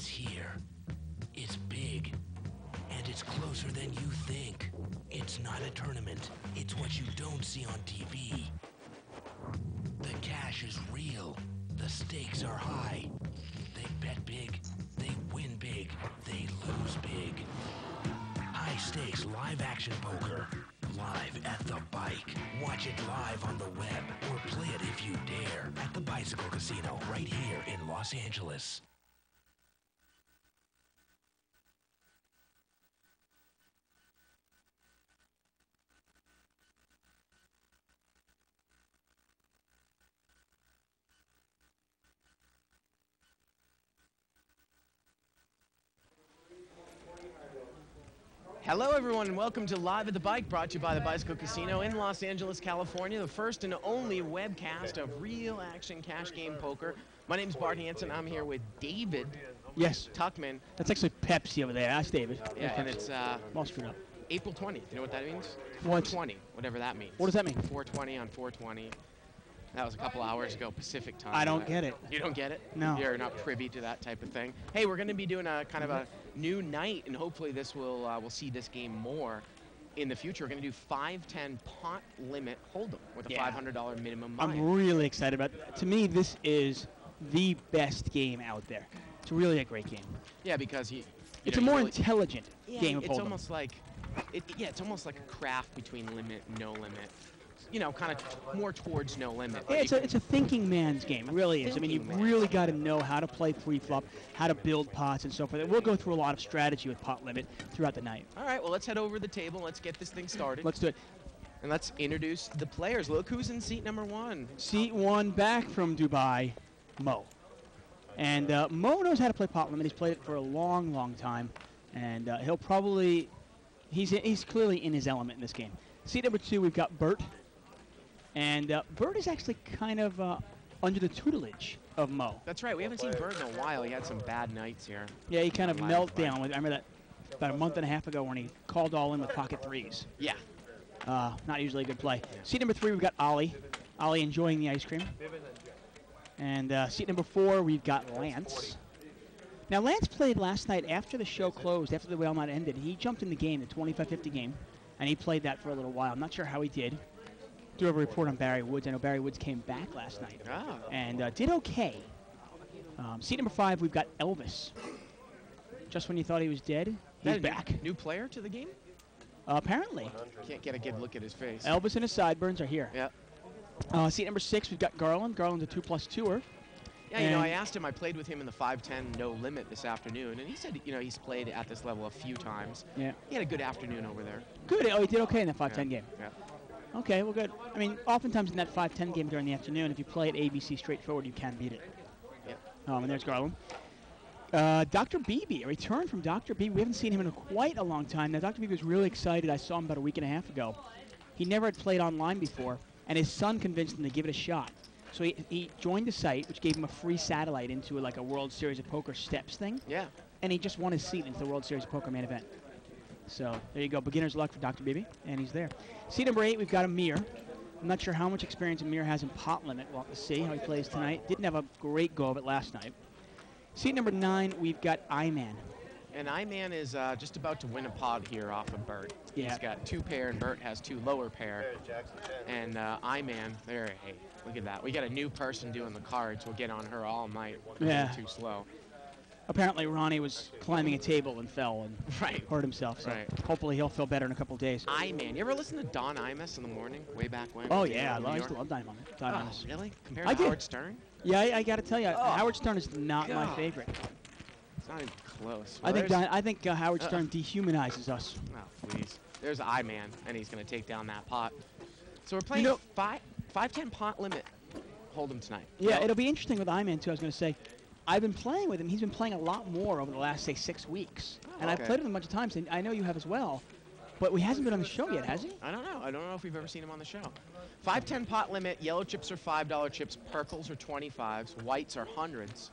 here. It's big. And it's closer than you think. It's not a tournament. It's what you don't see on TV. The cash is real. The stakes are high. They bet big. They win big. They lose big. High stakes live action poker. Live at the bike. Watch it live on the web or play it if you dare at the Bicycle Casino right here in Los Angeles. Hello, everyone, and welcome to Live at the Bike, brought to you by the Bicycle Casino in Los Angeles, California, the first and only webcast of real action cash game poker. My name's Bart Hanson. I'm here with David Tuckman. That's actually Pepsi over there. Ask David. Yeah, and it's all screwed up. April 20th. You know what that means? What? 420, whatever that means. What does that mean? 420 on 420. That was a couple hours ago, Pacific time. I don't get it. You don't get it? No. You're not privy to that type of thing. Hey, we're going to be doing a kind of a new night, and hopefully this will we'll see this game more in the future. We're going to do 5-10 pot limit hold'em with a $500 minimum buy. I'm really excited about it. To me, this is the best game out there. It's really a great game. Yeah, because it's a more intelligent game of it's hold'em. almost like it's almost like a craft between limit and no limit. You know, kind of more towards no limit. Yeah, it's a thinking man's game. It really is. I mean, you've really got to know how to play pre-flop, how to build pots and so forth. And we'll go through a lot of strategy with pot limit throughout the night. All right, well, let's head over the table. Let's get this thing started. Let's do it. And let's introduce the players. Look who's in seat number 1. Seat 1 back from Dubai, Mo. And Mo knows how to play pot limit. He's played it for a long, long time. And he'll probably, he's clearly in his element in this game. Seat number 2, we've got Bert. And Bert is actually kind of under the tutelage of Mo. That's right. We haven't seen Bert in a while. He had some bad nights here. Yeah, he kind of melted down. I remember that about a month and a half ago when he called all in with pocket threes. Yeah. Not usually a good play. Seat number 3, we've got Ollie. Ollie enjoying the ice cream. And seat number 4, we've got Lance. Now, Lance played last night after the show closed, after the whale night ended. He jumped in the game, the 25-50 game, and he played that for a little while. I'm not sure how he did. Do have a report on Barry Woods. I know Barry Woods came back last night and did okay. Seat number 5, we've got Elvis. Just when you thought he was dead, he's back. New player to the game? Apparently. Can't get a good look at his face. Elvis and his sideburns are here. Yeah. Seat number 6, we've got Garland. Garland's a 2+2er. Yeah, you know, I asked him. I played with him in the 5-10 no limit this afternoon, and he said, you know, he's played at this level a few times. Yeah. He had a good afternoon over there. Good. Oh, he did okay in the 5-10 game. Yeah. Okay, well, good. I mean, oftentimes in that 5-10 game during the afternoon, if you play it ABC straightforward, you can beat it. Yeah. And there's Garland. Dr. Beebe, a return from Dr. Beebe. We haven't seen him in quite a long time. Now, Dr. Beebe was really excited. I saw him about a week and a half ago. He never had played online before, and his son convinced him to give it a shot. So he joined the site, which gave him a free satellite into like a World Series of Poker steps thing. Yeah. And he just won his seat into the World Series of Poker main event. So there you go, beginner's luck for Dr. Beebe, and he's there. Seat number 8, we've got Amir. I'm not sure how much experience Amir has in pot limit. We'll have to see how he plays tonight. Didn't have a great go of it last night. Seat number 9, we've got Iman. And Iman is just about to win a pot here off of Bert. Yeah. He's got 2 pair, and Bert has 2 lower pair. And Iman, there, hey, look at that. We got a new person doing the cards. We'll get on her all night. Yeah. Too slow. Apparently, Ronnie was climbing a table and fell and hurt himself. So hopefully he'll feel better in a couple of days. Iman. You ever listen to Don Imus in the morning, way back when? Oh, yeah. I used to love Don Imus. Really? Compared to Howard Stern? Yeah, I got to tell you, Howard Stern is not my favorite. It's not even close. Well, I think Howard Stern dehumanizes us. Oh, please. There's Iman, and he's going to take down that pot. So we're playing 5-10 pot limit hold'em tonight. Yeah, it'll be interesting with Iman, too. I was going to say, I've been playing with him. He's been playing a lot more over the last, say, 6 weeks. And I've played with him a bunch of times, and I know you have as well. But he hasn't been on the show yet, has he? I don't know. I don't know if we've ever seen him on the show. 5-10 pot limit. Yellow chips are $5 chips. Purples are 25s. Whites are hundreds.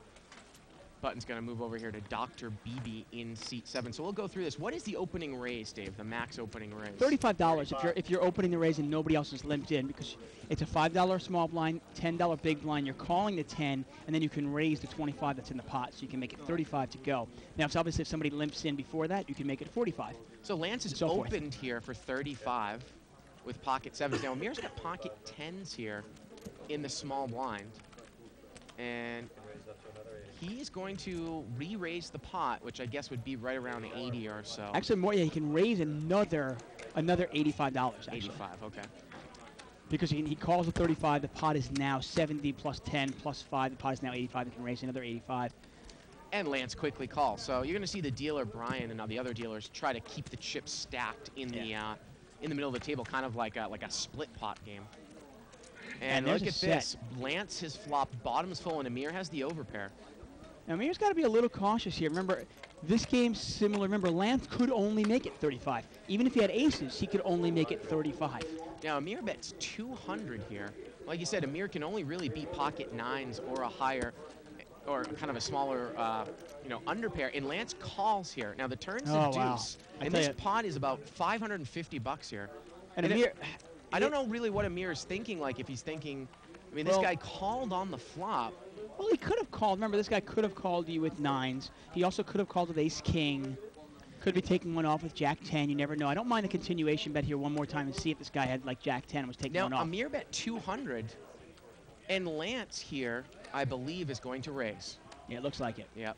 Button's going to move over here to Dr. BB in seat 7. So we'll go through this. What is the opening raise, Dave? The max opening raise? $35 if you're opening the raise and nobody else is limped in, because it's a $5 small blind, $10 big blind. You're calling the 10, and then you can raise the 25 that's in the pot, so you can make it 35 to go. Now, it's obviously if somebody limps in before that, you can make it 45. So Lance is opened here for 35 with pocket 7s. Now Amir's got pocket 10s here in the small blind, and he is going to re-raise the pot, which I guess would be right around 80 or so. Actually, more. Yeah, he can raise another $85. Actually. 85, okay. Because he calls a 35, the pot is now 70 plus 10 plus 5. The pot is now 85. He can raise another 85. And Lance quickly calls. So you're going to see the dealer Brian and now the other dealers try to keep the chips stacked in the middle of the table, kind of like a split pot game. And look at this. Lance has flopped bottoms full, and Amir has the overpair. Now, Amir's got to be a little cautious here. Remember, this game's similar. Remember, Lance could only make it 35. Even if he had aces, he could only make it 35. Now, Amir bets 200 here. Like you said, Amir can only really beat pocket 9s or a higher, or kind of a smaller, underpair. And Lance calls here. Now, the turn's a deuce. Wow. And this pot is about $550 here. And Amir... I don't know really what Amir is thinking, like if he's thinking, I mean, this guy called on the flop. Well, he could have called. Remember, this guy could have called you with 9s. He also could have called with ace-king. Could be taking one off with jack-10. You never know. I don't mind the continuation bet here one more time and see if this guy had, like, jack-10 and was taking one Now, off. Amir bet 200, and Lance here, I believe, is going to raise. Yeah, it looks like it. Yep.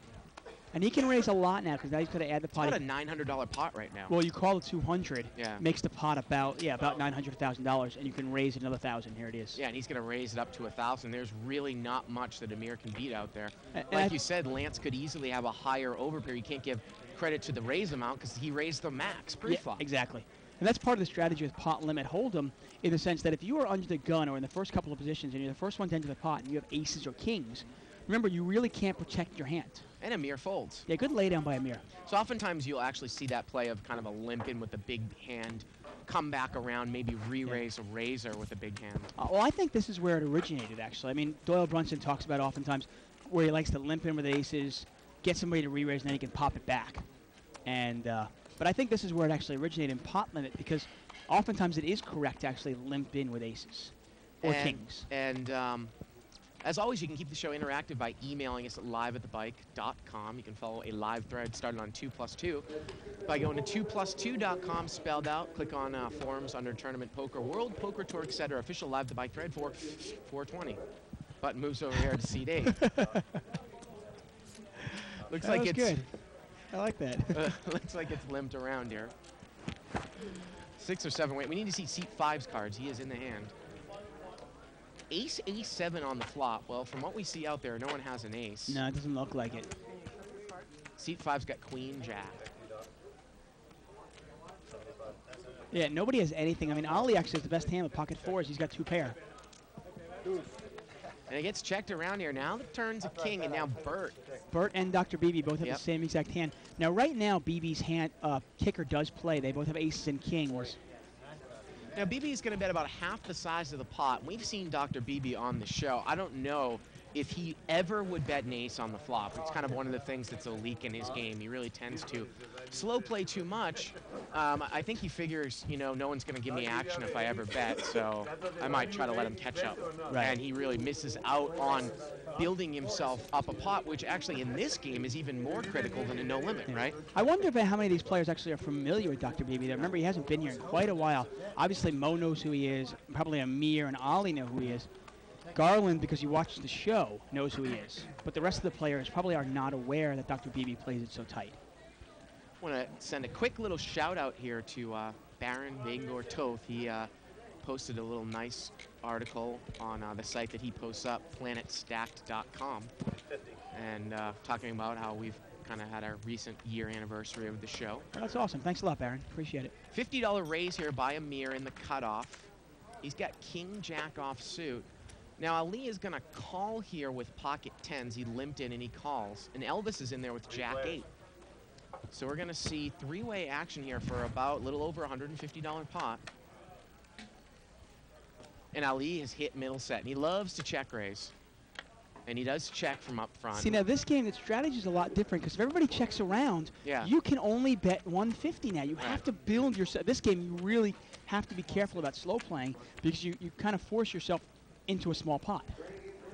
And he can raise a lot now because now he's going to add the pot. It's about a $900 pot right now. Well, you call it 200. Yeah. Makes the pot about $900,000, and you can raise another 1,000. Here it is. Yeah, and he's going to raise it up to 1,000. There's really not much that Amir can beat out there. And like you said, Lance could easily have a higher overpair. You can't give credit to the raise amount because he raised the max pre-flop. Yeah, exactly. And that's part of the strategy with pot limit hold'em, in the sense that if you are under the gun or in the first couple of positions and you're the first one to enter the pot and you have aces or kings, remember, you really can't protect your hand. And Amir folds. Yeah, good laydown by Amir. So oftentimes you'll actually see that play of kind of a limp in with the big hand, come back around, maybe re-raise a razor with a big hand. Well, I think this is where it originated, actually. I mean, Doyle Brunson talks about oftentimes where he likes to limp in with aces, get somebody to re-raise, and then he can pop it back. And but I think this is where it actually originated in pot limit, because oftentimes it is correct to actually limp in with aces or kings. And as always, you can keep the show interactive by emailing us at liveatthebike.com. You can follow a live thread started on 2+2 by going to 2plus2.com, spelled out. Click on forums under Tournament Poker, World Poker Tour, etc. Official Live the Bike thread for 420. Button moves over here to seat 8. Looks like it's good. I like that. looks like it's limped around here. 6 or 7. Wait, we need to see seat 5's cards. He is in the hand. Ace, ace-7 on the flop. Well, from what we see out there, no one has an ace. No, it doesn't look like it. Seat 5's got queen, jack. Yeah, nobody has anything. I mean, Ali actually has the best hand with pocket 4s. He's got 2 pair. And it gets checked around here. Now the turn's a king, and now Bert. Bert and Dr. BB both have the same exact hand. Now, right now, BB's hand kicker does play. They both have aces and kings. Now, BB is going to bet about half the size of the pot. We've seen Dr. BB on the show. I don't know if he ever would bet an ace on the flop. It's kind of one of the things that's a leak in his game. He really tends to slow play too much. I think he figures, no one's going to give me action if I ever bet, so I might try to let him catch up. Right. And he really misses out on building himself up a pot, which actually in this game is even more critical than a no limit, right? I wonder how many of these players actually are familiar with Dr. BB. Remember, he hasn't been here in quite a while. Obviously, Mo knows who he is. Probably Amir and Ali know who he is. Garland, because he watched the show, knows who he is. But the rest of the players probably are not aware that Dr. BB plays it so tight. I want to send a quick little shout out here to Baron Vangor Toth. He posted a little nice article on the site that he posts up, planetstacked.com, and talking about how we've kind of had our recent year anniversary of the show. Well, that's awesome. Thanks a lot, Baron. Appreciate it. $50 raise here by Amir in the cutoff. He's got king jack offsuit. Now, Ali is going to call here with pocket 10s. He limped in and he calls. And Elvis is in there with jack 8. So we're going to see three-way action here for about a little over $150 pot. And Ali has hit middle set. And he loves to check raise. And he does check from up front. See, now this game, the strategy is a lot different because if everybody checks around, Yeah. you can only bet 150 now. You Right. have to build yourself. This game, you really have to be careful about slow playing because you kind of force yourself into a small pot.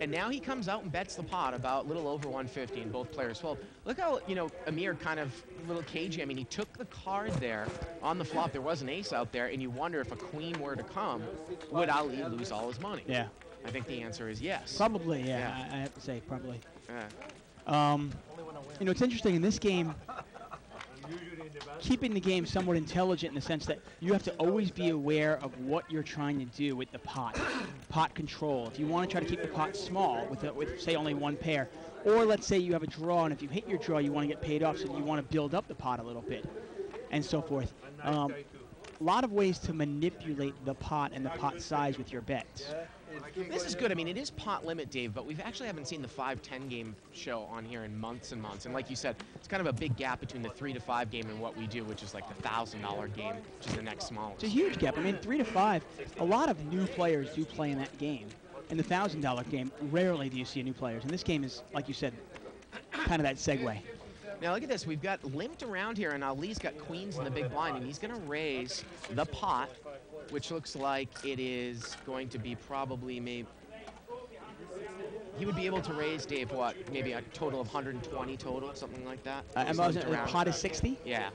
And now he comes out and bets the pot about a little over 150 and both players fold. Look how, Amir kind of a little cagey. I mean, he took the card there on the flop. There was an ace out there, and you wonder if a queen were to come, would Ali lose all his money? Yeah. I think the answer is yes. Probably, yeah. Yeah. I have to say, probably. Yeah. It's interesting in this game, keeping the game somewhat intelligent in the sense that you have to always be aware of what you're trying to do with the pot. Pot control. If you want to try to keep the pot small with say, only one pair, or let's say you have a draw, and if you hit your draw, you want to get paid off, so you want to build up the pot a little bit, and so forth. A lot of ways to manipulate the pot and the pot size with your bets. This is good. I mean, it is pot limit, Dave, but we actually haven't seen the 5-10 game show on here in months and months. And like you said, it's kind of a big gap between the 3 to 5 game and what we do, which is like the $1,000 game, which is the next smallest. It's a huge gap. I mean, 3 to 5, a lot of new players do play in that game. In the $1,000 game, rarely do you see new players. And this game is, like you said, kind of that segue. Now look at this. We've got limped around here, and Ali's got queens in the big blind, and he's going to raise the pot, which looks like it is going to be probably maybe... He would be able to raise, Dave, what? Maybe a total of 120 total, something like that? The pot is 60? Yeah.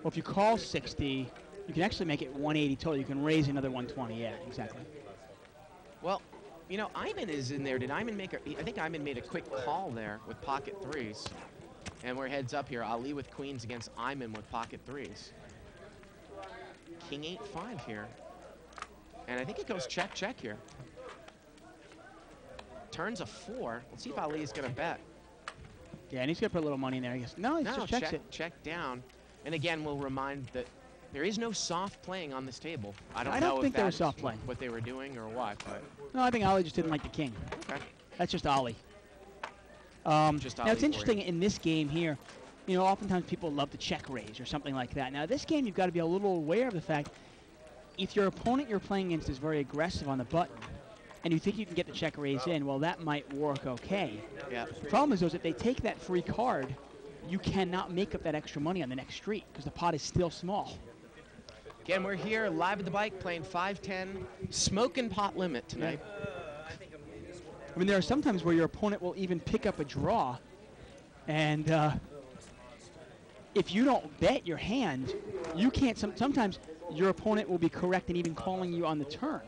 Well, if you call 60, you can actually make it 180 total. You can raise another 120. Yeah, exactly. Well, Iman is in there. Did Iman make a... I think Iman made a quick call there with pocket threes. And we're heads up here. Ali with queens against Iman with pocket threes. King 8-5 here. And I think it goes check, check here. Turns a 4. Let's see if Ali is going to bet. Yeah, and he's going to put a little money in there, I guess. No, he just checks it. Check down. And again, we'll remind that there is no soft playing on this table. I don't don't know think if they were that's soft playing. what they were doing or what, but No, I think Ali just didn't like the king. okay. That's just Ali. Just Now, Ali it's for interesting you. in this game here, oftentimes people love to check raise or something like that. Now, this game, you've got to be a little aware of the fact if your opponent you're playing against is very aggressive on the button and you think you can get the check raise in, well, that might work okay. Yeah. The problem is, though, is if they take that free card, you cannot make up that extra money on the next street because the pot is still small. Again, we're here live at the bike playing 5-10 smoking pot limit tonight. I mean, there are some times where your opponent will even pick up a draw, and if you don't bet your hand, you can't. Sometimes your opponent will be correct in even calling you on the turn,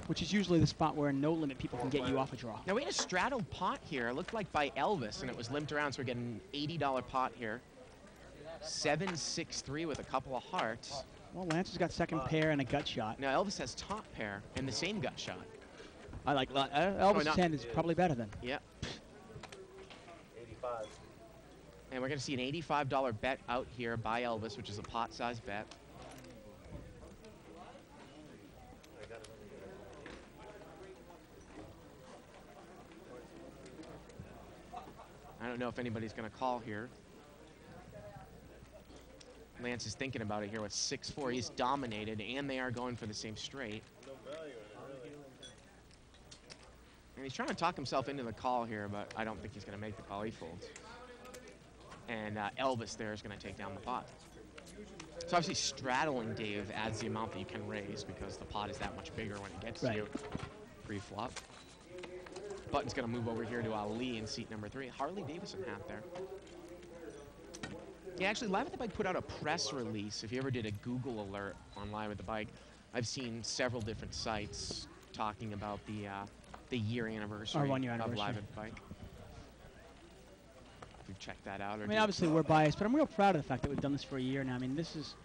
which is usually the spot where no limit people can get you off a draw. Now we had a straddled pot here. It looked like by Elvis, and it was limped around, so we're getting an $80 pot here. 7-6-3 with a couple of hearts. Well, Lance has got second pair and a gut shot. Now Elvis has top pair and the same gut shot. I like Elvis' hand is probably better than. Yep. 85. And we're going to see an $85 bet out here by Elvis, which is a pot-sized bet. I don't know if anybody's going to call here. Lance is thinking about it here with 6-4. He's dominated, and they are going for the same straight. And he's trying to talk himself into the call here, but I don't think he's going to make the call. He folds. And Elvis there is going to take down the pot. So obviously straddling, Dave, adds the amount that you can raise because the pot is that much bigger when it gets to you pre-flop. Button's going to move over here to Ali in seat number 3. Harley Davidson hat there. Yeah, actually, Live at the Bike put out a press release. If you ever did a Google alert on Live at the Bike, I've seen several different sites talking about the year anniversary, Our 1 year of anniversary. Live at the Bike. If you've checked that out. Or I mean, obviously we're biased, but I'm real proud of the fact that we've done this for a year now. I mean, this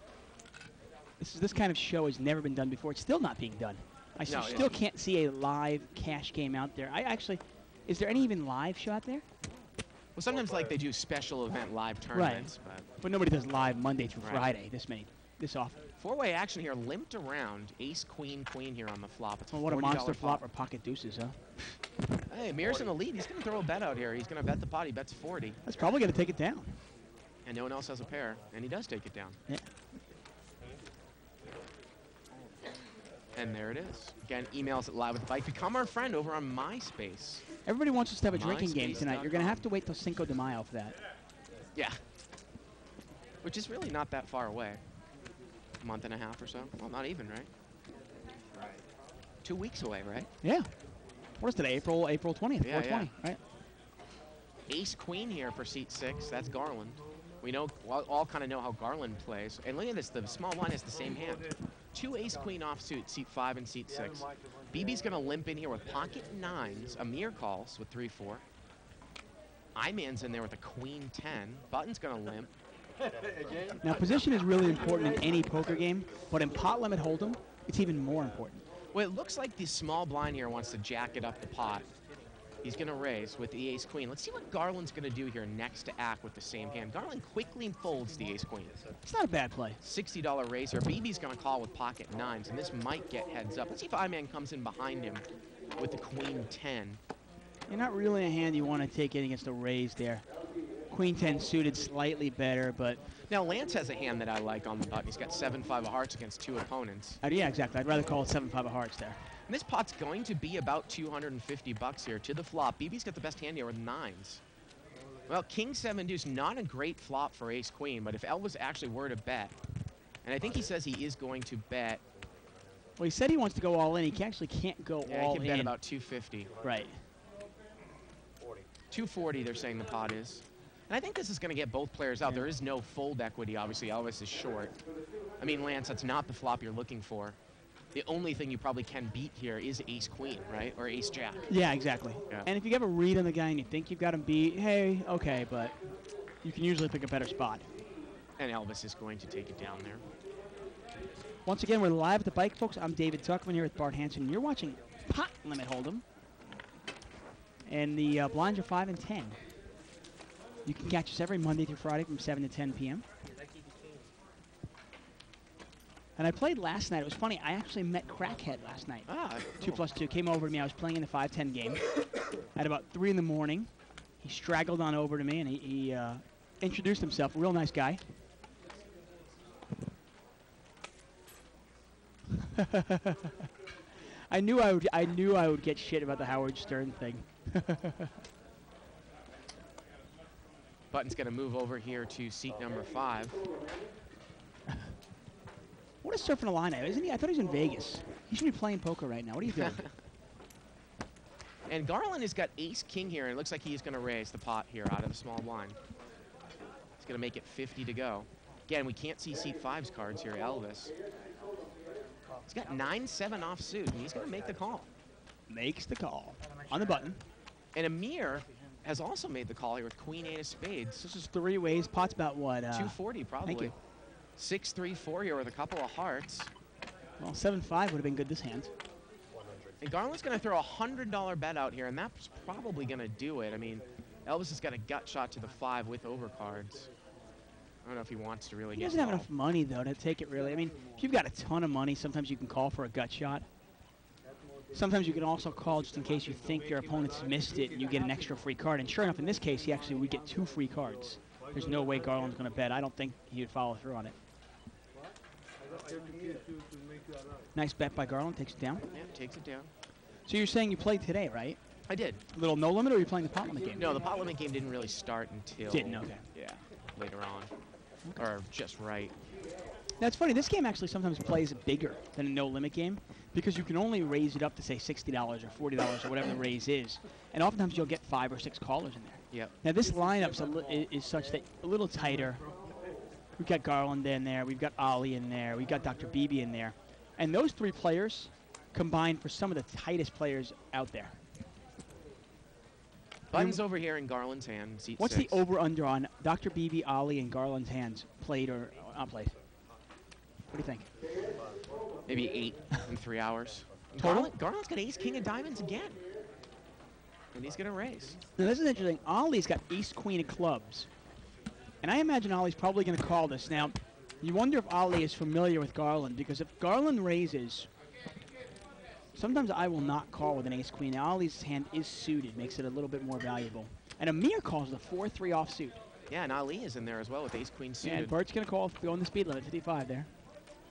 kind of show has never been done before. It's still not being done. I still can't see a live cash game out there. Is there any even live show out there? Well, sometimes like they do special event live tournaments, But nobody does live Monday through Right. Friday this often. Four-way action here, limped around. Ace, queen, queen here on the flop. It's Well, what a $40 monster flop pot. or pocket deuces, huh? Hey, Amir's in the lead. He's going to throw a bet out here. He's going to bet the pot. He bets 40. That's probably going to take it down. And no one else has a pair. And he does take it down. Yeah. And there it is. Again, email us at Live with the Bike. Become our friend over on MySpace. Everybody wants us to have a drinking game tonight. You're going to MySpace.com. have to wait till Cinco de Mayo for that. Yeah. Which is really not that far away. A month and a half or so. Well, not even, right? 2 weeks away, right? Yeah. What is today? April 20th, Yeah, 420, right? Ace queen here for seat 6. That's Garland. We know all kind of know how Garland plays. And look at this. The small blind has the same hand. 2 ace queen offsuit, seat 5 and seat 6. BB's going to limp in here with pocket 9s. Amir calls with 3-4. I-man's in there with a queen 10. Button's going to limp. Now, position is really important in any poker game, but in pot limit hold'em, it's even more important. Well, it looks like the small blind here wants to jack it up the pot. He's going to raise with the ace-queen. Let's see what Garland's going to do here next to act with the same hand. Garland quickly folds the ace-queen. It's not a bad play. $60 raise here. BB's going to call with pocket 9s, and this might get heads up. Let's see if I-man comes in behind him with the queen 10. You're not really a hand you want to take in against a raise there. Queen 10 suited slightly better, but... Now, Lance has a hand that I like on the button. He's got 7-5 of hearts against 2 opponents. Yeah, exactly. I'd rather call it 7-5 of hearts there. And this pot's going to be about $250 here to the flop. BB's got the best hand here with 9s. Well, King 7 deuce, not a great flop for ace queen, but if Elvis actually were to bet, and I think he says he is going to bet. Well, he said he wants to go all in. He actually can't go Yeah, all he can in. bet about 250. Right. 240, they're saying the pot is. And I think this is going to get both players out. There is no fold equity, obviously. Elvis is short. I mean, Lance, that's not the flop you're looking for. The only thing you probably can beat here is ace-queen, right? Or ace-jack. Yeah, exactly. Yeah. And if you have a read on the guy and you think you've got him beat, hey, okay, but you can usually pick a better spot. And Elvis is going to take it down there. Once again, we're live at the bike, folks. I'm David Tuckman here with Bart Hanson. You're watching Pot Limit Hold'em. And the blinds are 5 and 10. You can catch us every Monday through Friday from 7 to 10 p.m. And I played last night. It was funny. I actually met Crackhead last night. Ah, 2+2 came over to me. I was playing in the 5-10 game. At about 3 in the morning, he straggled on over to me and he introduced himself. A real nice guy. I knew I would get shit about the Howard Stern thing. Button's going to move over here to seat number 5. What is Surfing Alana? Isn't he? I thought he was in Vegas. He should be playing poker right now. What are you doing? And Garland has got ace-king here, and it looks like he's going to raise the pot here out of the small blind. He's going to make it 50 to go. Again, we can't see seat 5's cards here, Elvis. He's got 9-7 offsuit, and he's going to make the call. Makes the call on the button. And Amir has also made the call here with queen 8 of spades. This is 3 ways. Pot's about what? 240 probably. Thank you. 6-3-4 here with a couple of hearts. Well, 7-5 would have been good this hand. And Garland's going to throw a $100 bet out here, and that's probably going to do it. I mean, Elvis has got a gut shot to the 5 with overcards. I don't know if he wants to really He get doesn't have involved. enough money, though, to take it really. I mean, if you've got a ton of money, sometimes you can call for a gut shot. Sometimes you can also call just in case you think your opponent's missed it and you get an extra free card. And sure enough, in this case, he actually would get 2 free cards. There's no way Garland's going to bet. I don't think he would follow through on it. Nice bet by Garland. Takes it down. Yeah, takes it down. So you're saying you played today, right? I did. A little no limit, or are you playing the pot limit game? No, the pot limit game didn't really start until... Didn't, okay. Yeah, later on. Or just right. Now, it's funny. This game actually sometimes plays bigger than a no-limit game because you can only raise it up to, say, $60 or $40 or whatever the raise is. And oftentimes you'll get 5 or 6 callers in there. Yep. Now, this lineup is such that a little tighter. We've got Garland in there. We've got Ollie in there. We've got Dr. Beebe in there. And those 3 players combine for some of the tightest players out there. Button's over here in Garland's hand, seat What's 6. the over-under on Dr. Beebe, Ollie, and Garland's hands, played or not played? What do you think? Maybe 8 in 3 hours. Total? Garland's got ace-king of diamonds again. And he's going to raise. Now, this is interesting. Ollie's got ace-queen of clubs. And I imagine Ollie's probably going to call this. Now, you wonder if Ollie is familiar with Garland, because if Garland raises, sometimes I will not call with an ace-queen. Now, Ollie's hand is suited, makes it a little bit more valuable. And Amir calls the 4-3 offsuit. Yeah, and Ali is in there as well with ace-queen Yeah, suited. and Bert's going to call, go on the speed limit, 55 there.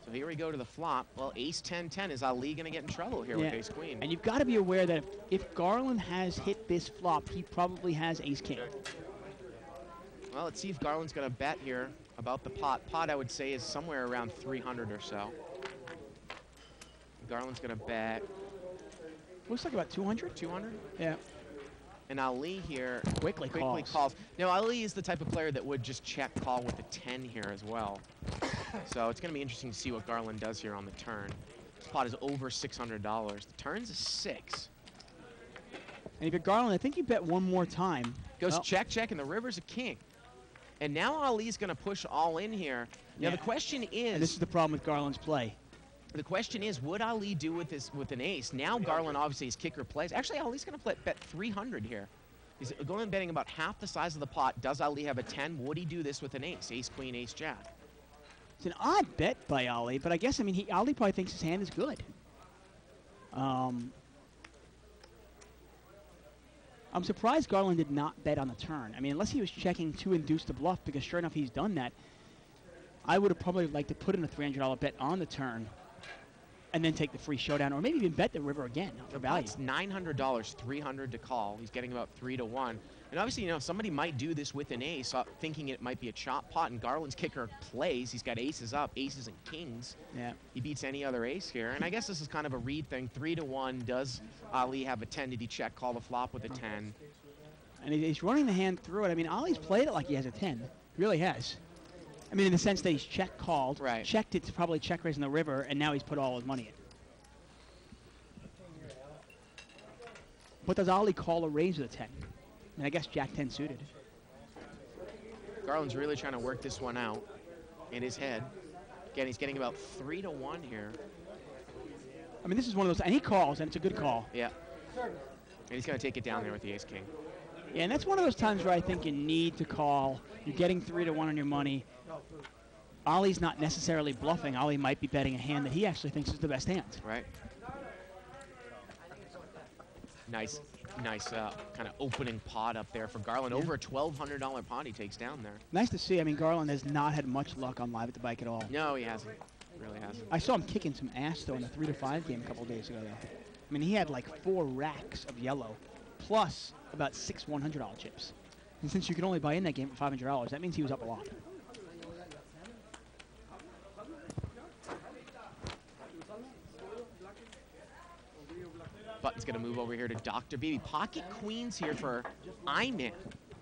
So here we go to the flop. Well, ace 10-10. Is Ali going to get in trouble here with ace queen? And you've got to be aware that if Garland has hit this flop, he probably has ace king. Well, let's see if Garland's going to bet here about the pot. Pot, I would say, is somewhere around 300 or so. Garland's going to bet Looks like about 200. 200. Yeah. And Ali here Quickly calls. calls. Now, Ali is the type of player that would just check call with a 10 here as well. So it's going to be interesting to see what Garland does here on the turn. This pot is over $600. The turn's a 6. And if you're Garland, I think you bet one more time. Goes Well, check, check, and the river's a king. And now Ali's going to push all in here. Now, the question is... And this is the problem with Garland's play. The question is, what Ali do with this with an ace? Now Garland obviously his kicker plays. Actually, Ali's going to bet 300 here. He's going betting about half the size of the pot. Does Ali have a 10? Would he do this with an ace? Ace, queen, ace, jack. It's an odd bet by Ali, but I guess, I mean, Ali probably thinks his hand is good. I'm surprised Garland did not bet on the turn. I mean, unless he was checking to induce the bluff, because sure enough, he's done that. I would have probably liked to put in a $300 bet on the turn and then take the free showdown, or maybe even bet the river again for value. It's $900, 300 to call. He's getting about 3 to 1. And obviously, you know, somebody might do this with an ace, thinking it might be a chop pot, and Garland's kicker plays. He's got aces up, aces and kings. Yeah. He beats any other ace here. And I guess this is kind of a read thing. 3 to 1. Does Ali have a 10? Did he check call the flop with a 10? And he's running the hand through it. I mean, Ali's played it like he has a 10. He really has. I mean, in the sense that he's check called, right. Checked it to probably check raise in the river, and now he's put all his money in. But does Ali call a raise with a 10? I mean, I guess Jack 10 suited. Garland's really trying to work this one out in his head. Again, he's getting about 3 to 1 here. I mean, this is one of those, and he calls, and it's a good call. Yeah. And he's going to take it down there with the ace-king. Yeah, and that's one of those times where I think you need to call. You're getting 3 to 1 on your money. Ali's not necessarily bluffing. Ali might be betting a hand that he actually thinks is the best hand. Right. Nice kind of opening pot up there for Garland. Yeah. Over a $1,200 pot he takes down there. Nice to see. I mean, Garland has not had much luck on Live at the Bike at all. No, he hasn't. Really hasn't. I saw him kicking some ass, though, in the 3 to 5 game a couple days ago, though. I mean, he had like 4 racks of yellow, plus about 6 $100 chips. And since you could only buy in that game for $500, that means he was up a lot. Button's going to move over here to Dr. Beebe. Pocket queens here for Iman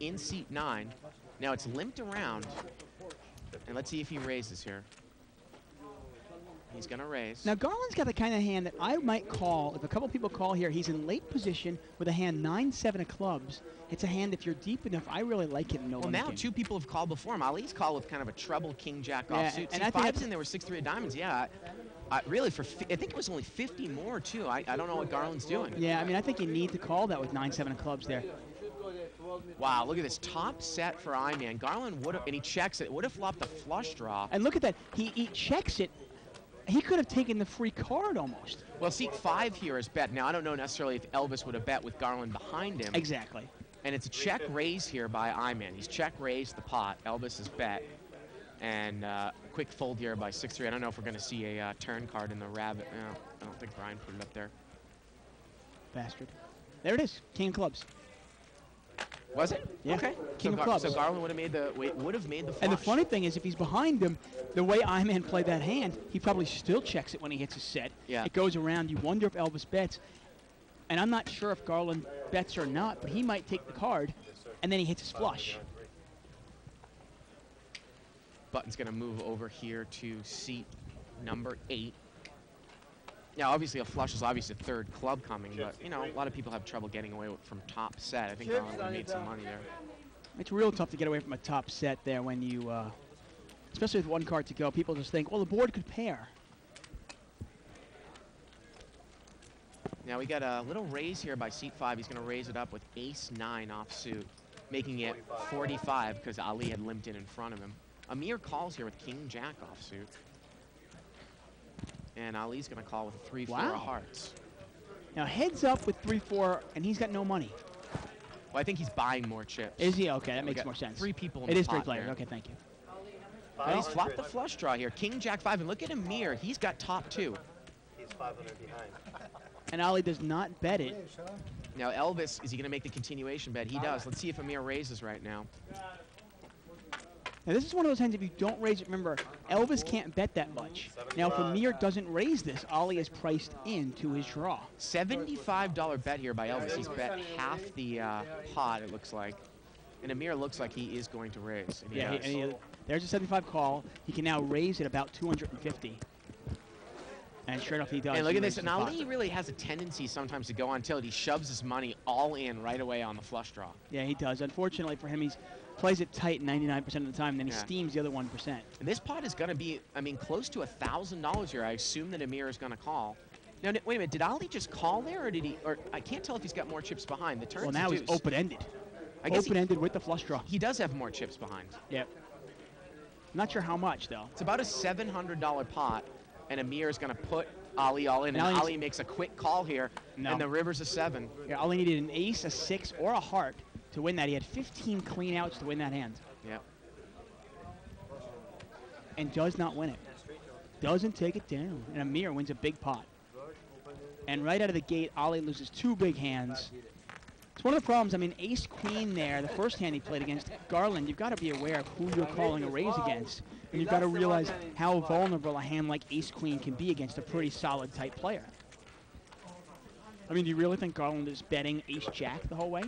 in seat 9. Now it's limped around. And let's see if he raises here. He's going to raise. Now, Garland's got the kind of hand that I might call. If a couple people call here, he's in late position with a hand 9-7 of clubs. It's a hand, if you're deep enough, I really like it in no Well, now 2 people have called before him. Ali's called with kind of a treble king-jack offsuit. And I think 5's in there with 6-3 of diamonds. Yeah, really, I think it was only 50 more, too. I don't know what Garland's doing. Yeah, I mean, I think you need to call that with 9-7 of clubs there. Wow, look at this top set for Iman. Garland would have, and he checks it, would have flopped a flush draw. And look at that. He checks it. He could have taken the free card almost. Well, seat 5 here is bet. Now, I don't know necessarily if Elvis would have bet with Garland behind him. Exactly. And it's a check raise here by Iman. He's check raised the pot. Elvis is bet. And quick fold here by 6-3. I don't know if we're going to see a turn card in the rabbit. No, I don't think Brian put it up there. Bastard. There it is. King of clubs. Was it? Yeah. Okay. King of clubs. So Garland would have made the flush. And the funny thing is, if he's behind him, the way Iman played that hand, he probably still checks it when he hits a set. Yeah. It goes around. You wonder if Elvis bets. And I'm not sure if Garland bets or not, but he might take the card, and then he hits his flush. Button's going to move over here to seat number 8. Now, obviously, a flush is obviously a third club coming, but, you know, a lot of people have trouble getting away from top set. I think Garland would have made some money there. It's real tough to get away from a top set there when you, especially with one card to go. People just think, well, the board could pair. Now, we got a little raise here by seat 5. He's going to raise it up with ace-9 offsuit, making it 45 because Ali had limped in front of him. Amir calls here with king-jack offsuit. And Ali's going to call with 3-4 Wow. of hearts. Now, heads up with 3-4, and he's got no money. Well, I think he's buying more chips. Is he? Okay, that We makes got more sense. 3 people in It the is 3 pot players. there. Okay, thank you. Now he's flopped the flush draw here. King, Jack 5, and look at Amir. He's got top 2. He's 500 behind. And Ali does not bet it. Now Elvis, is he going to make the continuation bet? He does. Let's see if Amir raises right now. Now this is one of those hands, if you don't raise it, remember, Elvis can't bet that much. Now if Amir doesn't raise this, Ali is priced into his draw. $75 bet here by Elvis. He's bet half the pot, it looks like. And Amir looks like he is going to raise. And he does. There's a 75 call. He can now raise it about 250. And sure enough, he does. And look He at this. raises And the pot. Ali really has a tendency sometimes to go on tilt. He shoves his money all in right away on the flush draw. Yeah, he does. Unfortunately for him, he plays it tight 99% of the time, and then he Yeah. steams the other 1%. And this pot is going to be, I mean, close to $1,000 here. I assume that Amir is going to call. Now, wait a minute. Did Ali just call there, or did he? Or I can't tell if he's got more chips behind. The turn's Well, now a he's deuce. open-ended. I guess Open-ended with the flush draw. he does have more chips behind. Yep. Not sure how much, though. It's about a $700 pot, and Amir is going to put Ali all in. And Now he's- Ali makes a quick call here, No. and the river's a 7. Yeah, Ali needed an ace, a 6, or a heart to win that. He had 15 clean outs to win that hand. Yep. And does not win it. Doesn't take it down. And Amir wins a big pot. And right out of the gate, Ali loses 2 big hands. It's one of the problems. I mean, ace queen there, the first hand he played against Garland, you've got to be aware of who you're calling a raise against. And you've got to realize how vulnerable a hand like ace queen can be against a pretty solid type player. I mean, do you really think Garland is betting ace jack the whole way?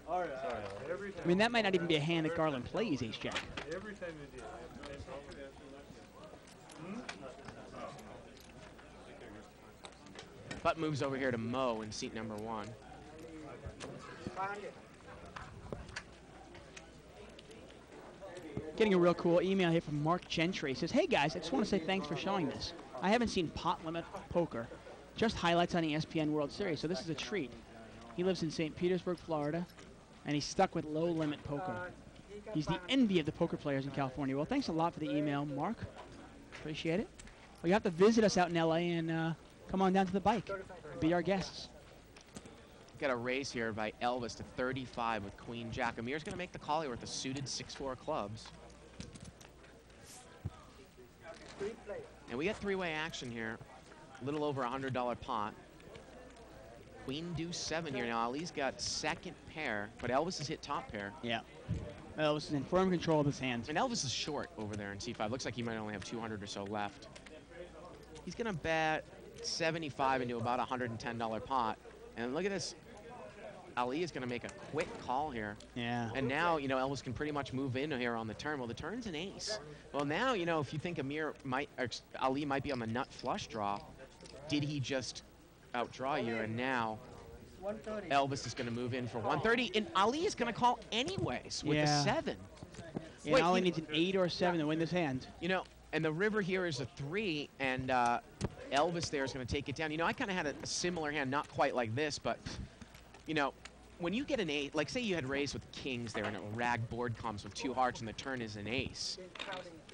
I mean, that might not even be a hand that Garland plays, ace jack. Butt moves over here to Mo in seat number 1. Getting a real cool email here from Mark Gentry. He says, hey guys, I just want to say thanks for showing this. I haven't seen pot limit poker, just highlights on ESPN World Series, so this is a treat. He lives in St. Petersburg, Florida, and he's stuck with low limit poker. He's the envy of the poker players in California. Well, thanks a lot for the email, Mark. Appreciate it. Well, you have to visit us out in LA and come on down to the bike. Be our guests. Got a raise here by Elvis to 35 with Queen Jack. Amir's going to make the call here with the suited 6-4 clubs. And we got 3-way action here. A little over $100 pot. Queen deuce 7 here. Now Ali's got second pair, but Elvis has hit top pair. Yeah. Elvis is in firm control of his hands. And Elvis is short over there in C5. Looks like he might only have 200 or so left. He's going to bet 75 into about a $110 pot. And look at this. Ali is going to make a quick call here. Yeah. And now, you know, Elvis can pretty much move in here on the turn. Well, the turn's an ace. Well, now, you know, if you think Ali might be on the nut flush draw, did he just outdraw you? And now Elvis is going to move in for 130. And Ali is going to call anyways with the 7. Yeah, Wait, Ali needs an 8 or a 7 to win this hand. You know, and the river here is a 3, and Elvis there is going to take it down. You know, I kind of had a similar hand, not quite like this, but, you know, when you get an 8, like say you had raised with kings there and a rag board comes with 2 hearts and the turn is an ace.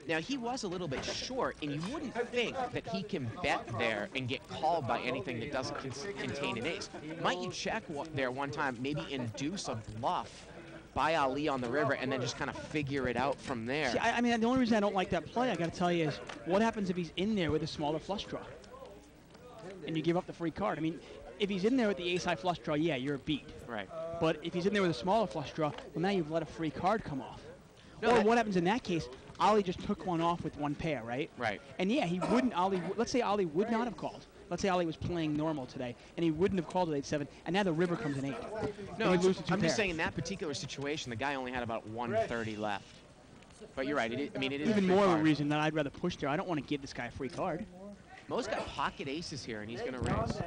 Now, he was a little bit short, and you wouldn't think that he can bet there and get called by anything that doesn't contain an ace. Might you check there one time, maybe induce a bluff by Ali on the river and then just kind of figure it out from there? See, I mean, the only reason I don't like that play, I got to tell you, is what happens if he's in there with a smaller flush draw and you give up the free card? I mean, if he's in there with the ace-high flush draw, yeah, you're beat. Right. But if he's in there with a smaller flush draw, well, now you've let a free card come off. No, Or what happens in that case? Ali just took one off with 1 pair, right? Right. And yeah, he wouldn't. Let's say Ali would not have called. Let's say Ali was playing normal today, and he wouldn't have called with 8-7, and now the river comes in 8. No, and he loses 2 I'm pairs. just saying in that particular situation, the guy only had about 130 left. But you're right. It is Even a free more of a card. reason that I'd rather push there. I don't want to give this guy a free card. Mo's got pocket aces here, and he's going to raise.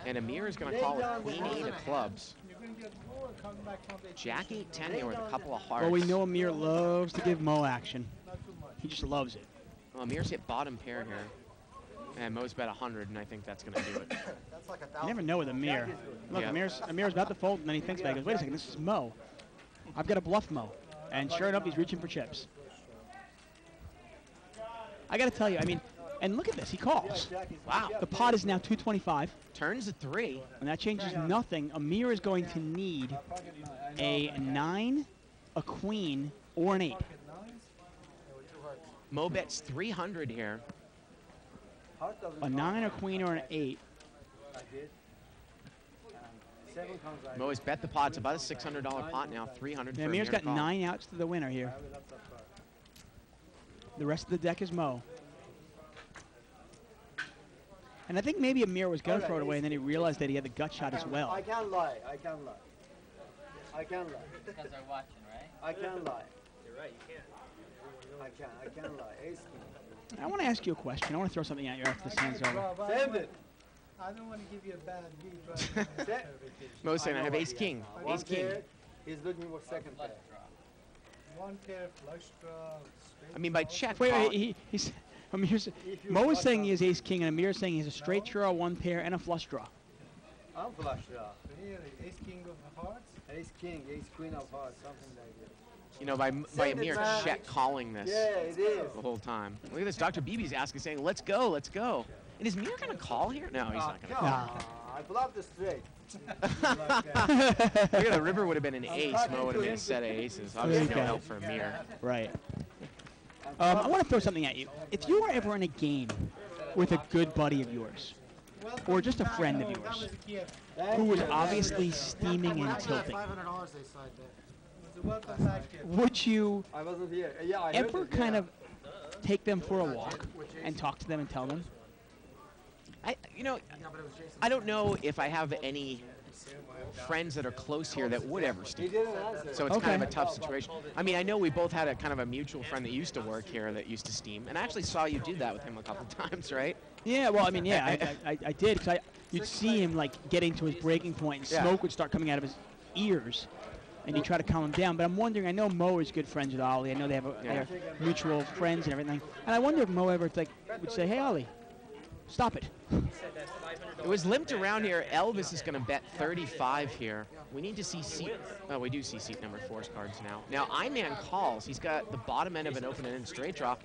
And Amir is going to call it Queen 8 of clubs. Jack 8-10 here with a couple of hearts. Well, we know Amir loves to give Mo action. He just loves it. Well, Amir's hit bottom pair here. And Mo's bet 100, and I think that's going to do it. You never know with Amir. Look, Yeah. Amir's about to fold, and then he thinks back. He goes, wait a second, this is Mo. I've got to bluff Mo. And sure enough, he's reaching for chips. I got to tell you, I mean, and look at this. He calls. Wow. The pot is now 225, Turns a 3. and that changes nothing. Amir is going to need a 9 a queen, or an 8. Mo bets 300 here. A 9, a queen, or an 8. Mo has bet the pot. It's about a $600 pot now. 300 Yeah, for Amir's Amir got to call. 9 outs to the winner here. The rest of the deck is Mo. And I think maybe Amir was going to throw it away, and then he realized that he had the gut shot as well. I can't lie. I can't lie. I can't lie. Because they're watching, right? I can't lie. You're right, you can't. I can't lie. Ace king. I want to ask you a question. I want to throw something at you after this hand's over. Send it. I don't want to give you a bad lead right now. Mo's saying I have ace king. One Ace king. pair, he's looking for second pair. One pair, flush draw, straight I mean, by draw. check. Wait, call- he's Amir's, Mo is saying he has ace king, and Amir is saying he has a straight draw, 1 pair, and a flush draw. I'm flush draw. Really, ace king of hearts. Ace king, ace queen of hearts, something like that. You know, by Send it Amir back. check calling this Yeah, it is. the whole time. Look at this. Dr. Beebe's asking, saying, let's go, let's go. And is Amir going to call here? No, he's not going to Come call. on. I bluffed the straight. Look at the river would have been an ace. Mo would have been a set of aces. Obviously, no Okay. help for Amir. Right. I want to throw something at you. If you were ever in a game with a good buddy of yours, or just a friend of yours, who was obviously steaming and tilting, Welcome back here. would you I wasn't here. Yeah, I heard ever it, kind yeah. of take them for a walk and talk to them and tell them? I don't know if I have any friends that are close here that would ever He steam. didn't answer. So it's kind of Okay. a tough situation. I mean, I know we both had a kind of a mutual friend that used to work here that used to steam, and I actually saw you do that with him a couple times, right? Yeah, well, I mean, yeah, I did, because you'd see him, like, getting to his breaking point, and Yeah. smoke would start coming out of his ears, and you try to calm him down. But I'm wondering, I know Mo is good friends with Ollie. I know they have they're mutual friends and everything. And I wonder if Mo ever, like, would say, hey, Ollie, stop it. It was limped around here. Elvis is going to bet 35 here. We need to see seat. Oh, we do see seat number 4's cards now. Now, I-Man calls. He's got the bottom end of an open-ended straight draw.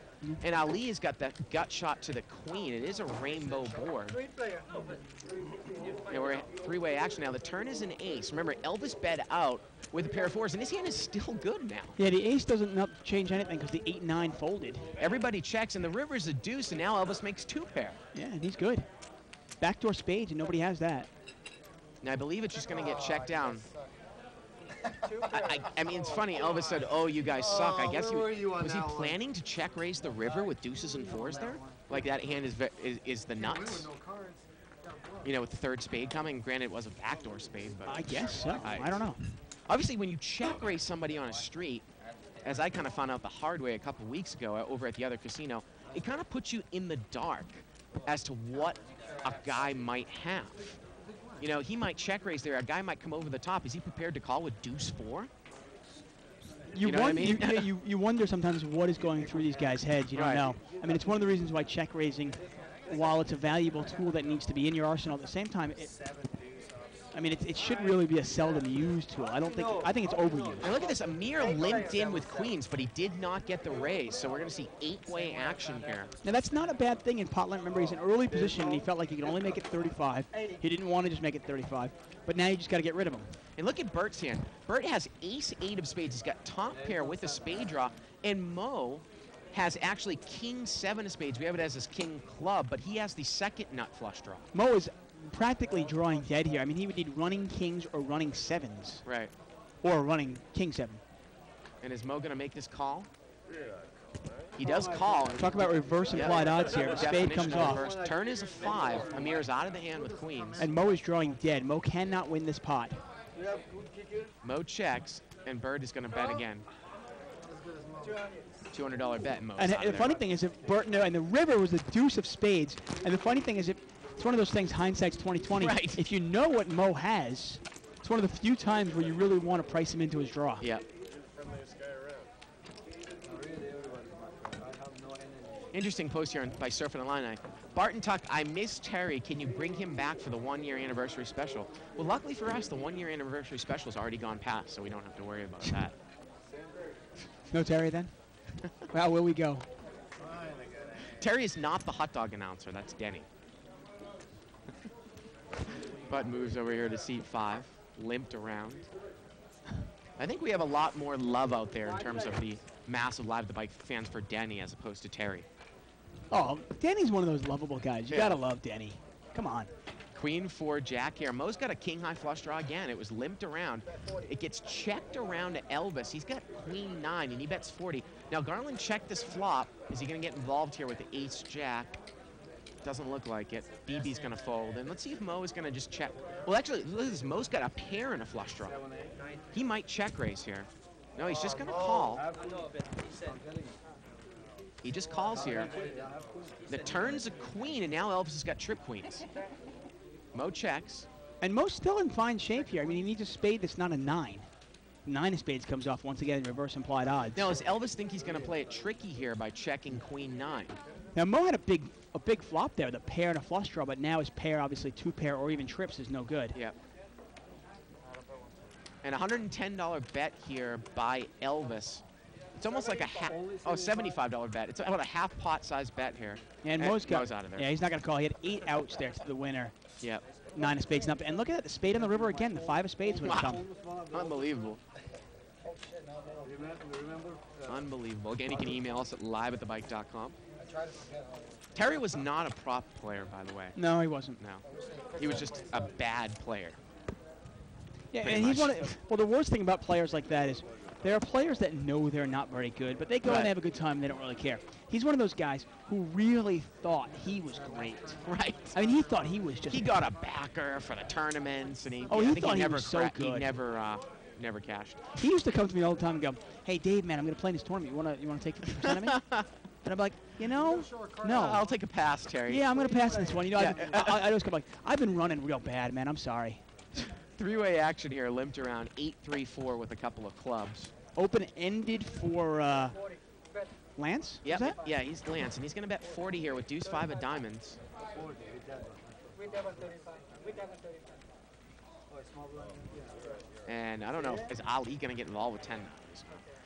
And Ali has got that gut shot to the queen. It is a rainbow board. And we're at three-way action now. The turn is an ace. Remember, Elvis bet out with a pair of 4s, and his hand is still good now. Yeah, the ace doesn't not change anything because the 8-9 folded. Everybody checks, and the river's a deuce, and now Elvis makes 2 pair. Yeah, and he's good. Backdoor spades, and nobody has that. And I believe it's just going to get checked down. I mean, it's funny. Elvis said, "Oh, you guys suck." I guess where were you on was he that one? planning to check raise the river with deuces and 4s there? Like that hand is the nuts. You know, with the 3rd spade coming. Granted, it was a backdoor spade, but I guess so. I don't know. obviously, when you check raise somebody on a street, as I kind of found out the hard way a couple weeks ago over at the other casino, it kind of puts you in the dark as to what a guy might have. You know, he might check raise there. A guy might come over the top. Is he prepared to call with deuce 4? You know what I mean? You wonder sometimes what is going through these guys' heads. You don't Right. know. I mean, it's one of the reasons why check raising, while it's a valuable tool that needs to be in your arsenal, at the same time, it should really be a seldom used tool. I think it's overused. And look at this. Amir limped in with queens, but he did not get the raise. So we're going to see 8-way action here. Now, that's not a bad thing in pot limit. Remember, he's in early position, and he felt like he could only make it 35. He didn't want to just make it 35. But now you just got to get rid of him. And look at Bert's hand. Bert has ace-8 of spades. He's got top pair with a spade draw. And Mo has actually king-7 of spades. We have it as his king club, but he has the second nut flush draw. Mo is practically drawing dead here. I mean, he would need running kings or running 7s. Right. Or running king 7. And is Mo going to make this call? He does call. Talk about reverse implied odds here. The spade Definition comes of off. reverse. Turn is a 5. Amir is out of the hand with queens. And Mo is drawing dead. Mo cannot win this pot. You have good kicker? Mo checks, and Bird is going to bet again. $200 bet. Mo. And the funny thing is, if Burton and the river was the deuce of spades, and the funny thing is, if it's one of those things, hindsight's 20/20. Right. If you know what Mo has, it's one of the few times where you really want to price him into his draw. Yeah. Interesting post here by Surfing Illini. Barton Tuck, I miss Terry. Can you bring him back for the 1-year anniversary special? Well, luckily for us, the 1-year anniversary special has already gone past, so we don't have to worry about that. No Terry then? Well, will we go? Terry is not the hot dog announcer. That's Denny. Button moves over here to seat 5, limped around. I think we have a lot more love out there in terms of the massive Live at the Bike fans for Denny as opposed to Terry. Oh, Danny's one of those lovable guys. You Yeah. gotta love Danny. Come on. Queen 4 Jack here. Mo's got a king high flush draw again. It was limped around. It gets checked around to Elvis. He's got Queen 9 and he bets 40. Now Garland checked this flop. Is he gonna get involved here with the Ace Jack? Doesn't look like it. BB's gonna fold. And let's see if Mo is gonna just check. Well, actually, look at this. Mo's got a pair and a flush draw. He might check raise here. No, he's just gonna call. He just calls here. The turn's a queen, and now Elvis has got trip queens. Mo checks. And Mo's still in fine shape here. I mean, he needs a spade that's not a 9. 9 of spades comes off once again in reverse implied odds. Now, does Elvis think he's going to play it tricky here by checking Queen 9? Now, Mo had a big flop there, the pair and a flush draw, but now his pair, obviously 2 pair or even trips, is no good. Yep. And $110 bet here by Elvis. It's almost like a $75 bet. It's about a half pot size bet here. And Mo's out of there. Yeah, he's not going to call. He had 8 outs there to the winner. Yep. 9 of spades. And look at that, the spade on the river again. The 5 of spades would have come. Unbelievable. Remember? Unbelievable. Again, you can email us at liveatthebike.com. Terry was not a prop player, by the way. No, he wasn't. No. He was just a bad player. Yeah, Pretty and he's much. one of, well, the worst thing about players like that is there are players that know they're not very good, but they go Right. and they have a good time and they don't really care. He's one of those guys who really thought he was great. Right. I mean, he thought he was just... He got a backer for the tournaments, and Oh, he I think thought he never was so He good. never cashed. He used to come to me all the time and go, "Hey, Dave, man, I'm going to play in this tournament. You want to take 50% of me?" And I'm like, no. I'll take a pass, Terry. Yeah, I'm going to pass this one. You know, Yeah. I always come like, I've been running real bad, man. I'm sorry. Three-way action here, limped around 8-3-4 with a couple of clubs. Open-ended for Lance? Yep. Is that? Yeah, he's Lance, and he's going to bet 40 here with deuce 5 of diamonds. And I don't know, is Ali going to get involved with $10?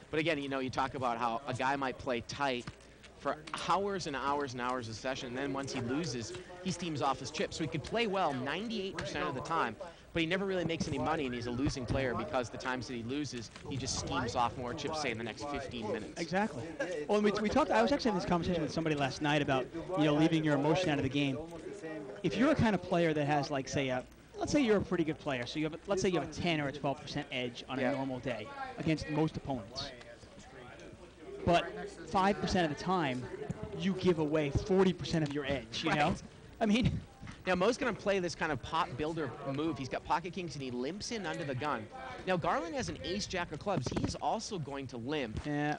But again, you know, you talk about how a guy might play tight for hours and hours and hours of session, and then once he loses, he steams off his chips. So he could play well 98% of the time, but he never really makes any money, and he's a losing player because the times that he loses, he just steams off more chips, say, in the next 15 minutes. Exactly. Well, and we talked. I was actually having this conversation with somebody last night about, you know, leaving your emotion out of the game. If you're a kind of player that has, like, say, let's say you're a pretty good player, so let's say you have a 10 or a 12% edge on a normal day against most opponents. But 5% of the time, you give away 40% of your edge, you know? Right. I mean... Now, Mo's going to play this kind of pot builder move. He's got pocket kings, and he limps in under the gun. Now, Garland has an ace-jack of clubs. He's also going to limp. Yeah.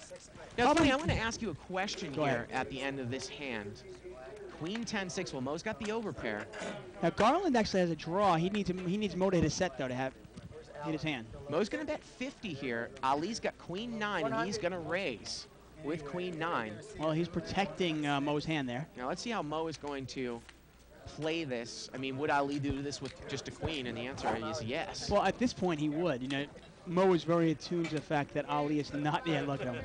Now, Tony, I want to ask you a question Go here ahead. at the end of this hand. Queen 10-6. Well, Mo's got the overpair. Now, Garland actually has a draw. He needs Mo to hit a set, though, to hit his hand. Mo's going to bet 50 here. Ali's got Queen 9, and he's going to raise with Queen 9. Well, he's protecting Mo's hand there. Now, let's see how Mo is going to play this. I mean, would Ali do this with just a queen? And the answer is yes. Well, at this point, he would. You know, Mo is very attuned to the fact that Ali is not... Yeah, look at him.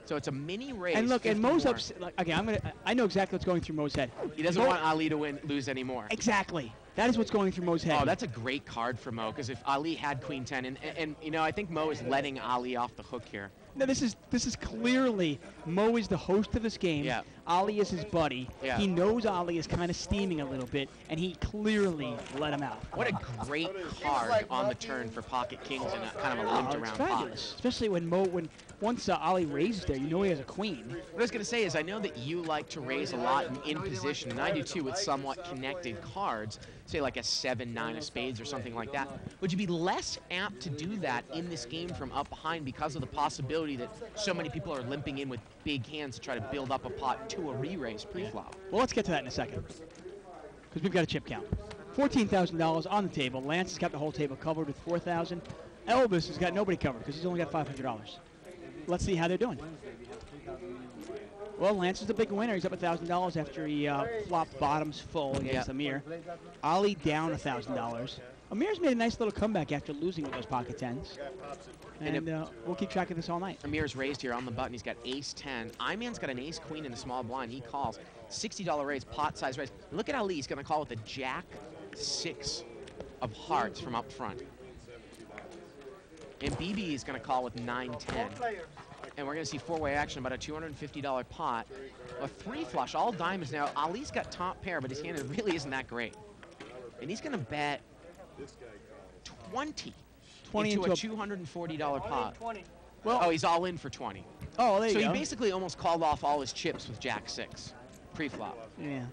So it's a mini raise. And look, and 50 Mo's more. upset. Like, okay, I know exactly what's going through Mo's head. He doesn't Mo- want Ali to lose anymore. Exactly. That is what's going through Mo's head. Oh, that's a great card for Mo, because if Ali had Queen 10, and you know, I think Mo is letting Ali off the hook here. No, this is clearly Mo is the host of this game. Yeah. Ali is his buddy. Yeah. He knows Ali is kind of steaming a little bit, and he clearly let him out. What a great card on the turn for pocket kings and a kind of a limped Oh, it's around fabulous, pot. especially when once Ali raises there, you know he has a queen. What I was going to say is I know that you like to raise a lot in position, and I do too with somewhat connected cards, say like a 7-9 of spades or something like that. Would you be less apt to do that in this game from up behind because of the possibility that so many people are limping in with big hands to try to build up a pot to a re-raise pre-flop? Well, let's get to that in a second, because we've got a chip count. $14,000 on the table. Lance has got the whole table covered with $4,000. Elvis has got nobody covered because he's only got $500. Let's see how they're doing. Well, Lance is the big winner. He's up $1,000 after he flopped bottoms full against Amir. Ali down $1,000. Amir's made a nice little comeback after losing with those pocket tens. And we'll keep track of this all night. Amir's raised here on the button. He's got ace-10. Iman's got an ace-queen in the small blind. He calls. $60 raise, pot size raise. Look at Ali. He's going to call with a jack-6 of hearts from up front. And BB is going to call with 9-10. And we're going to see four-way action, about a $250 pot. A three flush, all diamonds now. Ali's got top pair, but his hand really isn't that great. And he's going to bet 20 into a $240 pot. Well, Oh, he's all in for 20. oh, there So you he go. basically almost called off all his chips with Jack 6 pre-flop. Yeah.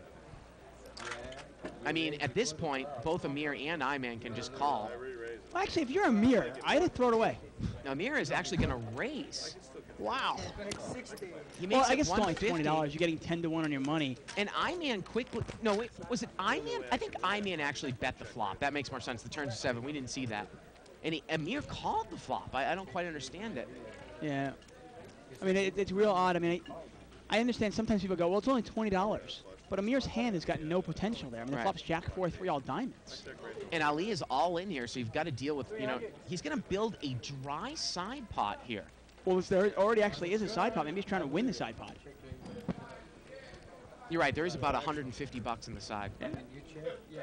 I mean, at this point, both Amir and Iman can just call. Well, actually, if you're a mirror, I'd throw it away. Now, Amir is actually going to raise. Wow. He Well, makes I it guess it's only $150. $20. You're getting 10 to 1 on your money. And Iman quickly, no, wait, was it Iman? I think Iman actually bet the flop. That makes more sense. The turns are 7. We didn't see that. And Amir called the flop. I don't quite understand it. Yeah. I mean, it's real odd. I mean, I understand sometimes people go, well, it's only $20. But Amir's hand has got no potential there. I mean, the Right. flop's Jack 4-3, all diamonds. And Ali is all in here, so you've got to deal with, he's going to build a dry side pot here. Well, there already actually is a side pot. Maybe he's trying to win the side pot. You're right, there is about $150 in the side.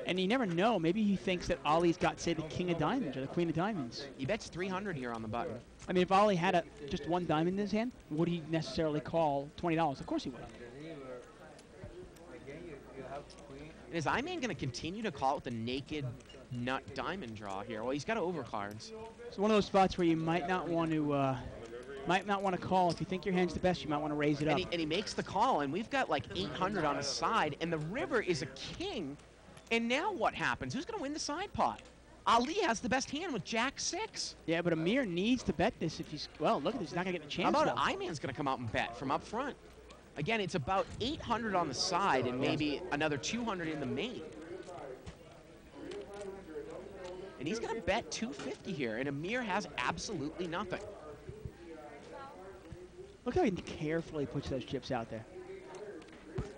And you never know. Maybe he thinks that Ali's got, say, the king of diamonds or the queen of diamonds. He bets 300 here on the button. I mean, if Ali had just one diamond in his hand, would he necessarily call $20? Of course he would. And is Iman going to continue to call it with the naked nut diamond draw here? Well, he's got overcards. It's one of those spots where you might not want to call. If you think your hand's the best, you might want to raise it up. And he makes the call, and we've got like 800 on the side, and the river is a king. And now what happens? Who's going to win the side pot? Ali has the best hand with Jack 6. Yeah, but Amir needs to bet this if he's, well, look at this, he's not going to get the How chance. about though. Iman's going to come out and bet from up front? Again, it's about 800 on the side and maybe another 200 in the main. And he's going to bet 250 here, and Amir has absolutely nothing. Look how he carefully puts those chips out there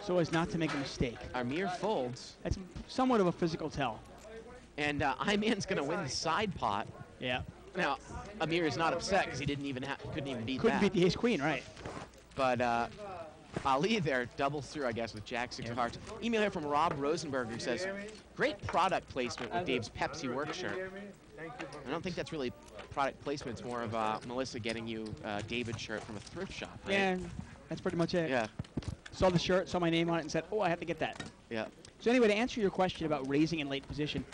so as not to make a mistake. Amir folds, That's somewhat of a physical tell. and Iman's going to win the side pot. Yeah. Now, Amir is not upset because he couldn't even beat Couldn't that. beat the ace-queen, right. But Ali there doubles through, I guess, with Jack 6 of hearts. Email here from Rob Rosenberg who says, great product placement with Dave's Pepsi work shirt. I don't think that's really product placement. It's more of Melissa getting you a David shirt from a thrift shop, right? Yeah, that's pretty much it. Yeah, Saw the shirt, saw my name on it, and said, oh, I have to get that. yeah. So anyway, to answer your question about raising in late position,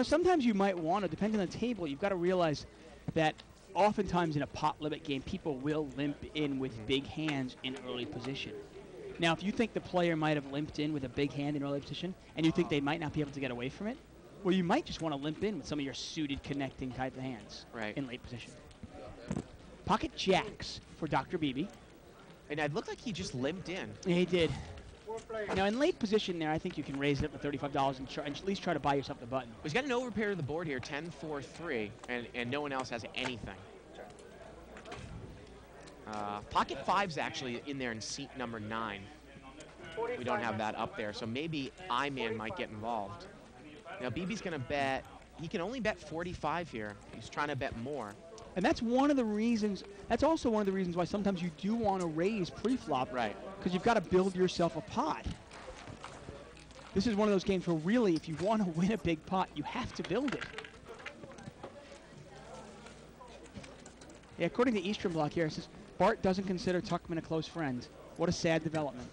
sometimes you might want to, depending on the table, you've got to realize that oftentimes in a pot limit game, people will limp in with big hands in early position. Now, if you think the player might have limped in with a big hand in early position, and you think they might not be able to get away from it, well, you might just want to limp in with some of your suited connecting type of hands Right. in late position. Pocket jacks for Dr. Beebe. And it looked like he just limped in. Yeah, he did. Now, in late position there, I think you can raise it up to $35 and at least try to buy yourself the button. He's got an overpair to the board here, 10-4-3, and no one else has anything. Pocket 5's actually in there in seat number 9. We don't have that up there, so maybe Iman might get involved. Now, BB's going to bet. He can only bet 45 here. He's trying to bet more. And that's one of the reasons, that's also one of the reasons why sometimes you do want to raise pre-flop. Right. Because you've got to build yourself a pot. This is one of those games where really, if you want to win a big pot, you have to build it. Yeah, according to Eastern Block here, it says, Bart doesn't consider Tuckman a close friend. What a sad development.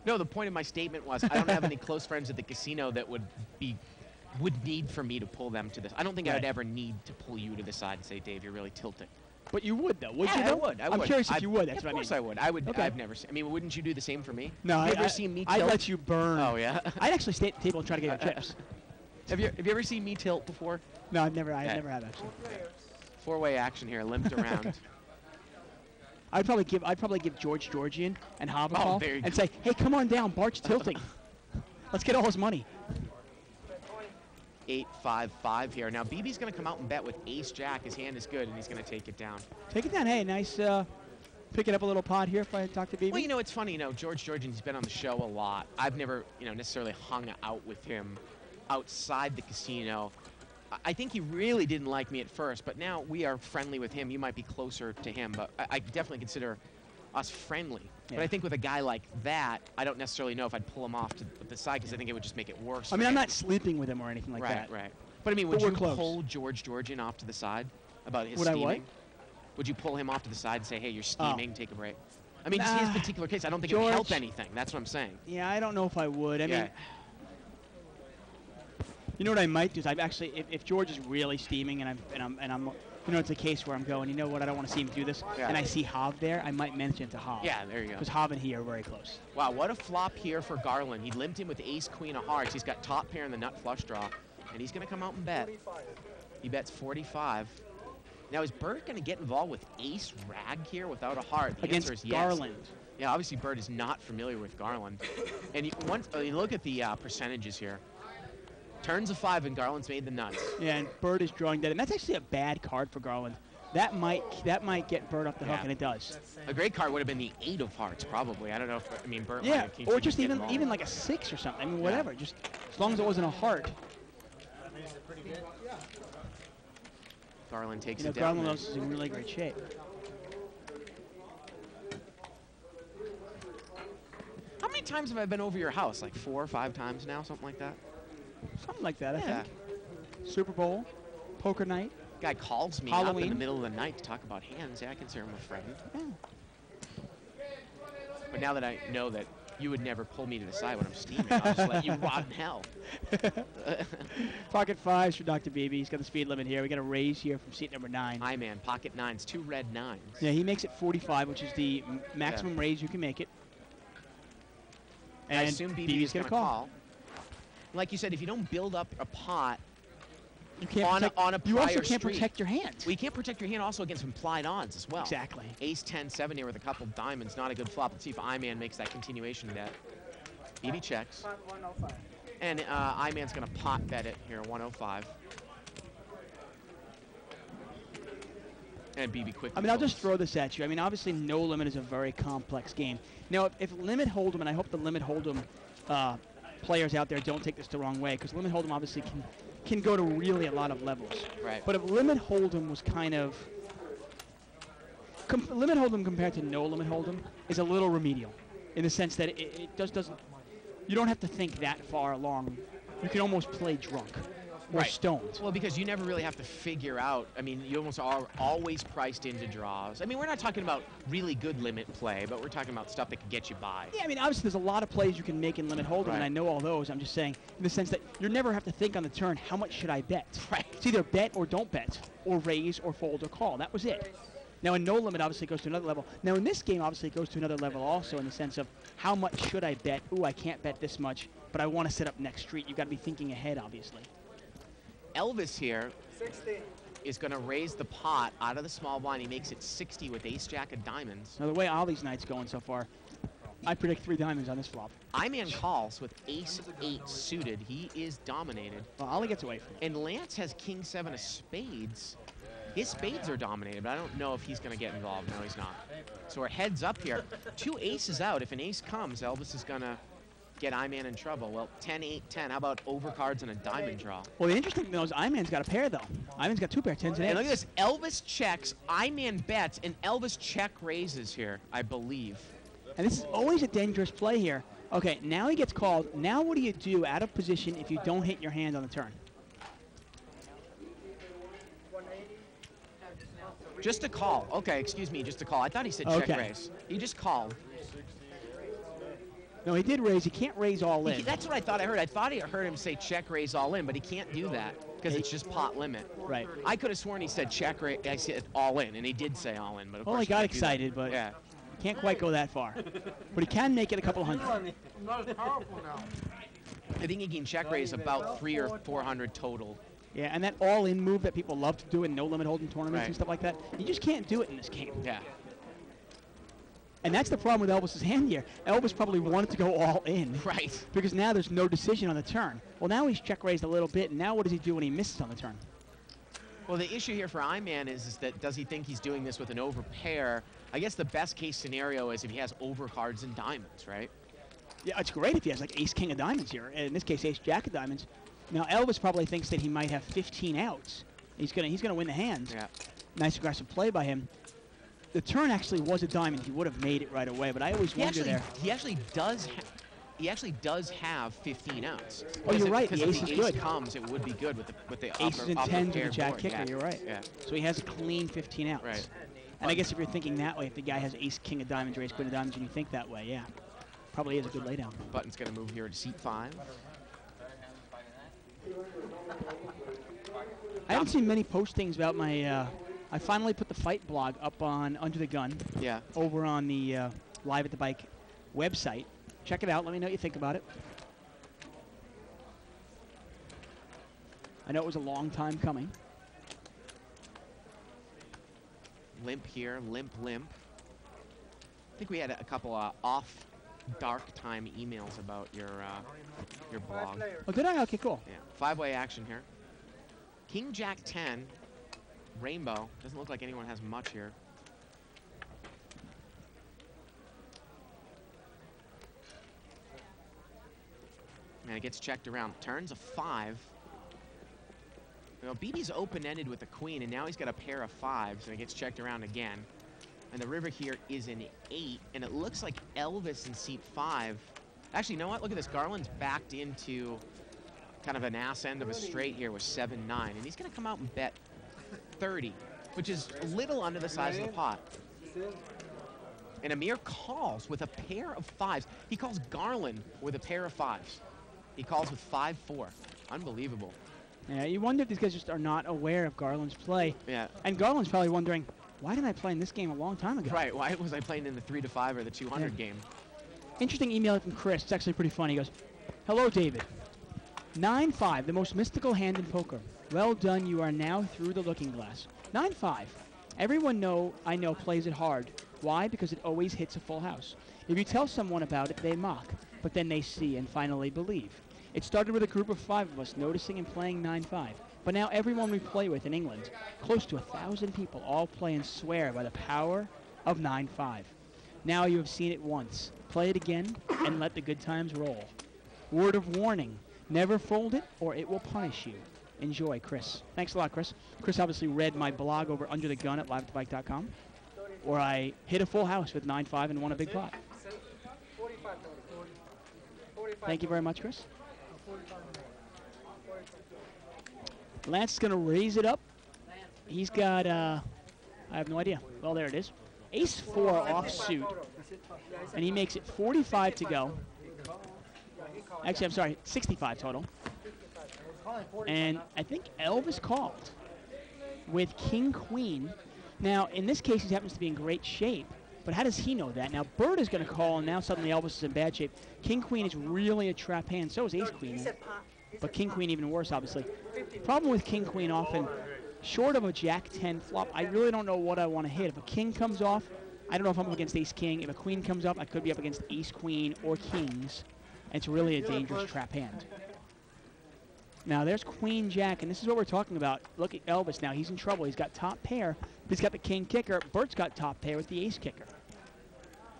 No, the point of my statement was I don't have any close friends at the casino that would need for me to pull them to this. I don't think I would Right. ever need to pull you to the side and say, Dave, you're really tilting. But you would, though, would Yeah, you? I though? would. I'm curious if you would. That's Of what I mean. course I would. I would. Okay. I've never seen. I mean, wouldn't you do the same for me? No, Have you ever I- seen me I'd tilt? let you burn. Oh yeah. I'd actually stay at the table and try to get your chips. Have you ever seen me tilt before? No, I've never Yeah. had actually. Four-way action here, limped around. I'd probably give George Georgian and Hob a Oh, call there you and go. say, hey, come on down, Bart's tilting. Let's get all his money. 8-5-5 here. Now BB's going to come out and bet with Ace Jack. His hand is good, and he's going to take it down. Take it down. Hey, nice picking up a little pot here if I talk to BB. Well, it's funny. George Georgian's been on the show a lot. I've never, necessarily hung out with him outside the casino. I think he really didn't like me at first, but now we are friendly with him. You might be closer to him, but I definitely consider us friendly. Yeah. But I think with a guy like that, I don't necessarily know if I'd pull him off to the side because I think it would just make it worse. I for mean, I'm him. not sleeping with him or anything like right, that. Right. But I mean, But would we're you close. pull George Georgian off to the side? about his Would I steaming? what? Would you pull him off to the side and say, hey, you're steaming, take a break? I mean, just his Nah, particular case, I don't think it would help George- anything. That's what I'm saying. Yeah, I don't know if I would. I Yeah. mean, you know what I might do is I've actually, if George is really steaming and I'm, you know, it's a case where I'm going, you know what, I don't want to see him do this, Yeah. and I see Hav there, I might mention it to Hav. Yeah, there you go. Because Hav and he are very close. Wow, what a flop here for Garland. He limped in with ace, queen of hearts. He's got top pair in the nut flush draw, and he's going to come out and bet. He bets 45. Now, is Bert going to get involved with ace rag here without a heart? The Against answer is yes. Garland. Yeah, obviously Bert is not familiar with Garland. And you look at the percentages here. Turns of 5 and Garland's made the nuts. Yeah, and Bird is drawing dead, and that's actually a bad card for Garland. That might get Bird off the hook, Yeah. and it does. A great card would have been the 8 of hearts, probably. I don't know if, I mean, Bert might Yeah, have king or queen just to get even involved. like a 6 or something. I mean, Yeah. whatever. Just as long as it wasn't a heart. Garland takes You know, it down. Garland there. is in really great shape. How many times have I been over your house? Like 4 or 5 times now, something like that? Something like that, I Yeah. think. Super Bowl, poker night. Guy calls me up in the Halloween. middle of the night to talk about hands. Yeah, I consider him a friend. Yeah. But now that I know that you would never pull me to the side when I'm steaming, I'll just let you rot in hell. Pocket 5s for Dr. Beebe. He's got the speed limit here. We got a raise here from seat number 9. High man, pocket 9s, 2 red 9s. Yeah, he makes it 45, which is the maximum raise you can make it. I And assume BB BB's is going to call. Like you said, if you don't build up a pot You can't on protect, a you also prior can't street. protect your hand. Well, you can't protect your hand also against implied odds as well. Exactly. Ace 10, 7 here with a couple diamonds, not a good flop. Let's see if I-Man makes that continuation bet. BB checks. And I-Man's going to pot bet it here, 105. And BB quickly. I mean, I'll just folds. throw this at you. I mean, obviously, no limit is a very complex game. Now, if limit hold'em, and I hope the limit hold'em players out there don't take this the wrong way, because limit hold'em obviously can go to really a lot of levels. Right. But if limit hold'em was kind of limit hold'em compared to no limit hold'em is a little remedial, in the sense that it doesn't. You don't have to think that far along. You can almost play drunk or Right. stoned. Well, because you never really have to figure out. I mean, you almost are always priced into draws. I mean, we're not talking about really good limit play, but we're talking about stuff that can get you by. Yeah, I mean, obviously there's a lot of plays you can make in limit hold'em, and Right. I know all those. I'm just saying, in the sense that you never have to think on the turn, how much should I bet? Right. It's either bet or don't bet, or raise or fold or call. That was it. Now, in no limit, obviously, it goes to another level. Now, in this game, obviously, it goes to another level also, in the sense of how much should I bet? Ooh, I can't bet this much, but I want to set up next street. You've got to be thinking ahead, obviously. Elvis here 60. is going to raise the pot out of the small blind. He makes it 60 with ace jack of diamonds. Now, the way Ollie's night's going so far, I predict 3 diamonds on this flop. I-Man calls with ace 8 suited. He is dominated. Well, Ollie gets away from it. And Lance has king 7 of spades. His spades are dominated, but I don't know if he's going to get involved. No, he's not. So we're heads up here. 2 aces out. If an ace comes, Elvis is going to get I-Man in trouble. Well, 10, 8, 10. How about overcards and a diamond draw? Well, the interesting thing is I-Man's got a pair, though. I-Man's got 2 pair, 10s and 8s. And look at this. Elvis checks, I-Man bets, and Elvis check raises here, I believe. And this is always a dangerous play here. Okay, now he gets called. Now what do you do out of position if you don't hit your hand on the turn? Just a call. Okay, excuse me, just a call. I thought he said check Okay. raise. He just called. No, he did raise. He can't raise all in. That's what I thought I heard. I thought I heard him say check raise all in, but he can't do that because it's just pot limit. Right. I could have sworn he said check raise. I said all in, and he did say all in, but of Well, course he got can't do that. excited, but Yeah. can't quite go that far. But he can make it a couple hundred. I'm not as powerful now. I think he can check raise about 300 or 400 total. Yeah, and that all-in move that people love to do in no limit hold'em tournaments Right. and stuff like that, you just can't do it in this game. Yeah. And that's the problem with Elvis's hand here. Elvis probably wanted to go all in. Right. Because now there's no decision on the turn. Well, now he's check raised a little bit, and now what does he do when he misses on the turn? Well, the issue here for I-Man is that does he think he's doing this with an overpair? I guess the best case scenario is if he has overcards and diamonds, right? Yeah, it's great if he has like ace king of diamonds here. In this case, ace jack of diamonds. Now Elvis probably thinks that he might have 15 outs. He's gonna win the hand. Yeah. Nice aggressive play by him. The turn actually was a diamond. He would have made it right away, but I always wonder there. He actually does he actually does have 15 outs. Oh, you're right, the Because ace if is the ace good. comes, it would be good with the Aces upper, and upper tens with paired the jack board. kicker. Yeah. You're right. Yeah. So he has a clean 15 outs. Right. And I guess if you're thinking that way, if the guy has ace king of diamonds or ace queen of diamonds, and you think that way, yeah, probably is a good laydown. Button's going to move here to seat 5. I haven't seen many postings about my. I finally put the fight blog up on Under the Gun Yeah. over on the Live at the Bike website. Check it out. Let me know what you think about it. I know it was a long time coming. Limp here, limp. I think we had a couple off dark time emails about your blog. Oh, did I? Okay, cool. Yeah. 5-way action here. King Jack 10. Rainbow. Doesn't look like anyone has much here. And it gets checked around. Turns a 5. You know, BB's open-ended with the queen, and now he's got a pair of 5s, and it gets checked around again. And the river here is an 8, and it looks like Elvis in seat 5. Actually, you know what? Look at this. Garland's backed into kind of an ass end of a straight here with 7-9, and he's going to come out and bet 30, which is a little under the size of the pot. And Amir calls with a pair of 5s. He calls Garland with a pair of 5s. He calls with 5-4. Unbelievable. Yeah, you wonder if these guys just are not aware of Garland's play. Yeah. And Garland's probably wondering, why didn't I play in this game a long time ago? Right. Why was I playing in the 3-5 or the 200 game? Interesting email from Chris. It's actually pretty funny. He goes, hello, David. 9-5, the most mystical hand in poker. Well done. You are now through the looking glass. 9-5. Everyone I know plays it hard. Why? Because it always hits a full house. If you tell someone about it, they mock. But then they see and finally believe. It started with a group of 5 of us noticing and playing 9-5. But now everyone we play with in England, close to 1,000 people, all play and swear by the power of 9-5. Now you have seen it once. Play it again and let the good times roll. Word of warning, never fold it or it will punish you. Enjoy, Chris. Thanks a lot, Chris. Chris obviously read my blog over Under the Gun at liveatthebike.com, where I hit a full house with 9-5 and won a big pot. Thank you very much, Chris. Lance is going to raise it up. He's got, I have no idea. Well, there it is. Ace-4 offsuit. And he makes it 45 to go. Actually, I'm sorry, 65 total. And I think Elvis called with King-Queen. Now, in this case, he happens to be in great shape. But how does he know that? Now, Bird is going to call, and now suddenly Elvis is in bad shape. King-Queen is really a trap hand. So is Ace-Queen. But King-Queen even worse, obviously. Problem with King-Queen often, short of a Jack-10 flop, I really don't know what I want to hit. If a King comes off, I don't know if I'm up against Ace-King. If a Queen comes up, I could be up against Ace-Queen or Kings. And it's really a dangerous trap hand. Now, there's Queen-Jack, and this is what we're talking about. Look at Elvis now. He's in trouble. He's got top pair, but he's got the King kicker. Bert's got top pair with the Ace kicker.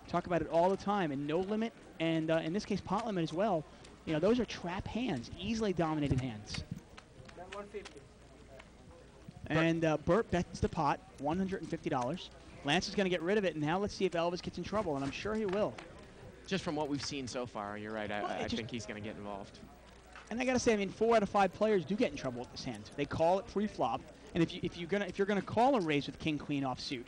Talk about it all the time. And no limit, and in this case, pot limit as well. You know, those are trap hands, easily dominated hands. And Bert bets the pot, $150. Lance is going to get rid of it, and now let's see if Elvis gets in trouble, and I'm sure he will. Just from what we've seen so far, you're right. Well, I think he's going to get involved. And I got to say, I mean, 4 out of 5 players do get in trouble with this hand. They call it pre-flop, and if you're gonna call a raise with King Queen offsuit,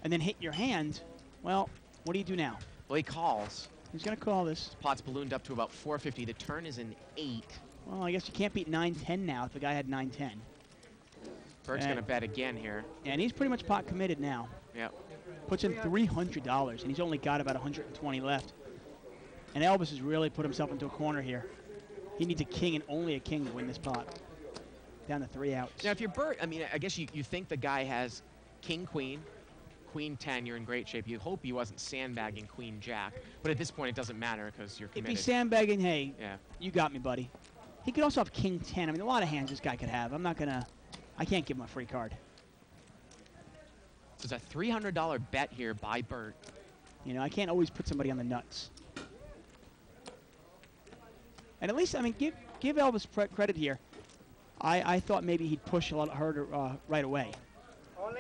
and then hit your hand, well, what do you do now? Well, he calls. He's going to call this. Pot's ballooned up to about 450. The turn is an 8. Well, I guess you can't beat 9-10 now if the guy had 9-10. Bert's going to bet again here. And he's pretty much pot committed now. Yep. Puts in $300, and he's only got about 120 left. And Elvis has really put himself into a corner here. He needs a king and only a king to win this pot. Down to 3 outs. Now, if you're Bert, I mean, I guess you think the guy has King, Queen, Queen 10, you're in great shape. You hope he wasn't sandbagging Queen Jack. But at this point, it doesn't matter because you're committed. If he's sandbagging, hey, yeah, you got me, buddy. He could also have King 10. I mean, a lot of hands this guy could have. I can't give him a free card. So it's a $300 bet here by Bert. You know, I can't always put somebody on the nuts. And at least, I mean, give Elvis credit here. I thought maybe he'd push a lot harder right away.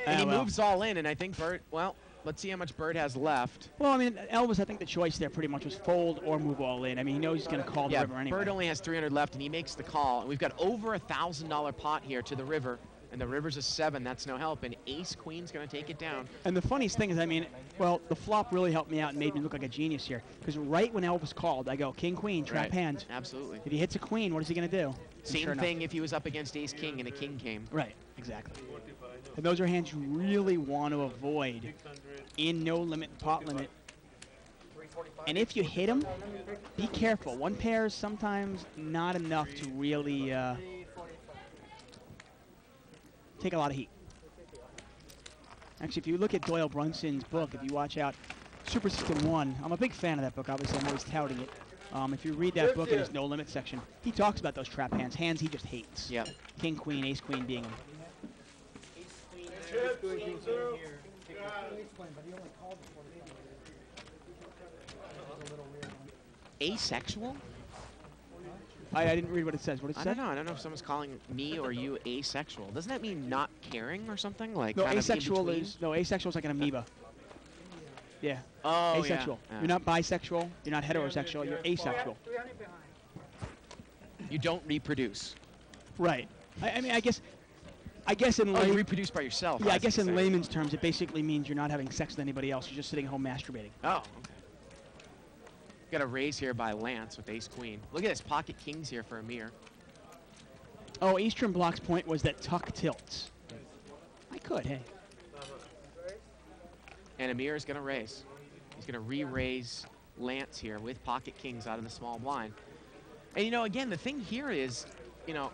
And he moves all in, and I think Bert, well, Let's see how much Bird has left. Well, I mean, Elvis, I think the choice there pretty much was fold or move all in. I mean, he knows he's going to call the Yeah, river anyway. Bird only has 300 left, and he makes the call. And we've got over $1,000 pot here to the river, and the river's a 7. That's no help, and Ace Queen's going to take it down. And the funniest thing is, I mean, well, the flop really helped me out and made me look like a genius here. Because right when Elvis called, I go, King, Queen, trap Right. hand. Absolutely. If he hits a queen, what is he going to do? And Same sure enough- thing if he was up against Ace King and a king came. Right, exactly. And those are hands you really want to avoid in no limit, pot limit. And if you hit them, be careful. One pair is sometimes not enough to really take a lot of heat. Actually, if you look at Doyle Brunson's book, if you watch out Super System 1, I'm a big fan of that book. Obviously, I'm always touting it. If you read that book in his no limit section, he talks about those trap hands, hands he just hates. Yep. King, Queen, Ace, Queen being them. Asexual? I didn't read what it says. What it I said? don't know. I don't know if someone's calling me or you asexual. Doesn't that mean not caring or something? Like No, kind of in asexual between? is asexual is like an amoeba. Yeah. Oh, Asexual. Yeah. You're not bisexual. You're not heterosexual. You're asexual. You don't reproduce. Right. I mean, I guess in Oh, you lay- reproduce by yourself. yeah, I was guess gonna in say. layman's terms, it basically means you're not having sex with anybody else. You're just sitting home masturbating. Oh, okay. Got a raise here by Lance with Ace Queen. Look at this pocket kings here for Amir. Oh, Eastern Block's point was that tuck tilts. I could, hey. And Amir is going to raise. He's going to re-raise Lance here with pocket kings out of the small blind. And, you know, again, the thing here is, you know,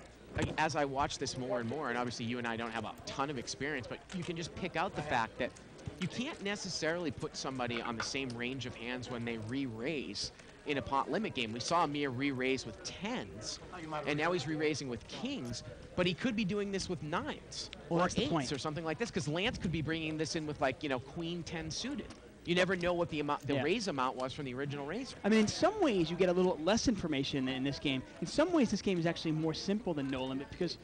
as I watch this more and more, and obviously you and I don't have a ton of experience, but you can just pick out the fact that you can't necessarily put somebody on the same range of hands when they re-raise in a pot limit game. We saw Amir re-raise with 10s, and now he's re-raising with kings, but he could be doing this with 9s Well, or that's the 8s point. or something like this, because Lance could be bringing this in with, like, you know, queen 10 suited. You never know what the amount, the Yeah. raise amount was from the original raiser. I mean, in some ways, you get a little less information in this game. In some ways, this game is actually more simple than No Limit because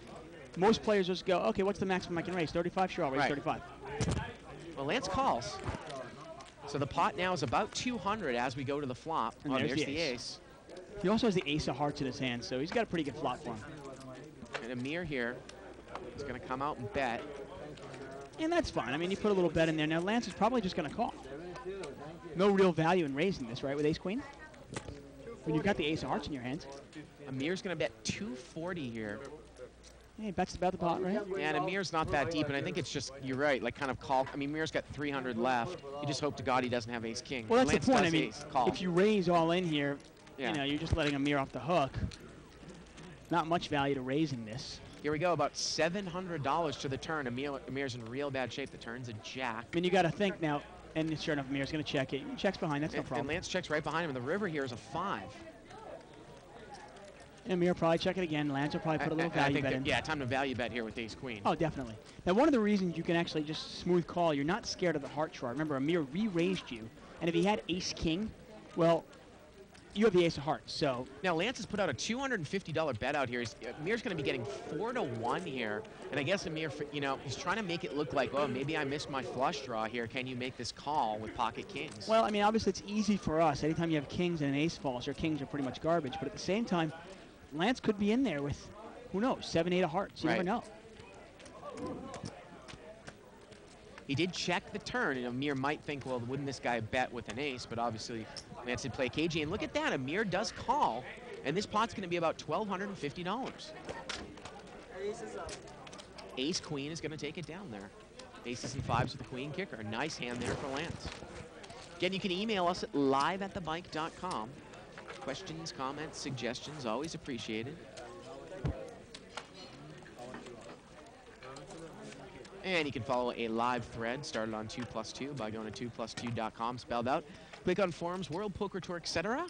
most players just go, okay, what's the maximum I can raise? 35? Sure, I'll raise Right. 35. Well, Lance calls. So the pot now is about 200 as we go to the flop. And Oh, there's there's the the ace. ace. He also has the ace of hearts in his hand, so he's got a pretty good flop for him. And Amir here is going to come out and bet. And that's fine. I mean, you put a little bet in there. Now, Lance is probably just going to call. No real value in raising this, right, with ace-queen? When you've got the ace of hearts in your hands. Amir's going to bet 240 here. Yeah, he bets about the pot, right? And Amir's not that deep, and I think it's just, you're right, like kind of call. I mean, Amir's got 300 left. You just hope to God he doesn't have ace-king. Well, that's Lance the point. I does mean, ace, call. if you raise all in here, Yeah. you know, you're just letting Amir off the hook. Not much value to raising this. Here we go, about $700 to the turn. Amir's in real bad shape. The turn's a jack. I mean, you got to think now, and sure enough, Amir's going to check it. He checks behind, that's no And problem. Lance checks right behind him, and the river here is a 5. And Amir will probably check it again. Lance will probably put a little I value think bet that- in. yeah, time to value bet here with ace-queen. Oh, definitely. Now, one of the reasons you can actually just smooth call, you're not scared of the heart chart. Remember, Amir re-raised you, and if he had ace-king, well, you have the ace of hearts, so Now, Lance has put out a $250 bet out here. Amir's going to be getting 4-1 here. And I guess Amir, you know, he's trying to make it look like, oh, maybe I missed my flush draw here. Can you make this call with pocket kings? well, I mean, obviously it's easy for us. Anytime you have kings and an ace falls, your kings are pretty much garbage. But at the same time, Lance could be in there with, who knows, 7, 8 of hearts. You never Right. know. He did check the turn, and Amir might think, well, wouldn't this guy bet with an ace? But obviously, Lance did play KG. And look at that, Amir does call, and this pot's going to be about $1,250. Ace-queen is going to take it down there. Aces and 5s with the queen kicker. Nice hand there for Lance. Again, you can email us at live@thebike.com. Questions, comments, suggestions, always appreciated. And you can follow a live thread started on 2+2 by going to 2plus2.com, spelled out. Click on forums, World Poker Tour, etc.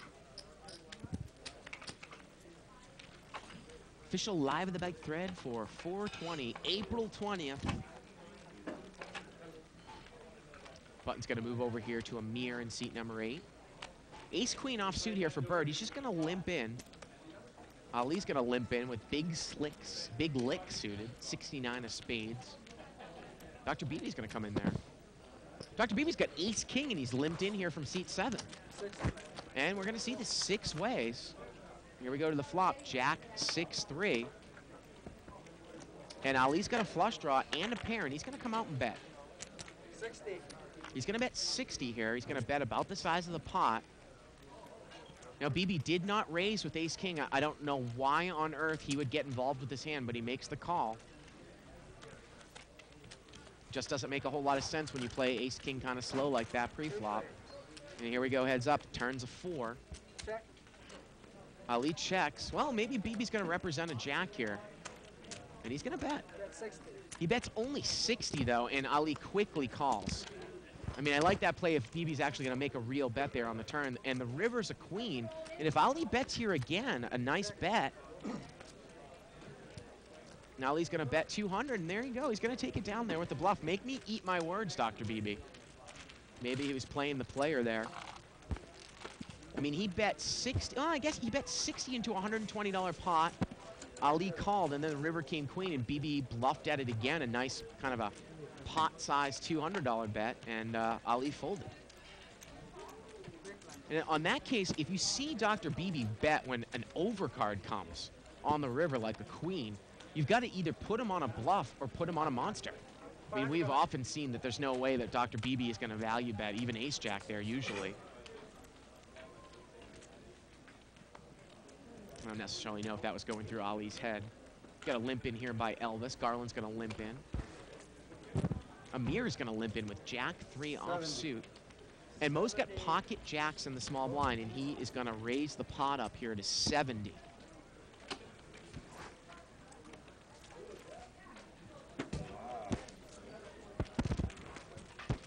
Official Live at the Bike thread for 420, April 20th. Button's going to move over here to Amir in seat number 8. Ace-queen offsuit here for Bird. He's just going to limp in. Ali's going to limp in with big lick suited, 69 of spades. Dr. Beatty's going to come in there. Dr. Beebe's got ace king, and he's limped in here from seat 7. And we're going to see the 6 ways. Here we go to the flop. Jack 6-3. And Ali's got a flush draw and a pair, and he's going to come out and bet. 60. He's going to bet 60 here. He's going to bet about the size of the pot. Now, BB did not raise with ace-king. I don't know why on earth he would get involved with this hand, but he makes the call. Just doesn't make a whole lot of sense when you play ace-king kind of slow like that pre-flop. And here we go, heads up. Turns a 4. Check. Ali checks. Well, maybe BB's going to represent a jack here. And he's going to bet. That's 60. He bets only 60, though, and Ali quickly calls. I mean, I like that play if BB's actually going to make a real bet there on the turn. And the river's a queen. And if Ali bets here again, a nice bet. Now Ali's going to bet 200, and there you go. He's going to take it down there with the bluff. Make me eat my words, Dr. BB. Maybe he was playing the player there. I mean, he bet 60. Oh, I guess he bet 60 into a $120 pot. Ali called, and then the river came queen, and BB bluffed at it again. A nice kind of a pot-sized $200 bet, and Ali folded. And on that case, if you see Dr. BB bet when an overcard comes on the river like a queen, you've got to either put him on a bluff or put him on a monster. I mean, we've often seen that there's no way that Dr. BB is going to value bet, even ace-jack there usually. I don't necessarily know if that was going through Ali's head. Got a limp in here by Elvis. Garland's going to limp in. Amir's going to limp in with Jack 3 offsuit. And Mo's got pocket jacks in the small blind, and he is going to raise the pot up here to 70.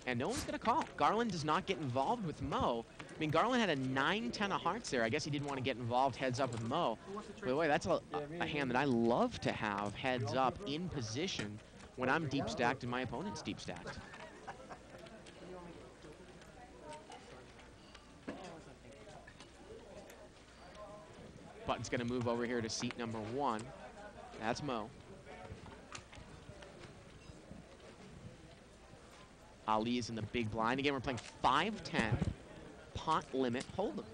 And no one's going to call. Garland does not get involved with Mo. I mean, Garland had a 9-10 of hearts there. I guess he didn't want to get involved heads up with Mo. By the way, that's a hand that I love to have heads up in position when I'm deep stacked and my opponent's deep stacked. Button's going to move over here to seat number 1. That's Mo. Ali is in the big blind. Again, we're playing 5-10. Pot limit, hold them.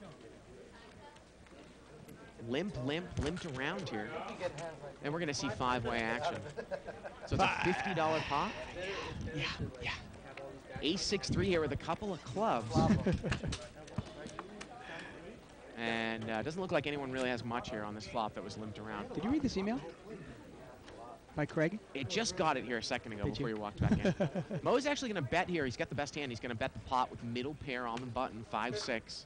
Limped around here. And we're going to see 5-way action. So it's a $50 pot. Yeah. Ace 6-3 here with a couple of clubs. And it doesn't look like anyone really has much here on this flop that was limped around. Did you read this email? By Craig? It just got it here a second ago before you walked back in. Mo's actually going to bet here. He's got the best hand. He's going to bet the pot with middle pair on the button, 5-6.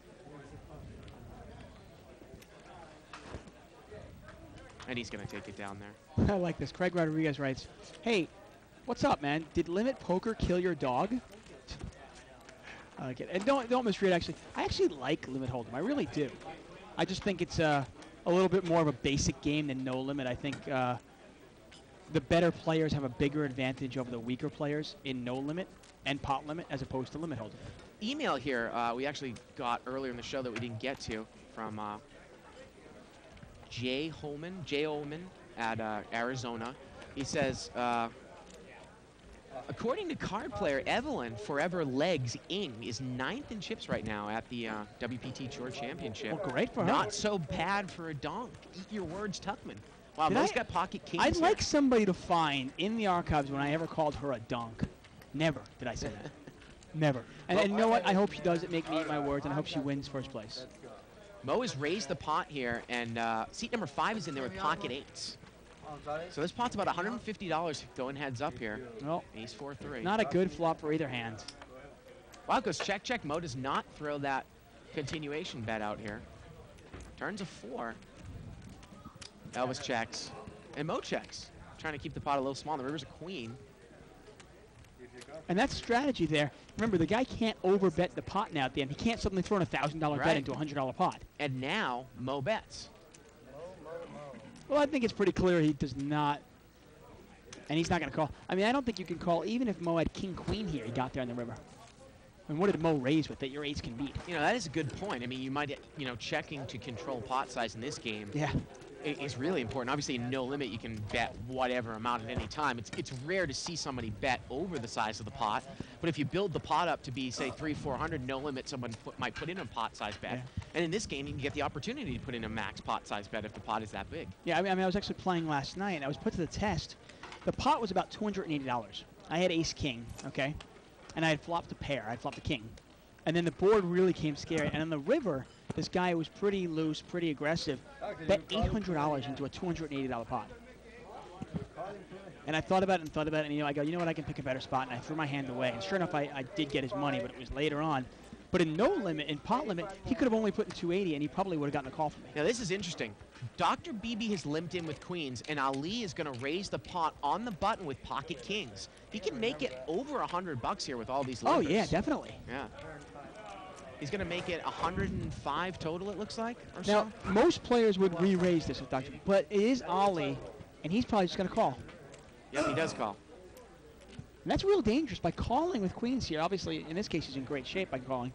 And he's going to take it down there. I like this. Craig Rodriguez writes, hey, what's up, man? Did limit poker kill your dog? I like it. And don't misread, actually. I actually like limit hold'em. I really do. I just think it's a little bit more of a basic game than no limit. I think the better players have a bigger advantage over the weaker players in no limit and pot limit as opposed to limit hold'em. Email here we actually got earlier in the show that we didn't get to from Jay Holman at Arizona. He says, according to card player Evelyn Forever Legs Ing is 9th in chips right now at the WPT Tour Championship. Well, great for her. Not so bad for a donk. Eat your words, Tuckman. Wow, Mo's got pocket kings. I'd like somebody to find in the archives when I ever called her a donk. Never did I say that. Never. And you know what? I hope she doesn't make me eat my words, and I hope she wins first place. Mo has raised the pot here, and seat number 5 is in there with pocket 8s. So this pot's about $150 going heads up here. Well, Ace 4-3. not a good flop for either hand. Wow, it goes check, check. Mo does not throw that continuation bet out here. Turns a 4. Elvis checks. And Mo checks. Trying to keep the pot a little small. The river's a queen. And that's strategy there. Remember, the guy can't overbet the pot now at the end. He can't suddenly throw in a $1,000 bet into a $100 pot. And now Mo bets. Well, I think it's pretty clear he does not. And he's not going to call. I mean, I don't think you can call, even if Mo had king-queen here, he got there in the river. I mean, what did Mo raise with that your ace can beat? You know, that is a good point. I mean, you might, checking to control pot size in this game. Yeah. is really important. Obviously, in no limit, you can bet whatever amount at any time. It's rare to see somebody bet over the size of the pot, but if you build the pot up to be, say, 300-400, no limit, someone might put in a pot size bet. Yeah. And in this game, you can get the opportunity to put in a max pot size bet if the pot is that big. Yeah, I mean, I was actually playing last night, and I was put to the test. The pot was about $280. I had ace-king, okay? And I had flopped a pair. I had flopped a king. And then the board really came scary. And on the river, this guy was pretty loose, pretty aggressive, bet $800 into a $280 pot. And I thought about it and thought about it, and I go, you know what, I can pick a better spot, and I threw my hand away. And sure enough, I did get his money, but it was later on. But in no limit, in pot limit, he could have only put in 280, and he probably would have gotten a call from me. Now, this is interesting. Dr. BB has limped in with queens, and Ali is going to raise the pot on the button with pocket kings. He can make it over $100 here with all these limpers. Oh, yeah, definitely. Yeah. He's going to make it 105 total, it looks like, or so. Now, most players would re-raise this with Dr. But it is Ali, and he's probably just going to call. Yep, he does call. And that's real dangerous by calling with queens here. Obviously, in this case, he's in great shape by calling.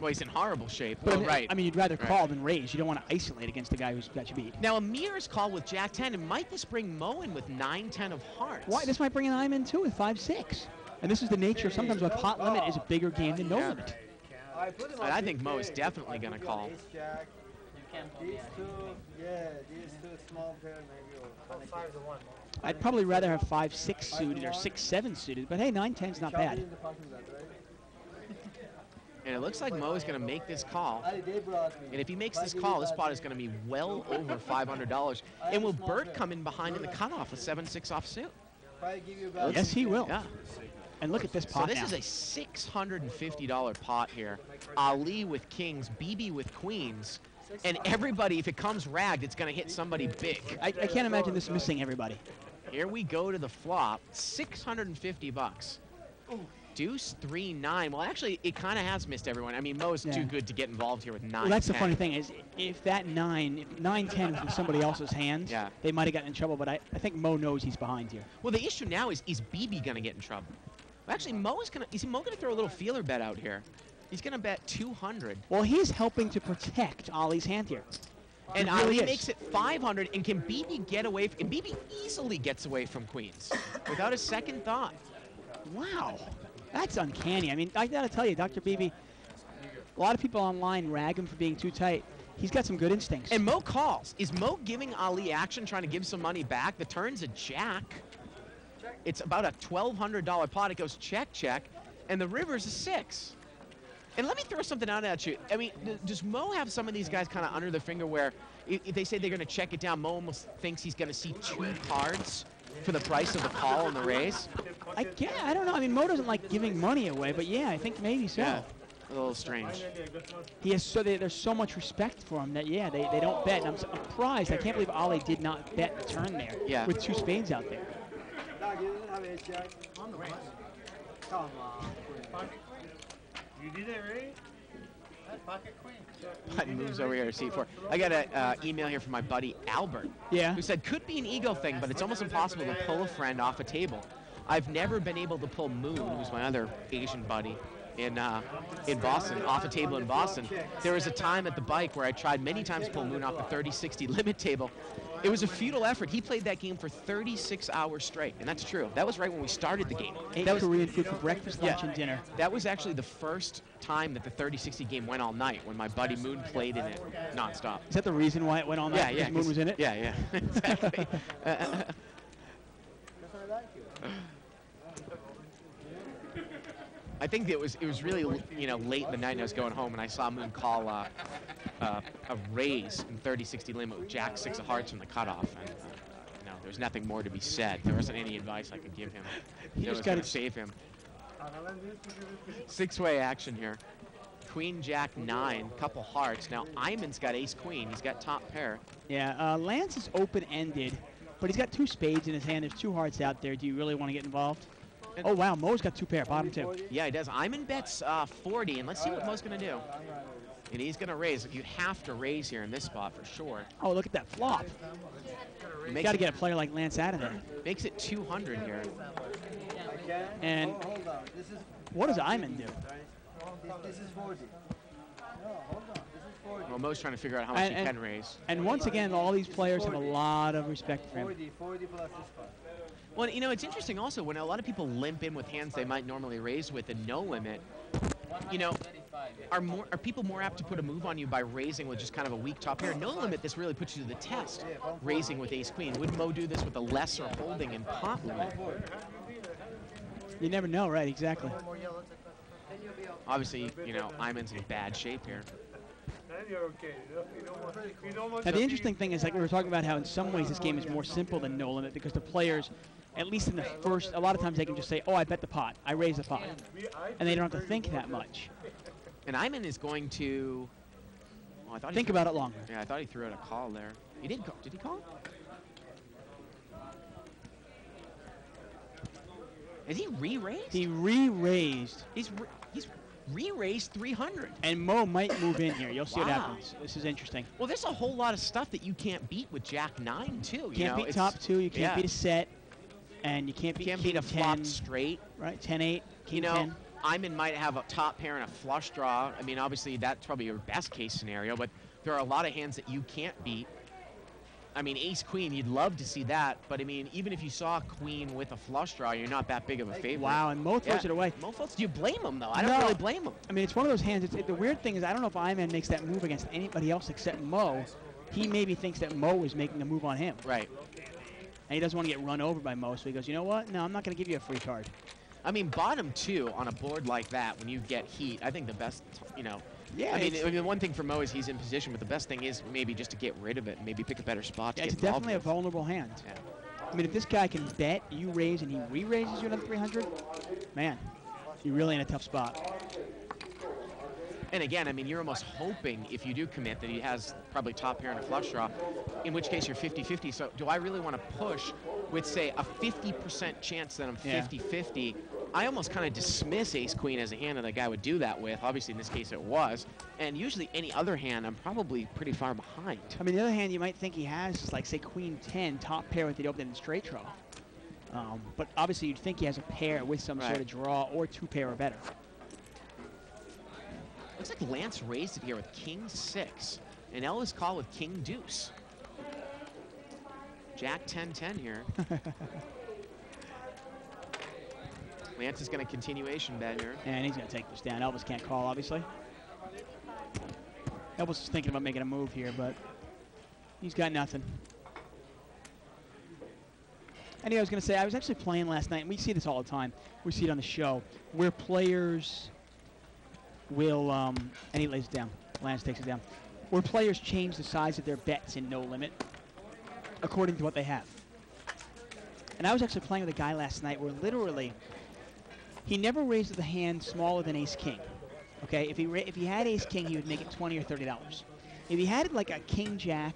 Well, he's in horrible shape. But Oh, right. I mean, you'd rather Right. call than raise. You don't want to isolate against the guy who's got you beat. Now, Amir's call with Jack 10, and might this bring Mo in with 9-10 of hearts? Why? This might bring an I'm in too with 5-6. And this is the nature of sometimes a pot limit is a bigger game than no Yeah. limit. I think Mo is definitely going to call. Ace jack. These two, yeah, these two small pair maybe. Or 5 to 1. I'd probably rather have 5-6 suited or 6-7 suited. But hey, 9-10's not bad. And it looks like Mo is going to make this call. And if he makes this call, this pot is going to be well over $500. And will Bert come in behind in the cutoff with 7-6 offsuit? Yes, he will. Yeah. And look at this So pot this now. is a $650 pot here. Ali with kings, BB with queens. And everybody, if it comes ragged, it's going to hit somebody big. I can't imagine this missing everybody. Here we go to the flop. $650. Deuce 3-9. Well, actually, it kind of has missed everyone. I mean, Mo's Yeah. too good to get involved here with 9. Well, that's the funny thing is if that 9-10 was in somebody else's hand, Yeah. they might have gotten in trouble. But I think Mo knows he's behind here. Well, the issue now is BB going to get in trouble? Well, actually, Mo is going to throw a little feeler bet out here. He's going to bet 200. Well, he's helping to protect Ollie's hand here. And He really Ali is. makes it 500, and can BB get away? And BB easily gets away from queens without a second thought. Wow. That's uncanny. I mean, I got to tell you, Dr. Beebe, a lot of people online rag him for being too tight. He's got some good instincts. And Mo calls. Is Mo giving Ali action, trying to give some money back? The turn's a jack. It's about a $1,200 pot. It goes check, check, and the river's a 6. And let me throw something out at you. I mean, does Mo have some of these guys kind of under their finger where if they say they're going to check it down, Mo almost thinks he's going to see 2 cards for the price of the call and the raise? I don't know. I mean, Mo doesn't like giving money away, but yeah, I think maybe so. Yeah, a little strange. He has there's so much respect for him that, yeah, they don't bet. And I'm surprised. I can't believe Ali did not bet the turn there Yeah. with 2 spades out there. You didn't have ace jack. Come on. You did it, right? That pocket queen. Button moves over here to C4. I got an email here from my buddy Albert, Yeah. who said, could be an ego thing, but it's almost impossible to pull a friend off a table. I've never been able to pull Moon, who's my other Asian buddy, in Boston, off a table in Boston. There was a time at the bike where I tried many times to pull Moon off the 30-60 limit table. It was a futile effort. He played that game for 36 hours straight, and that's true. That was right when we started the game. Ate That was, Korean food for breakfast, lunch, and dinner. that was actually the first time that the 30-60 game went all night, when my buddy Moon played in it nonstop. Is that the reason why it went on Yeah, that? yeah. Because Moon was in it? Yeah, yeah, exactly. I think it was really late in the night, and I was going home, and I saw Moon call a raise in 30-60 limit with Jack 6 of hearts from the cutoff, and there's nothing more to be said. There wasn't any advice I could give him. You That just was going gotta to save him. 6-way action here. Queen, Jack, 9, couple hearts. Now Iman's got ace, queen. He's got top pair. Yeah, Lance is open-ended, but he's got 2 spades in his hand. There's 2 hearts out there. Do you really want to get involved? And- Oh, wow, Mo's got 2 pair, bottom 2. Yeah, he does. Iman bets 40, and let's see what Mo's going to do. And he's going to raise. You have to raise here in this spot for sure. Oh, look at that flop. You got to get a player like Lance out of there. Makes it 200 here. And Hold on. This is what does Iman do? this is 40. hold on. This is 40. Well, Mo's trying to figure out how much he And- can raise. And once again, all these players have a lot of respect for him. 40 plus this part. Well, you know, it's interesting also when a lot of people limp in with hands they might normally raise with and no limit. You know, 135. are people more apt to put a move on you by raising with just kind of a weak top pair? No limit, this really puts you to the test. Raising with ace queen. Would Mo do this with a lesser holding and pot limit? You never know, right? Exactly. Obviously, you know, Iman's in bad shape here. Then you're okay. You don't want Now, to the interesting thing is, like we were talking about, how in some ways this game is more simple than no limit because the players, at least in the first, a lot of times they can just say, oh, I bet the pot, I raise the pot, and they don't have to think that much. And Iman is going to... Oh, I thought Think about it longer. Yeah, I thought he threw out a call there. He did call. Did he call? Has he re-raised? He re-raised, He's re-raised 300. and Mo might move in here. You'll see what Wow. happens. This is interesting. Well, there's a whole lot of stuff that you can't beat with Jack 9 too. You Can't know, beat it's- top two, you can't yeah. beat a set, and you can't beat Can't king beat a flop 10, straight. right? 10-8, king You know, 10. Iman might have a top pair and a flush draw. I mean, obviously that's probably your best case scenario, but there are a lot of hands that you can't beat. I mean, ace queen, you'd love to see that, but I mean, even if you saw queen with a flush draw, you're not that big of a favorite. Wow, and Mo throws it away. Mo folds, do you blame him though? I don't No. really blame him. I mean, it's one of those hands. The weird thing is, I don't know if Iman makes that move against anybody else except Mo. He maybe thinks that Mo is making a move on him, Right. and he doesn't want to get run over by Mo, so he goes, you know what? No, I'm not going to give you a free card. I mean, bottom two on a board like that, when you get heat, I think the best, you know. Yeah, I mean, it's- the one thing for Mo is he's in position, but the best thing is maybe just to get rid of it and maybe pick a better spot to It's get involved definitely a with. vulnerable hand. Yeah. I mean, if this guy can bet, you raise, and he re-raises you another 300, man, you're really in a tough spot. And again, I mean, you're almost hoping if you do commit that he has probably top pair and a flush draw, in which case you're 50-50. So do I really want to push with, say, a 50% chance that I'm Yeah. 50-50? I almost kind of dismiss ace queen as a hand that a guy would do that with. Obviously, in this case, it was. And usually any other hand, I'm probably pretty far behind. I mean, the other hand you might think he has is like, say, queen 10, top pair with the open and straight draw. But obviously, you'd think he has a pair with some sort Right. of draw or two pair or better. Looks like Lance raised it here with king 6. And Ellis call with king deuce. Jack 10-10 here. Lance is going to continuation bet here. And he's going to take this down. Elvis can't call, obviously. Elvis is thinking about making a move here, but he's got nothing. Anyway, I was going to say, I was actually playing last night, and we see this all the time. We see it on the show, where players will, and he lays it down. Lance takes it down. Where players change the size of their bets in no limit according to what they have. And I was actually playing with a guy last night where literally he never raised the hand smaller than ace king. Okay, if he had ace king, he would make it $20 or $30. If he had like a king jack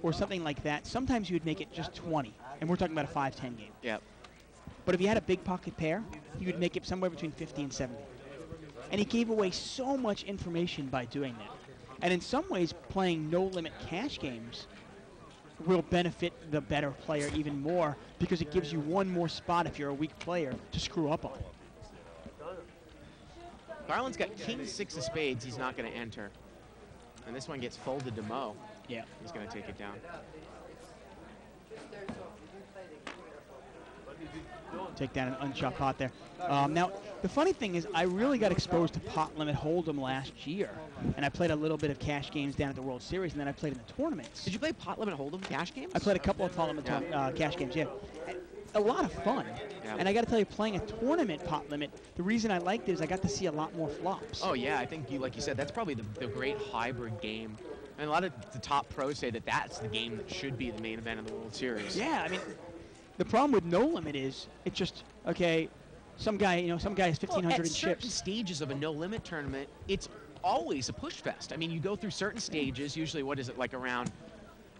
or something like that, sometimes he would make it just 20. And we're talking about a 5-10 game. Yep. But if he had a big pocket pair, he would make it somewhere between 50 and 70. And he gave away so much information by doing that. And in some ways, playing no-limit cash games will benefit the better player even more because it gives you one more spot if you're a weak player to screw up on. Garland's got king 6 of spades he's not going to enter. And this one gets folded to Mo. Yeah. He's going to take it down. Take down an unshot pot there. Now, the funny thing is, I really got exposed to pot limit hold'em last year, and I played a little bit of cash games down at the World Series, and then I played in the tournaments. Did you play pot limit hold'em cash games? I played a couple of pot limit cash games, yeah. A lot of fun. Yeah. And I got to tell you, playing a tournament pot limit, the reason I liked it is I got to see a lot more flops. Oh yeah, I think like you said, that's probably the great hybrid game. And a lot of the top pros say that that's the game that should be the main event of the World Series. Yeah, I mean, the problem with no limit is it's just, okay, some guy has 1,500 at in certain chips. stages of a no-limit tournament, it's always a push fest. I mean, you go through certain stages, usually what is it, like around,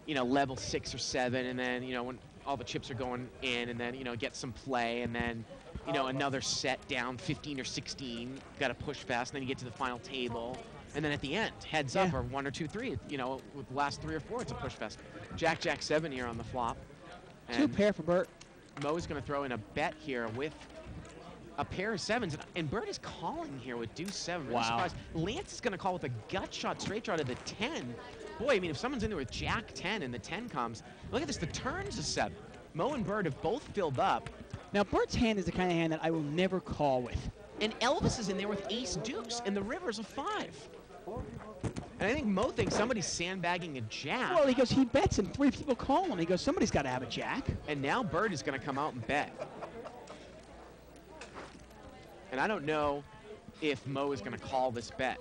level 6 or 7, and then, when all the chips are going in, and then, get some play, and then, another set down 15 or 16, got a push fest, and then you get to the final table. And then at the end, heads up, Yeah. or 1 or 2, 3, with the last 3 or 4, it's a push fest. Jack 7 here on the flop. Two And pair for Bert. Mo's going to throw in a bet here with a pair of sevens, and Bert is calling here with deuce seven. Really Wow. surprised. Lance is going to call with a gut shot straight draw to the 10. Boy, I mean, if someone's in there with jack 10 and the 10 comes, look at this, the turn's a 7. Mo and Bert have both filled up, Now, Bert's hand is the kind of hand that I will never call with. and Elvis is in there with ace deuce, and the river's a 5. And I think Mo thinks somebody's sandbagging a jack, Well, he goes, he bets and 3 people call him. He goes, somebody's got to have a jack. and now Bert is going to come out and bet. And I don't know if Mo is going to call this bet.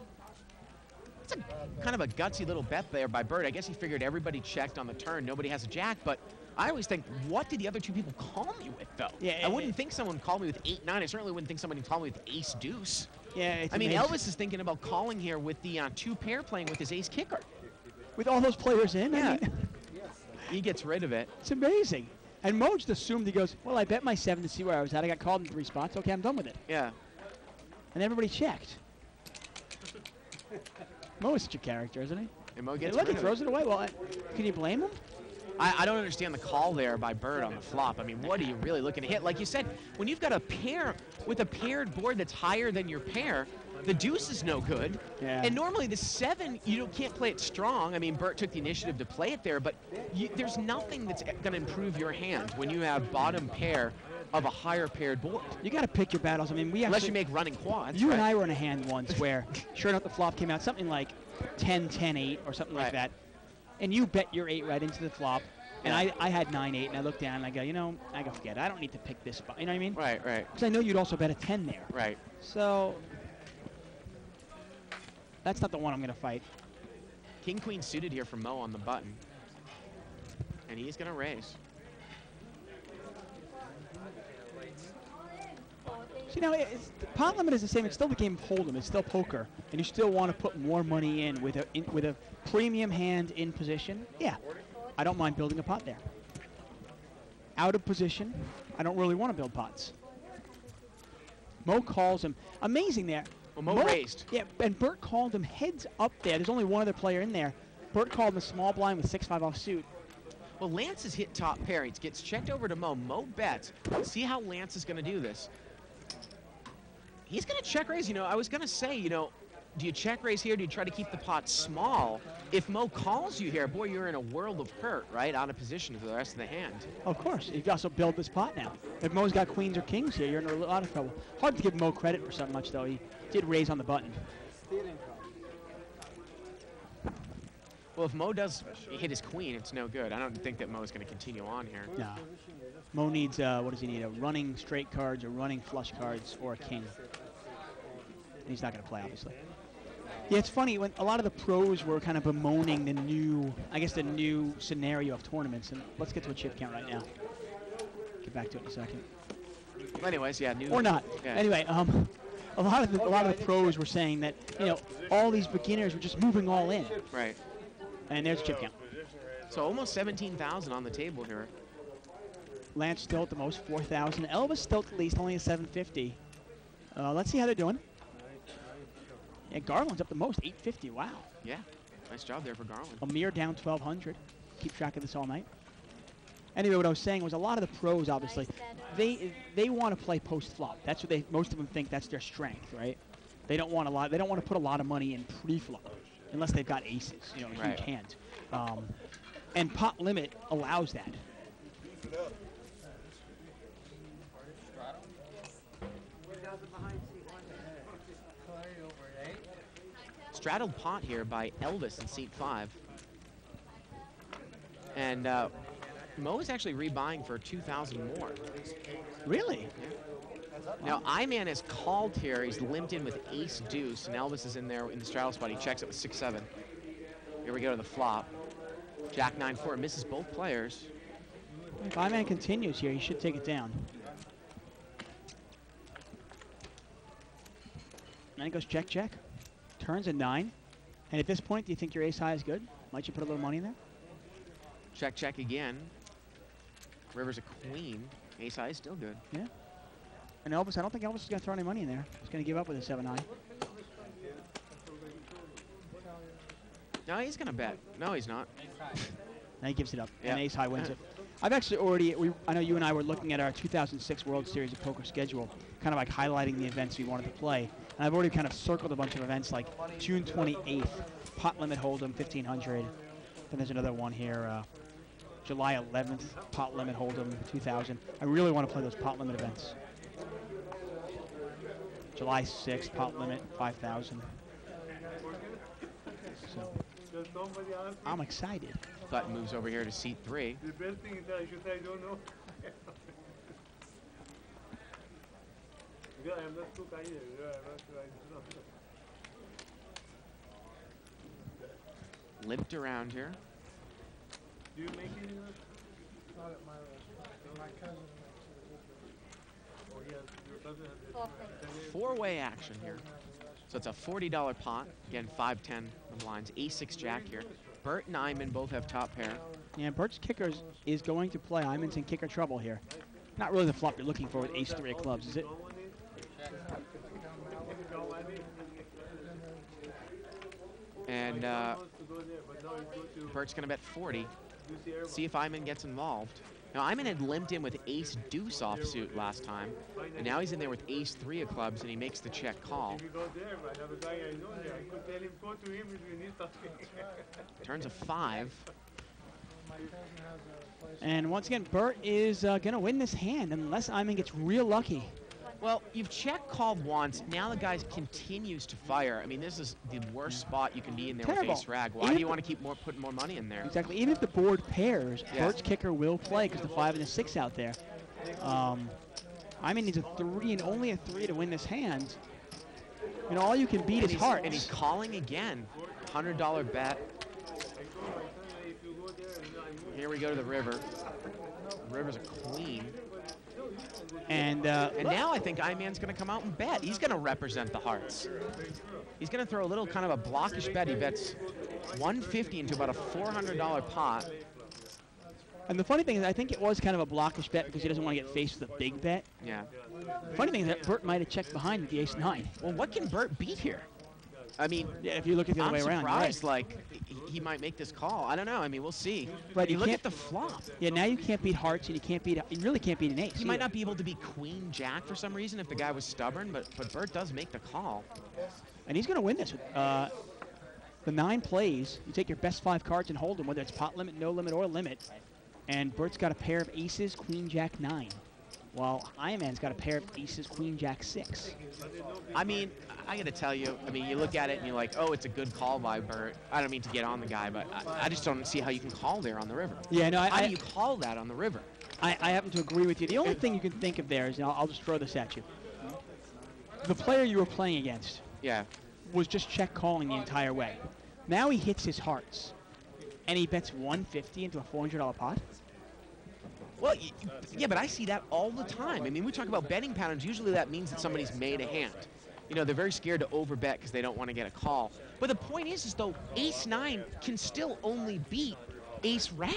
It's a kind of a gutsy little bet there by Bert. I guess he figured everybody checked on the turn. Nobody has a jack, but I always think, what did the other 2 people call me with, though? Yeah, I wouldn't think someone called me with 8-9. I certainly wouldn't think somebody called me with ace deuce. Yeah, it's I mean, amazing. Elvis is thinking about calling here with the 2 pair playing with his ace kicker. With all those players in, Yeah. I mean, He gets rid of it. it's amazing. And Mo just assumed, he goes, well, I bet my 7 to see where I was at. I got called in 3 spots. Okay, I'm done with it. Yeah. And everybody checked. Mo is such a character, isn't he? And Mo Hey, gets look, he rid of throws it. it away. Well, can you blame him? I don't understand the call there by Bert on the flop. I mean, what are you really looking to hit? Like you said, when you've got a pair with a paired board that's higher than your pair, the deuce is no good. Yeah. And normally the 7, can't play it strong. I mean, Bert took the initiative to play it there, but there's nothing that's going to improve your hand when you have bottom pair of a higher paired board. You got to pick your battles. I mean, we Unless actually, you make running quads. you right? and I were in a hand once where, sure enough, the flop came out something like 10, 10, 8 or something like Right. that. And you bet your 8 right into the flop. And I had 9, 8, and I looked down and I go, I go, forget it. I don't need to pick this spot. You know what I mean? Right, right, Because I know you'd also bet a 10 there. right. So that's not the one I'm going to fight. King Queen suited here for Mo on the button. And he's going to raise. So, the pot limit is the same. It's still the game of Hold'em. It's still poker, and you still want to put more money in with a premium hand in position. Yeah, I don't mind building a pot there. Out of position, I don't really want to build pots. Mo calls him. Amazing there. Well, Mo raised. Yeah, and Bert called him heads up there. There's only one other player in there. Bert called him a small blind with 6-5 offsuit. Well, Lance has hit top pair. He gets checked over to Mo. Mo bets. See how Lance is going to do this. He's going to check raise. I was going to say, do you check raise here? Do you try to keep the pot small? If Mo calls you here, boy, you're in a world of hurt, right? Out of position for the rest of the hand. Of course, you can also build this pot now. If Mo's got queens or kings here, you're in a lot of trouble. Hard to give Mo credit for so much, though. He did raise on the button. Steering Well, if Mo does hit his queen, it's no good. I don't think that Mo is going to continue on here. No. Mo needs, what does he need? A running straight cards, or running flush cards, or a king. He's not going to play, obviously. Yeah, it's funny, when a lot of the pros were kind of bemoaning the new scenario of tournaments, and let's get to a chip count right now. Get back to it in a second. Well, anyways, yeah. Or not. Yeah. Anyway, a lot of the pros were saying that, all these beginners were just moving all in. Right. And there's chip count. So almost 17,000 on the table here. Lance still at the most, 4,000. Elvis still at least, only a 750. Let's see how they're doing. Yeah, Garland's up the most, 850. Wow. Yeah. Nice job there for Garland. Amir down 1,200. Keep track of this all night. Anyway, what I was saying was a lot of the pros, obviously, they want to play post flop. That's what most of them think that's their strength, right? They don't want to put a lot of money in pre-flop unless they've got aces, a Right. huge hand. And pot limit allows that. Straddled pot here by Elvis in seat 5. And Mo is actually rebuying for 2,000 more. Really? Now, I-Man is called here. He's limped in with ace deuce, and Elvis is in there in the straddle spot. He checks it with 6-7. Here we go to the flop. Jack 9-4 misses both players. If I-Man continues here, he should take it down. Then it goes check, check. Turns a 9. And at this point, do you think your ace high is good? Might you put a little money in there? Check, check again. River's a queen. Ace high is still good. Yeah. And Elvis, I don't think Elvis is going to throw any money in there. He's going to give up with a 7 high. No, he's going to bet. No, he's not. Now he gives it up. Yeah. And ace high wins it. I've actually I know you and I were looking at our 2006 World Series of Poker schedule, kind of like highlighting the events we wanted to play. And I've already kind of circled a bunch of events like June 28th, Pot Limit Hold'em 1500. Then there's another one here, July 11th, Pot Limit Hold'em 2000. I really want to play those Pot Limit events. July 6th, Pot Limit 5000. So I'm excited. Button moves over here to seat 3. The best thing is that I should say I don't know. Yeah, I'm not too kind. Yeah, I'm not too kind. Limped around here. Do you make any of that? Not at my cousin. Oh, yeah, your cousin has it. 4-way action here. So it's a $40 pot. Again, 5-10 on the lines. Ace-6 jack here. Bert and Iman both have top pair. Yeah, Bert's kickers is going to play Iman's in kicker trouble here. Not really the flop you're looking for with ace-3 of clubs, is it? And Bert's going to bet 40. See if Iman gets involved. Now, Iman had limped in with ace-deuce offsuit last time, and now he's in there with ace-3 of clubs, and he makes the check call. If you go there, I have a guy I know there. I could tell him, go to him if you need something. Turns a 5. And once again, Bert is going to win this hand unless Iman gets real lucky. Well, you've check called once. Now the guy continues to fire. I mean, this is the worst spot you can be in there Terrible. with ace rag. Why do you want to keep putting more money in there? Exactly. Even if the board pairs, Yeah. Bert's kicker will play because the 5 and the 6 out there. Iman needs a 3 and only a 3 to win this hand. And all you can beat is hearts. And he's calling again. $100 bet. Here we go to the river. The river's a queen. And now I think Iman's going to come out and bet. He's going to represent the hearts. He's going to throw a little kind of a blockish bet. He bets 150 into about a $400 pot. And the funny thing is, I think it was kind of a blockish bet because he doesn't want to get faced with a big bet. Yeah. The funny thing is that Bert might have checked behind with the ace-9. Well, what can Bert beat here? I mean, Yeah, if you look at the other I'm way around. you're right. surprised, like, he might make this call. I don't know. I mean, we'll see. Right, You you look can't- at the flop. Yeah, now you can't beat hearts and you really can't beat an ace. He might either. not be able to be queen jack for some reason if the guy was stubborn, but Bert does make the call. And he's going to win this. The 9 plays. You take your best 5 cards and hold them, whether it's pot limit, no limit, or limit. And Bert's got a pair of aces, queen jack 9. While Iman's got a pair of aces, queen jack 6. I mean, I got to tell you, I mean, you look at it and you're like, oh, it's a good call by Bert. I don't mean to get on the guy, but I just don't see how you can call there on the river. Yeah, no, How do you call that on the river? I happen to agree with you. The only thing you can think of there is, and I'll just throw this at you. The player you were playing against Yeah. was just check calling the entire way. Now he hits his hearts, and he bets 150 into a $400 pot. Well, yeah, but I see that all the time. I mean, we talk about betting patterns. Usually that means that somebody's made a hand. You know, they're very scared to overbet because they don't want to get a call. But the point is though, ace-9 can still only beat ace-rag.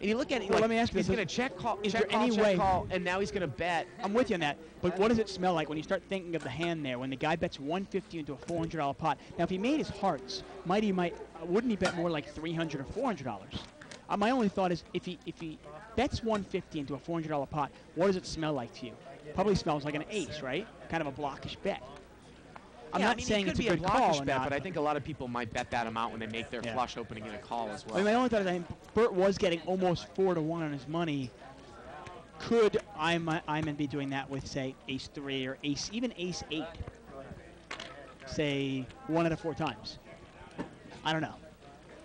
And you look at it, Well, like, let me ask you he's this. going to check call, Is check there call, any check way- call, and now he's going to bet. I'm with you on that, but what does it smell like when you start thinking of the hand there, when the guy bets 150 into a $400 pot? Now, if he made his hearts, wouldn't he bet more like $300 or $400? My only thought is, if he bets 150 into a $400 pot, what does it smell like to you? Probably smells like an ace, right? Kind of a blockish bet. I'm Yeah, not I mean, saying it it's could a be good a call blockish or bet, not. but I think a lot of people might bet that amount when they make their Yeah. flush opening in a call as I well. mean, my only thought is, Bert was getting almost 4-1 on his money. Could Iman be doing that with, say, ace-3 or even ace-8? Say 1 out of 4 times. I don't know.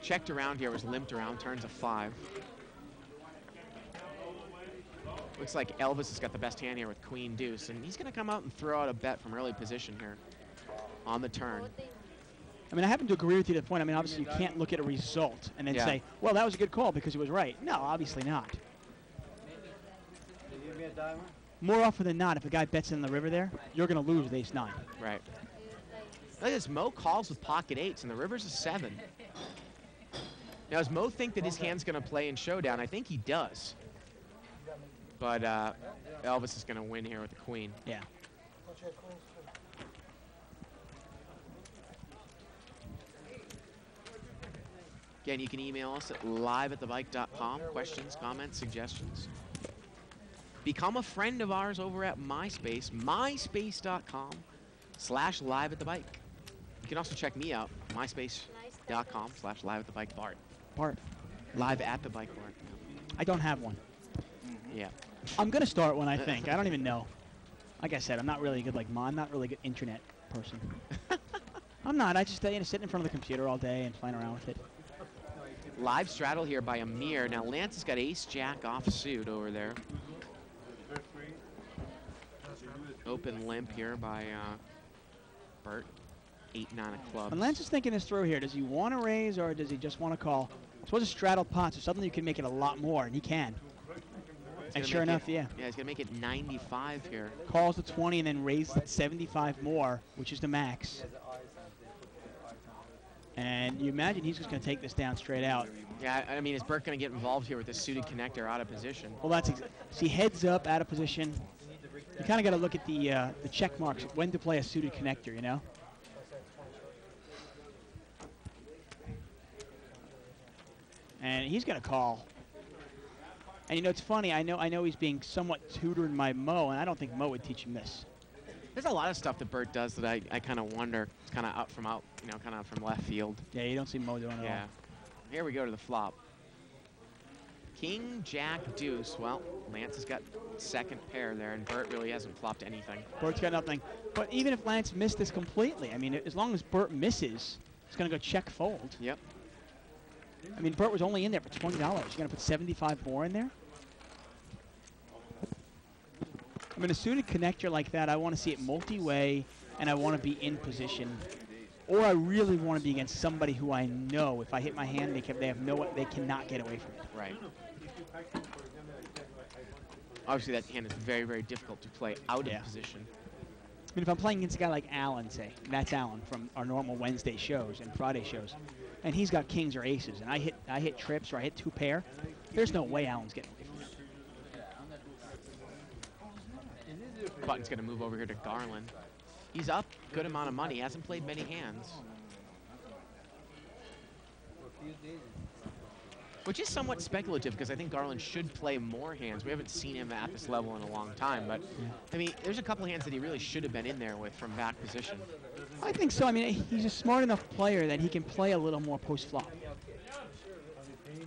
Checked around here, was limped around, turns a 5. Looks like Elvis has got the best hand here with queen deuce, and he's going to come out and throw out a bet from early position here on the turn. I mean, I happen to agree with you to the point. I mean, obviously, you can't look at a result and then Yeah. say, well, that was a good call because he was right. No, obviously not. Did you give me a diamond? More often than not, if a guy bets in the river there, you're going to lose with ace-9. Right. Look at this, Mo calls with pocket 8s, and the river's a 7. Now, does Mo think that his hand's going to play in showdown? I think he does. But Elvis is going to win here with the queen. Yeah. Again, you can email us at live@thebike.com. Questions, comments, suggestions. become a friend of ours over at MySpace, myspace.com/liveatthebike. You can also check me out, myspace.com/liveatthebike. Bart, Live at the bike, Bart. I don't have one. Yeah. I'm gonna start one, I think. I don't even know. Like I said, I'm not really a good I'm not really a good internet person. I'm not. I just sit in front of the computer all day and playing around with it. Live straddle here by Amir. Now Lance has got ace jack offsuit over there. Open limp here by Bert. 8-9 of clubs. And Lance is thinking this through here. Does he want to raise or does he just want to call? This was a straddled pot, so suddenly you can make it a lot more, and he can. And sure enough, yeah. Yeah, he's going to make it 95 here. Calls the 20 and then raises it 75 more, which is the max. And you imagine he's just going to take this down straight out. Yeah, I mean, is Bert going to get involved here with this suited connector out of position? Well, that's see, heads up, out of position. You kind of got to look at the check marks, when to play a suited connector, you know? And he's going to call. And, you know, it's funny. I know he's being somewhat tutored by Mo, and I don't think Mo would teach him this. There's a lot of stuff that Bert does that I kind of wonder. It's kind of kind of from left field. Yeah, you don't see Mo doing it Yeah. all. Here we go to the flop. King, Jack, Deuce. Well, Lance has got second pair there, and Bert really hasn't flopped anything. Bert's got nothing. But even if Lance missed this completely, I mean, as long as Bert misses, it's going to go check fold. Yep. I mean, Bert was only in there for $20. You're going to put 75 more in there? I mean, a suited connector like that, I want to see it multi-way, and I want to be in position. Or I really want to be against somebody who I know if I hit my hand, they cannot get away from it. Right. Obviously, that hand is very, very difficult to play out of position. I mean, if I'm playing against a guy like Alan, say, that's Alan from our normal Wednesday shows and Friday shows, and he's got kings or aces, and I hit trips or I hit two pair, there's no way Alan's getting away from it. Button's going to move over here to Garland. He's up good amount of money. Hasn't played many hands. Which is somewhat speculative because I think Garland should play more hands. We haven't seen him at this level in a long time. But, I mean, there's a couple hands that he really should have been in there with from back position. I think so. I mean, he's a smart enough player that he can play a little more post-flop.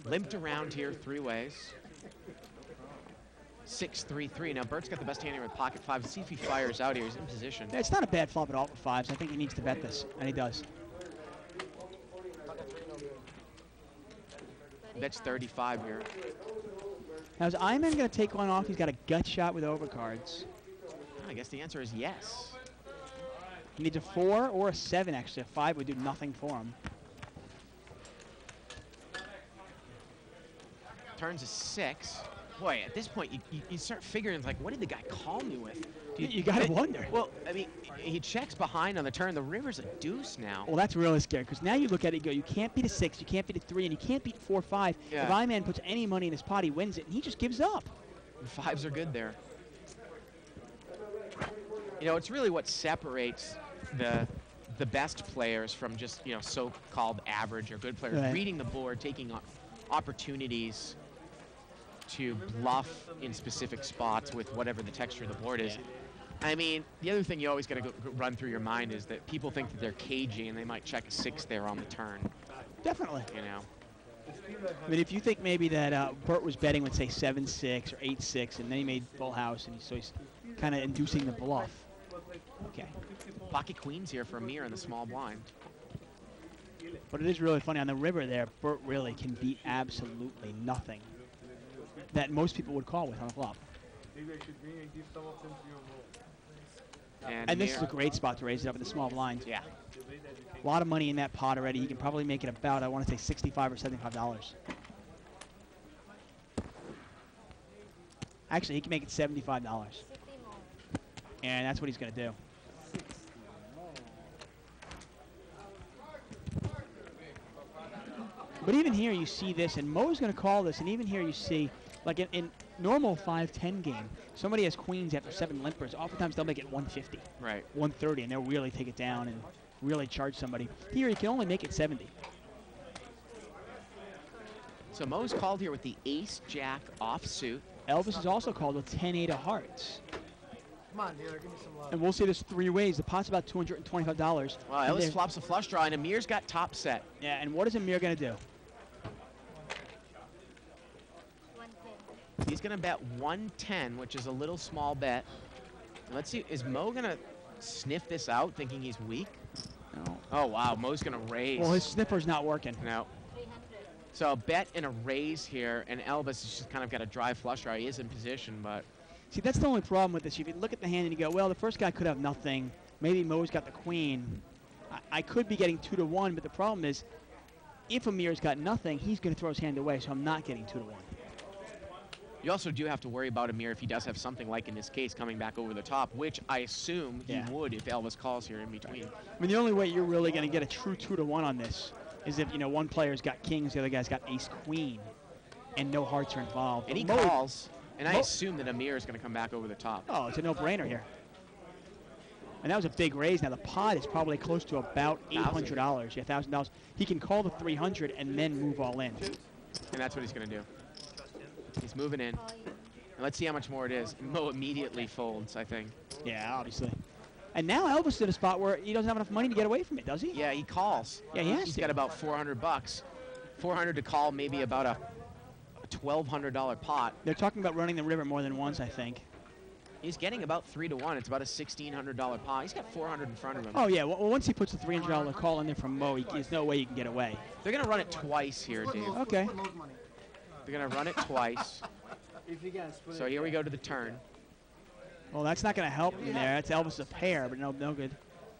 Limped around here 3 ways. 6-3-3. Now, Bert's got the best hand here with pocket fives. See if he fires out here. He's in position. Yeah, it's not a bad flop at all for fives. I think he needs to bet this, and he does. Bets 35 here. Now, is Iman going to take one off? He's got a gut shot with overcards. I guess the answer is yes. He needs a 4 or a 7, actually. A 5 would do nothing for him. Turns a 6. Boy, at this point, you start figuring, like, what did the guy call me with? You got to wonder. Well, I mean, he checks behind on the turn. The river's a deuce now. Well, that's really scary, because now you look at it and go, you can't beat a 6, you can't beat a 3, and you can't beat 4-5. Yeah. If Iman puts any money in his pot, he wins it, and he just gives up. The fives are good there. You know, it's really what separates the best players from just, you know, so-called average or good players. Right. Reading the board, taking opportunities to bluff in specific spots with whatever the texture of the board is. I mean, the other thing you always got to run through your mind is that people think that they're cagey and they might check a 6 there on the turn. Definitely. You know. I mean, if you think maybe that Bert was betting with, say, 7-6 or 8-6, and then he made full house, and so he's kind of inducing the bluff. Okay. Pocket queens here for Amir in the small blind. But it is really funny. On the river there, Bert really can beat absolutely nothing that most people would call with on a flop. And this is a great spot to raise it up in the small blind. Yeah. A lot of money in that pot already. He can probably make it about, I want to say, $65 or $75. Actually, he can make it $75. And that's what he's going to do. But even here you see this, and Mo's going to call this, and even here you see, like in normal 5-10 game, somebody has queens after 7 limpers. Oftentimes they'll make it 150, right, 130, and they'll really take it down and really charge somebody. Here you can only make it 70. So Mo's called here with the ace-jack offsuit. Elvis is also called with 10-8 of hearts. Come on, dealer, give me some love. And we'll see this 3 ways. The pot's about $225. Well, And Elvis there- flops a flush draw, and Amir's got top set. Yeah, and what is Amir going to do? 110. He's going to bet 110, which is a little small bet. Let's see, is Mo going to sniff this out, thinking he's weak? No. Oh, wow, Mo's going to raise. Well, his sniffer's not working. No. 300. So a bet and a raise here, and Elvis has just kind of got a dry flush draw. He is in position, but See, that's the only problem with this. If you look at the hand and you go, well, the first guy could have nothing. Maybe Mo's got the queen. I could be getting 2-1, but the problem is, if Amir's got nothing, he's going to throw his hand away, so I'm not getting 2-1. you also do have to worry about Amir if he does have something like in this case coming back over the top, which I assume he Yeah. would if Elvis calls here in between. I mean, the only way you're really going to get a true 2-1 on this is if, one player's got kings, the other guy's got ace-queen, and no hearts are involved. And he Mo- calls, and I Mo- assume that Amir is going to come back over the top. Oh, it's a no-brainer here. And that was a big raise. Now, the pot is probably close to about $800. Yeah, $1,000. He can call the 300 and then move all in. And that's what he's going to do. He's moving in. All in. And let's see how much more it is. Mo immediately folds, I think. Yeah, obviously. And now Elvis is in a spot where he doesn't have enough money to get away from it, does he? Yeah, he calls. Yeah, he has He's to. got about 400 bucks. 400 to call, maybe about a $1,200 pot. They're talking about running the river more than once, I think. He's getting about 3-1. It's about a $1,600 pot. He's got 400 in front of him. Oh, yeah. Well, once he puts a $300 call in there from Mo, there's no way you can get away. They're going to run it twice here, Dave. Okay. Put Mo's money. They're going to run it twice. If you can split So it. here we go to the turn. Well, that's not going to help him there. That's Elvis a pair, but no good.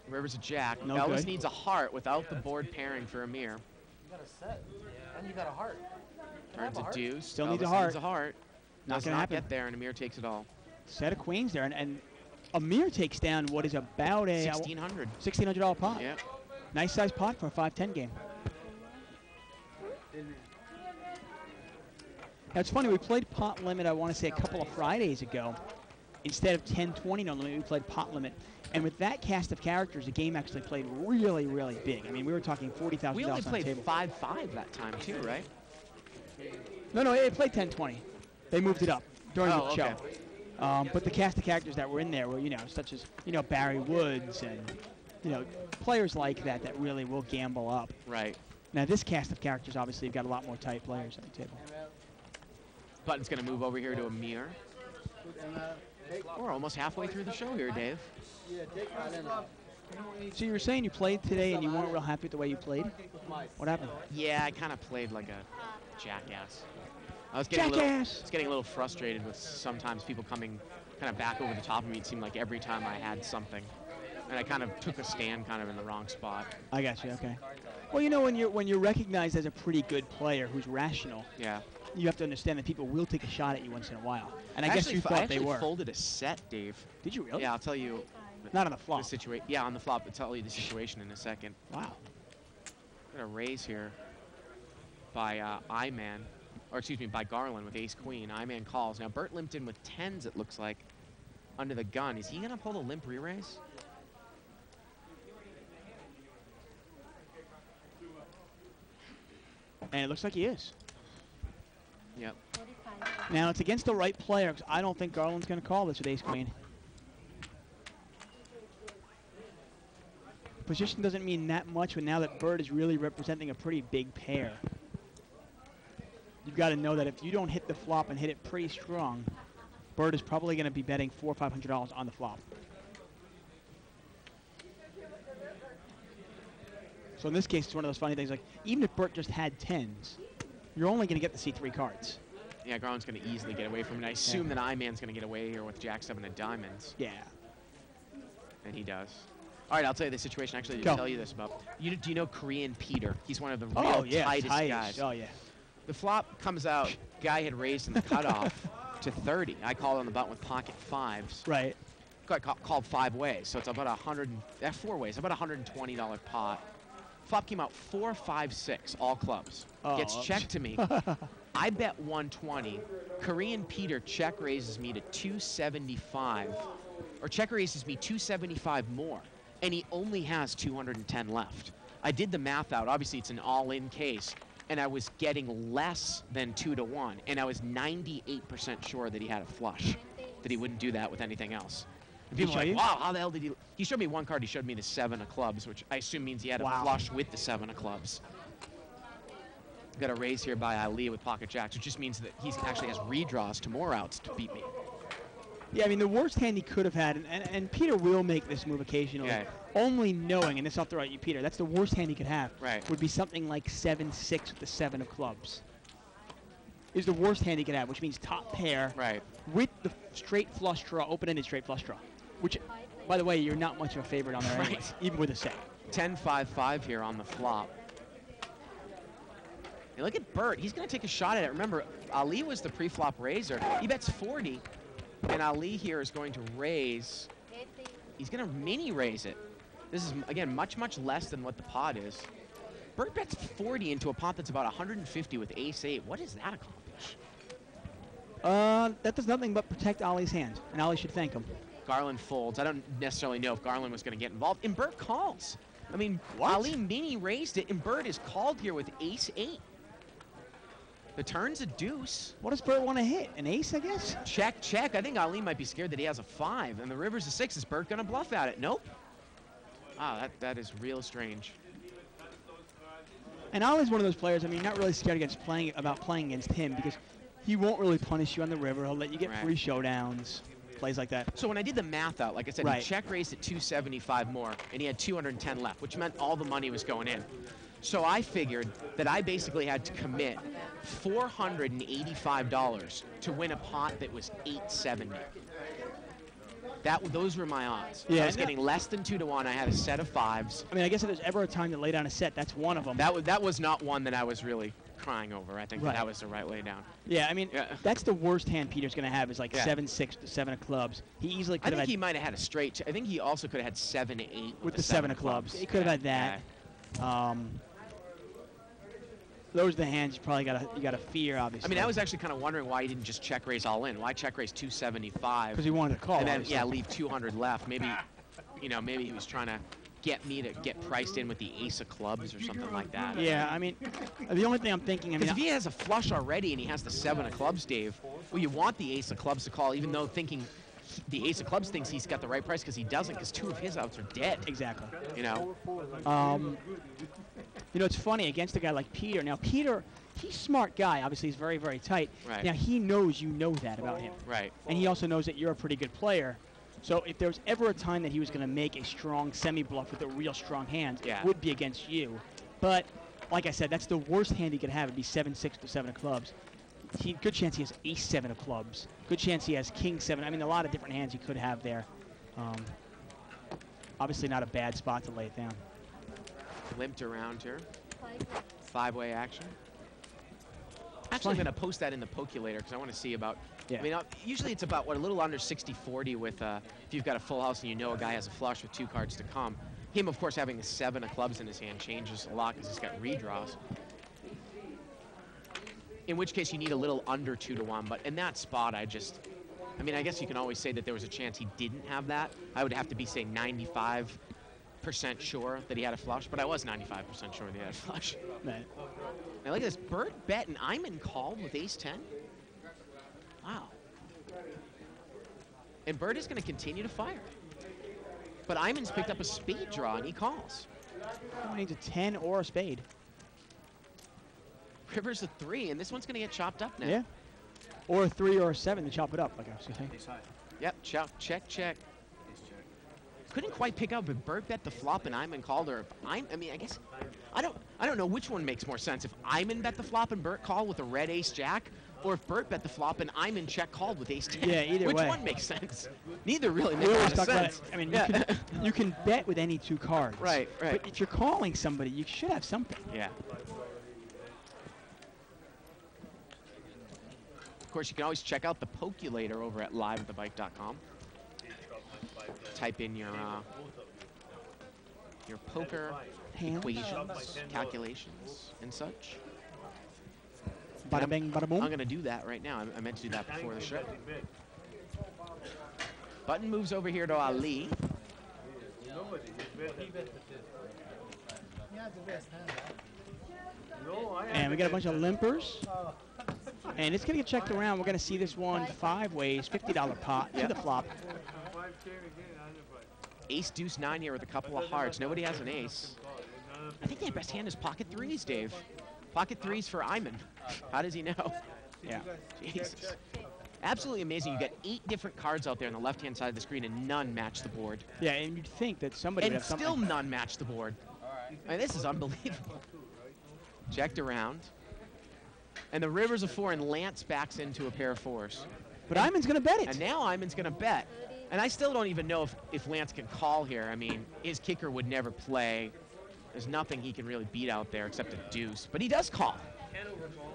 River's a jack. No Elvis good. needs a heart without the board pairing for Amir. You got a set. And you got a heart. Turns a deuce. Still Elvis needs a heart. Needs a heart. Not Does gonna not happen. get there, and Amir takes it all. Set of queens there, and Amir takes down what is about a $1,600. $1,600 pot. Yeah. Nice size pot for a 5-10 game. Now, it's funny, we played pot limit, I want to say, a couple of Fridays ago. Instead of 10-20 on limit, we played pot limit. And with that cast of characters, the game actually played really, really big. I mean, we were talking $40,000 We only on the played table. 5-5 that time, too, right? No, it played 10-20. They moved it up during Oh, the show. okay. But the cast of characters that were in there were, such as, Barry Woods and, players like that that really will gamble up. Right. Now, this cast of characters, obviously, have got a lot more tight players on the table. Button's going to move over here to Amir. And, take, We're almost halfway through the show here, Dave. yeah, take Allen out. So you were saying you played today and you weren't real happy with the way you played? What happened? Yeah, I kind of played like a jackass. I was getting Jackass! I was getting a little frustrated with sometimes people coming kind of back over the top of me. It seemed like every time I had something. And I kind of took a stand kind of in the wrong spot. I got you, okay. Well, when you're recognized as a pretty good player who's rational, Yeah. you have to understand that people will take a shot at you once in a while. And I guess you I thought they actually were. folded a set, Dave. Did you really? Yeah, I'll tell you Not on the the flop. situation. Yeah, on the flop. I'll tell you the situation in a second. Wow. I'm gonna raise here by I-Man, or excuse me, by Garland with ace-queen. I-Man calls. Now Bert limped in with 10s, it looks like, under the gun. Is he gonna pull the limp re-raise? And it looks like he is. Yep. 45. Now, it's against the right player 'cause I don't think Garland's going to call this with ace-queen. Position doesn't mean that much, but now that Bird is really representing a pretty big pair. You've got to know that if you don't hit the flop and hit it pretty strong, Bird is probably going to be betting $400 or $500 on the flop. So in this case, it's one of those funny things, like, even if Bert just had 10s, you're only going to get to see 3 cards. Yeah, Garland's gonna easily get away from it. I assume that I-Man's gonna get away here with Jack-7 of diamonds, Yeah. and he does. All right, I'll tell you the situation. Actually, I Go. didn't tell you this about. Do you know Korean Peter? He's one of the real Oh, yeah, tightest tight. guys. Oh, yeah. The flop comes out. Guy had raised in the cutoff to 30. I called on the button with pocket 5s. Right. Got called 5 ways, so it's about 4 ways. About $120 pot. Flop came out 4, 5, 6, all clubs. Oh. Gets checked to me. I bet 120. Korean Peter check raises me to 275, or check raises me 275 more, and he only has 210 left. I did the math out. Obviously, it's an all-in case. and I was getting less than 2-1, and I was 98% sure that he had a flush, that he wouldn't do that with anything else. And people show were like, you? wow, how the hell did he? He showed me one card. He showed me the 7 of clubs, which I assume means he had a Wow. flush with the 7 of clubs. Got a raise here by Ali with pocket jacks, which just means that he actually has redraws to more outs to beat me. Yeah, I mean, the worst hand he could have had, and Peter will make this move occasionally, Yeah. only knowing, and this I'll throw at you, Peter, that's the worst hand he could have, Right. would be something like 7-6 with the 7 of clubs. Is the worst hand he could have, which means top pair Right. with the straight flush draw, open-ended straight flush draw, which, by the way, you're not much of a favorite on there anyway, Right. even with a set. 10-5-5 here on the flop. And look at Bert. He's going to take a shot at it. Remember, Ali was the pre-flop raiser. He bets 40, and Ali here is going to raise. He's going to mini raise it. This is, again, much, much less than what the pot is. Bert bets 40 into a pot that's about 150 with ace-8. What does that accomplish? That does nothing but protect Ollie's hand, and Ollie should thank him. Garland folds. I don't necessarily know if Garland was going to get involved. And Bert calls. I mean, What? Ali mini raised it, and Bert is called here with ace-8. The turn's a deuce. What does Bert want to hit? An ace, I guess? Check, check. I think Ali might be scared that he has a 5, and the river's a 6. Is Bert going to bluff at it? Nope. Ah, that is real strange. And Ollie's one of those players, I mean, you're not really scared about playing against him because he won't really punish you on the river. He'll let you get Right. free showdowns, plays like that. So when I did the math out, like I said, Right. he check raised at 275 more, and he had 210 left, which meant all the money was going in. So I figured that I basically had to commit $485 to win a pot that was 870. Those were my odds. Yeah, I was no- getting less than 2-1. I had a set of 5s. I mean, I guess if there's ever a time to lay down a set, that's one of them. That was not one that I was really crying over. I think Right. that was the right way down. Yeah, I mean, Yeah. that's the worst hand Peter's going to have is like Yeah. 7-6 to 7 of clubs. He easily I could have think had he might have had a straight. I think he also could have had 7-8 with the 7 of clubs. He could have had that. Those are the hands you probably gotta fear, obviously. I mean, I was actually kind of wondering why he didn't just check raise all in. Why check raise 275? because he wanted to call. And then obviously. yeah, leave 200 left. Maybe, maybe he was trying to get me to get priced in with the ace of clubs or something like that. Yeah, I mean, the only thing I'm thinking, I Because mean, if he has a flush already and he has the 7 of clubs, Dave, well, you want the ace of clubs to call, even though the ace of clubs thinks he's got the right price because he doesn't, because 2 of his outs are dead. exactly. You know. It's funny against a guy like Peter. Now, Peter, he's a smart guy. Obviously, he's very, very tight. Right. Now, he knows you know that about him. Right. And he also knows that you're a pretty good player. So if there was ever a time that he was going to make a strong semi-bluff with a real strong hand, Yeah. it would be against you. But, like I said, that's the worst hand he could have. It'd be 7-6 to 7 of clubs. Good chance he has ace-7 of clubs. Good chance he has king-7. I mean, a lot of different hands he could have there. Obviously not a bad spot to lay it down. Limped around here. 5-way action. Actually, I'm Fine. going to post that in the Pokulator because I want to see about. Yeah. I mean, usually it's about a little under 60-40 with if you've got a full house and you know a guy has a flush with 2 cards to come. Him, of course, having the 7 of clubs in his hand changes a lot because he's got redraws. In which case you need a little under 2-1, but in that spot, I guess you can always say that there was a chance he didn't have that. I would have to be, say, 95% sure that he had a flush, but I was 95% sure that he had a flush. Right. Now look at this, Bert bet and Iman called with ace-10. Wow. And Bert is going to continue to fire. But Iman's picked up a spade draw and he calls. Someone needs a 10 or a spade. River's a 3, and this one's going to get chopped up now. Yeah. Or a 3 or a 7 to chop it up, like I was saying. Yep, check, check. Couldn't quite pick out, but Bert bet the flop and Iman called, or if I guess, I don't know which one makes more sense. If Iman bet the flop and Bert called with a red ace-jack, or if Bert bet the flop and Iman check called with ace-10. Yeah, either Which way. one makes sense? Neither really We makes a always lot of talk about sense. it. I mean, Yeah. you can bet with any 2 cards. Right. But if you're calling somebody, you should have something. Yeah. Of course, you can always check out the Pokulator over at liveatthebike.com. Type in your poker Hands. equations, calculations, and such. Bada bing, bada boom. I'm going to do that right now. I meant to do that before the show. Button moves over here to Ali. Yeah, the best hand. No, I And we got a bunch of limpers. And it's going to get checked around. We're going to see this one 5 ways, $50 pot to the flop. Ace, deuce, 9 here with a couple of hearts. Nobody has an ace. I think their best hand is pocket threes, Dave. Pocket threes for Iman. How does he know? Yeah. Jesus. Absolutely amazing. You got 8 different cards out there on the left-hand side of the screen, and none match the board. Yeah, and you'd think that somebody would And have something. still none match the board. I mean, this is unbelievable. Checked around. And the river's a 4, and Lance backs into a pair of 4s. But Iman's going to bet it. And now Iman's going to bet. And I still don't even know if Lance can call here. I mean, his kicker would never play. There's nothing he can really beat out there except a deuce. But he does call.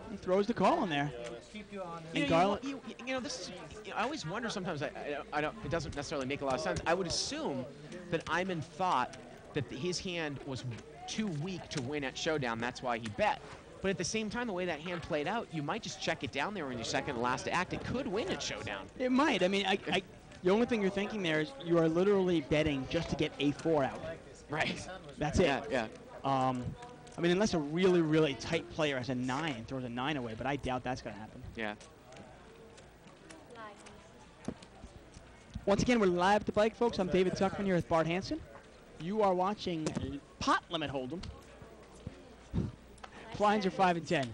He throws the call in there. And You Garland, know, this is, I always wonder sometimes, I don't, it doesn't necessarily make a lot of sense. I would assume that Iman thought that his hand was too weak to win at showdown. That's why he bet. But at the same time, the way that hand played out, you might just check it down there in your second to last act. It could win at showdown. it might. I mean, the only thing you're thinking there is you are literally betting just to get a 4 out. Right. That's it. Yeah. I mean, unless a really, really tight player has a 9 and throws a 9 away, but I doubt that's going to happen. Yeah. Once again, we're live at the bike, folks. I'm David Tuckman here with Bart Hansen. You are watching Pot Limit Hold'em. Blinds are 5 and 10.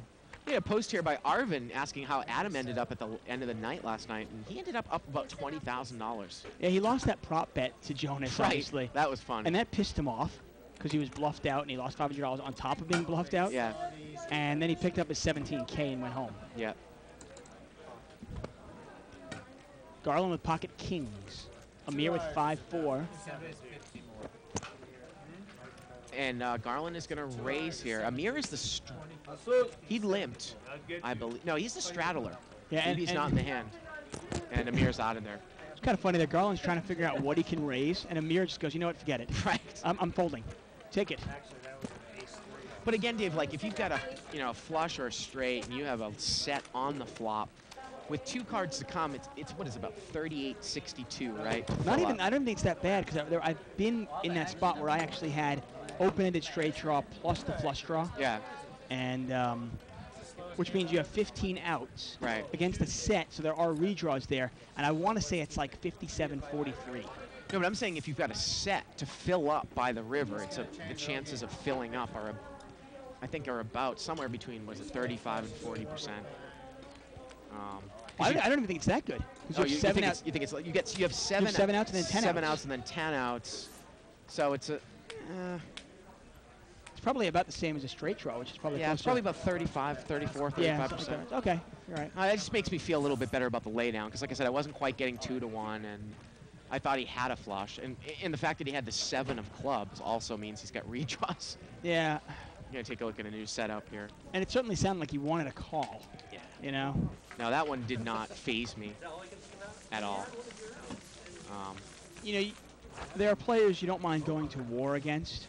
We had a post here by Arvin asking how Adam ended up at the end of the night last night, and he ended up about $20,000. Yeah, he lost that prop bet to Jonas, obviously. That was fun. And that pissed him off because he was bluffed out, and he lost $500 on top of being bluffed out. Yeah. And then he picked up his 17K and went home. Yeah. Garland with pocket kings. Amir with 5-4. And Garland is going to raise here. Amir is the he limped, I believe. No, he's the straddler. Yeah, Maybe he's not in the hand. And Amir's out of there. It's kind of funny that Garland's trying to figure out what he can raise, and Amir just goes, you know what, forget it. Right. I'm folding. Take it. But again, Dave, like if you've got a flush or a straight, and you have a set on the flop, with 2 cards to come, it's what is it, about 38-62, right? Not even. I don't think it's that bad because I've been in that spot where I actually had open-ended straight draw plus the flush draw. Yeah. And which means you have 15 outs Right. against a set, so there are redraws there. And I want to say it's like 57-43. No, but I'm saying if you've got a set to fill up by the river, the chances of filling up I think are about somewhere between, was it 35 and 40%. I don't even think it's that good. Oh, you think it's like you have 7 7 outs and then 10 7 outs. outs and then 10 outs. So it's a It's probably about the same as a straight draw, which is probably yeah, it's closer. probably about 35, 34, 35%. Yeah, something like that. Okay, you're right. That just makes me feel a little bit better about the laydown because, like I said, I wasn't quite getting 2-1, and I thought he had a flush. And the fact that he had the 7 of clubs also means he's got redraws. Yeah, I'm going to take a look at a new setup here. and it certainly sounded like he wanted a call. Yeah. You know? Now, that one did not phase me at all. You know, there are players you don't mind going to war against.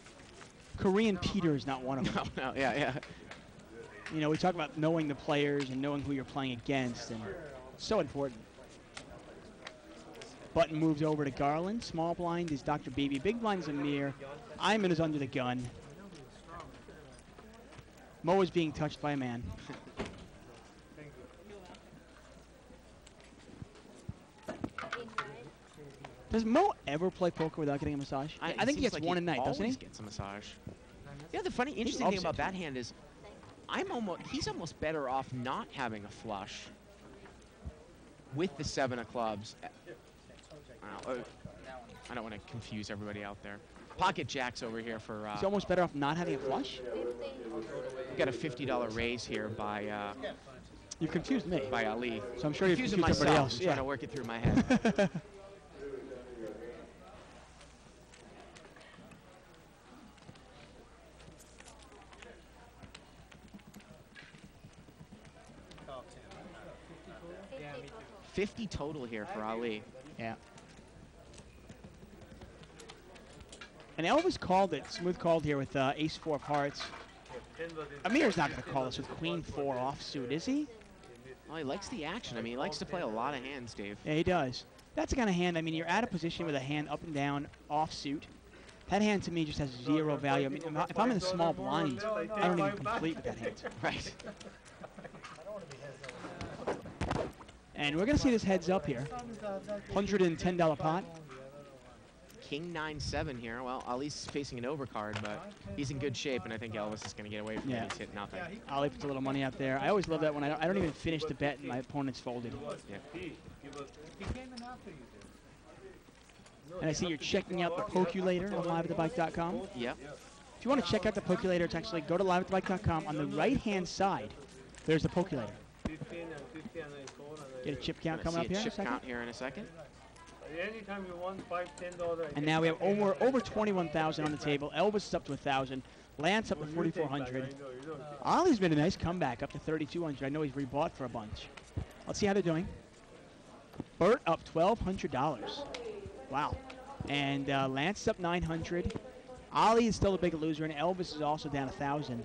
Korean Peter is not one of them. No, yeah. You know, we talk about knowing the players and knowing who you're playing against, and it's so important. Button moves over to Garland. Small blind is Dr. Beebe. Big blind is Amir. Iman is under the gun. Mo is being touched by a man. Does Mo ever play poker without getting a massage? I think he seems gets like one a night, doesn't he? always gets a massage. Yeah, the funny, interesting loves thing about it. that hand is he's almost better off not having a flush with the 7 of clubs. I don't want to confuse everybody out there. Pocket jacks over here for. He's almost better off not having a flush? We got a $50 raise here by You confused me. Ali. So I'm sure you're Confusing confused myself. everybody else. I'm trying to work it through my head. Yeah, me too. 50 total here for Ali. Yeah. And Elvis called it. Smooth called here with ace-4 of hearts. Amir's not going to call us with queen-4 offsuit, is he? Well, he likes the action. I mean, he likes to play a lot of hands, Dave. Yeah, he does. That's the kind of hand, I mean, you're at a position with a hand up and down offsuit. That hand to me just has zero value. I mean, if I'm in the small blinds, I don't even complete with that hand. Right. And we're going to see this heads up here. $110 pot. King 9-7 here. Well, Ali's facing an overcard, but he's in good shape, and I think Elvis is going to get away from it. He's hit nothing. Ali puts a little money out there. I always love that when I don't even finish the bet and my opponent's folded. Yeah. And I see you're checking out the Pokulator on liveatthebike.com. Yep. If you want to check out the Pokulator, it's actually go to liveatthebike.com. On the right-hand side, there's the Pokulator. Get a chip count coming up here in a Chip second. count here in a second. Anytime you want $5, $10. And now we have over 21,000 on the table. Elvis is up to 1,000. Lance up to 4,400. Ollie's been a nice comeback up to 3,200. I know he's rebought for a bunch. Let's see how they're doing. Bert up $1,200. Wow. And Lance is up 900. Ollie is still a big loser, and Elvis is also down 1,000.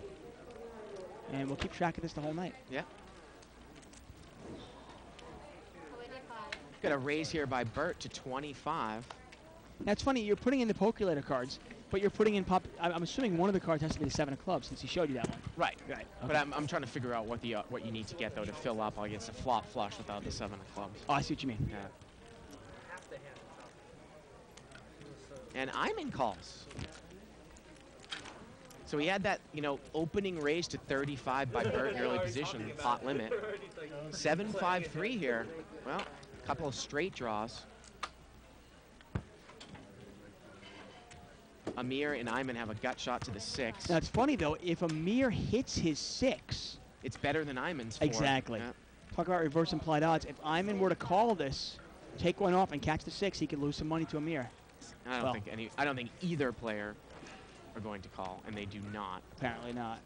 And we'll keep track of this the whole night. Yeah. Got a raise here by Bert to 25. Now, it's funny, you're putting in the Pokulator cards, but you're putting in I'm assuming one of the cards has to be the 7 of clubs since he showed you that one. Right. Right. But I'm trying to figure out what you need to get, though, to fill up against a flop flush without the 7 of clubs. Oh, I see what you mean. Yeah. And I'm in calls. So he had that, opening raise to 35 by Bert in early position, pot limit. 7-5-3 here. Well, a couple of straight draws. Amir and Ayman have a gut shot to the 6. Now, it's funny, though, if Amir hits his 6, it's better than Ayman's 4. exactly. Yeah. Talk about reverse implied odds. If Ayman were to call this, take one off and catch the 6, he could lose some money to Amir. I don't think either player are going to call, and they do not. Apparently not.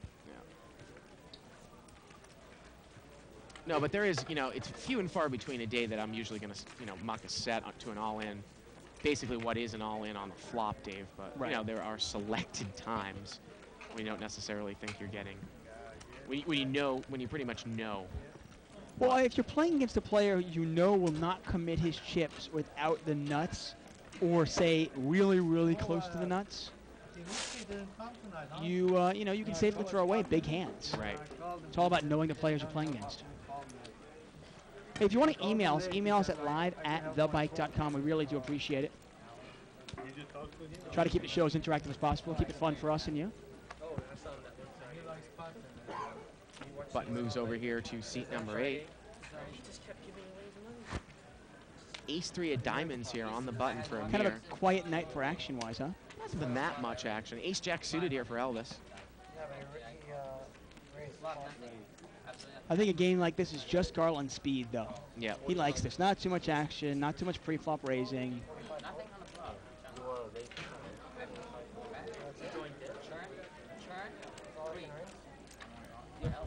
No, but there is, it's few and far between a day that I'm usually going to, muck a set to an all-in. Basically what is an all-in on the flop, Dave. But, right. There are selected times when you don't necessarily think you're getting, when you pretty much know. Well, if you're playing against a player you know will not commit his chips without the nuts, or say really, really close to the nuts, you can safely throw away big hands. Right. It's all about knowing the players you're playing against. Hey, if you want to email us at live@thebike.com. We really do appreciate it. Try to keep the show as interactive as possible. Keep it fun for us and you. Button moves over here to seat number 8. Ace-3 of diamonds here on the button for Amir. Kind of a quiet night for action-wise, huh? Hasn't been that much action. Ace-Jack suited here for Elvis. I think a game like this is just Garland speed, though. Yeah. He likes this. Not too much action, not too much pre-flop raising.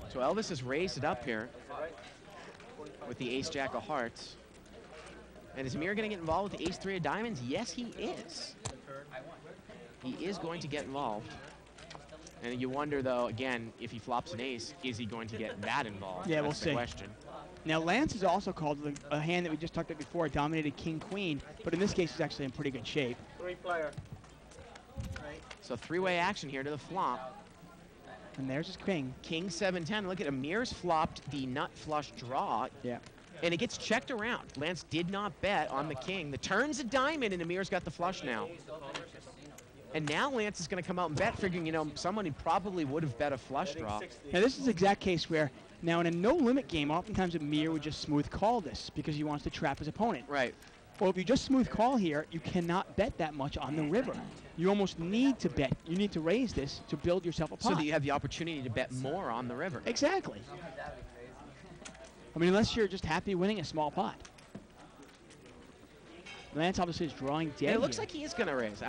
So Elvis has raised it up here with the Ace-Jack of hearts. And is Amir going to get involved with the Ace-3 of diamonds? Yes, he is. He is going to get involved. And you wonder, though, again, if he flops an ace, is he going to get that involved? Yeah, That's we'll the see. question. Now, Lance is also called a hand that we just talked about before, dominated King-Queen, but in this case, he's actually in pretty good shape. 3-player. So three-way action here to the flop. And there's his king. King 7-10. Look at Amir's flopped the nut flush draw. Yeah. And it gets checked around. Lance did not bet on the king. The turn's a diamond, and Amir's got the flush now. And now Lance is going to come out and bet, figuring, someone who probably would have bet a flush draw. Now, this is the exact case where, now in a no-limit game, oftentimes Amir would just smooth call this because he wants to trap his opponent. Right. Well, if you just smooth call here, you cannot bet that much on the river. You almost need to bet. You need to raise this to build yourself a pot. So that you have the opportunity to bet more on the river. Exactly. I mean, unless you're just happy winning a small pot. Lance obviously is drawing dead. And it looks here. like he is going to raise.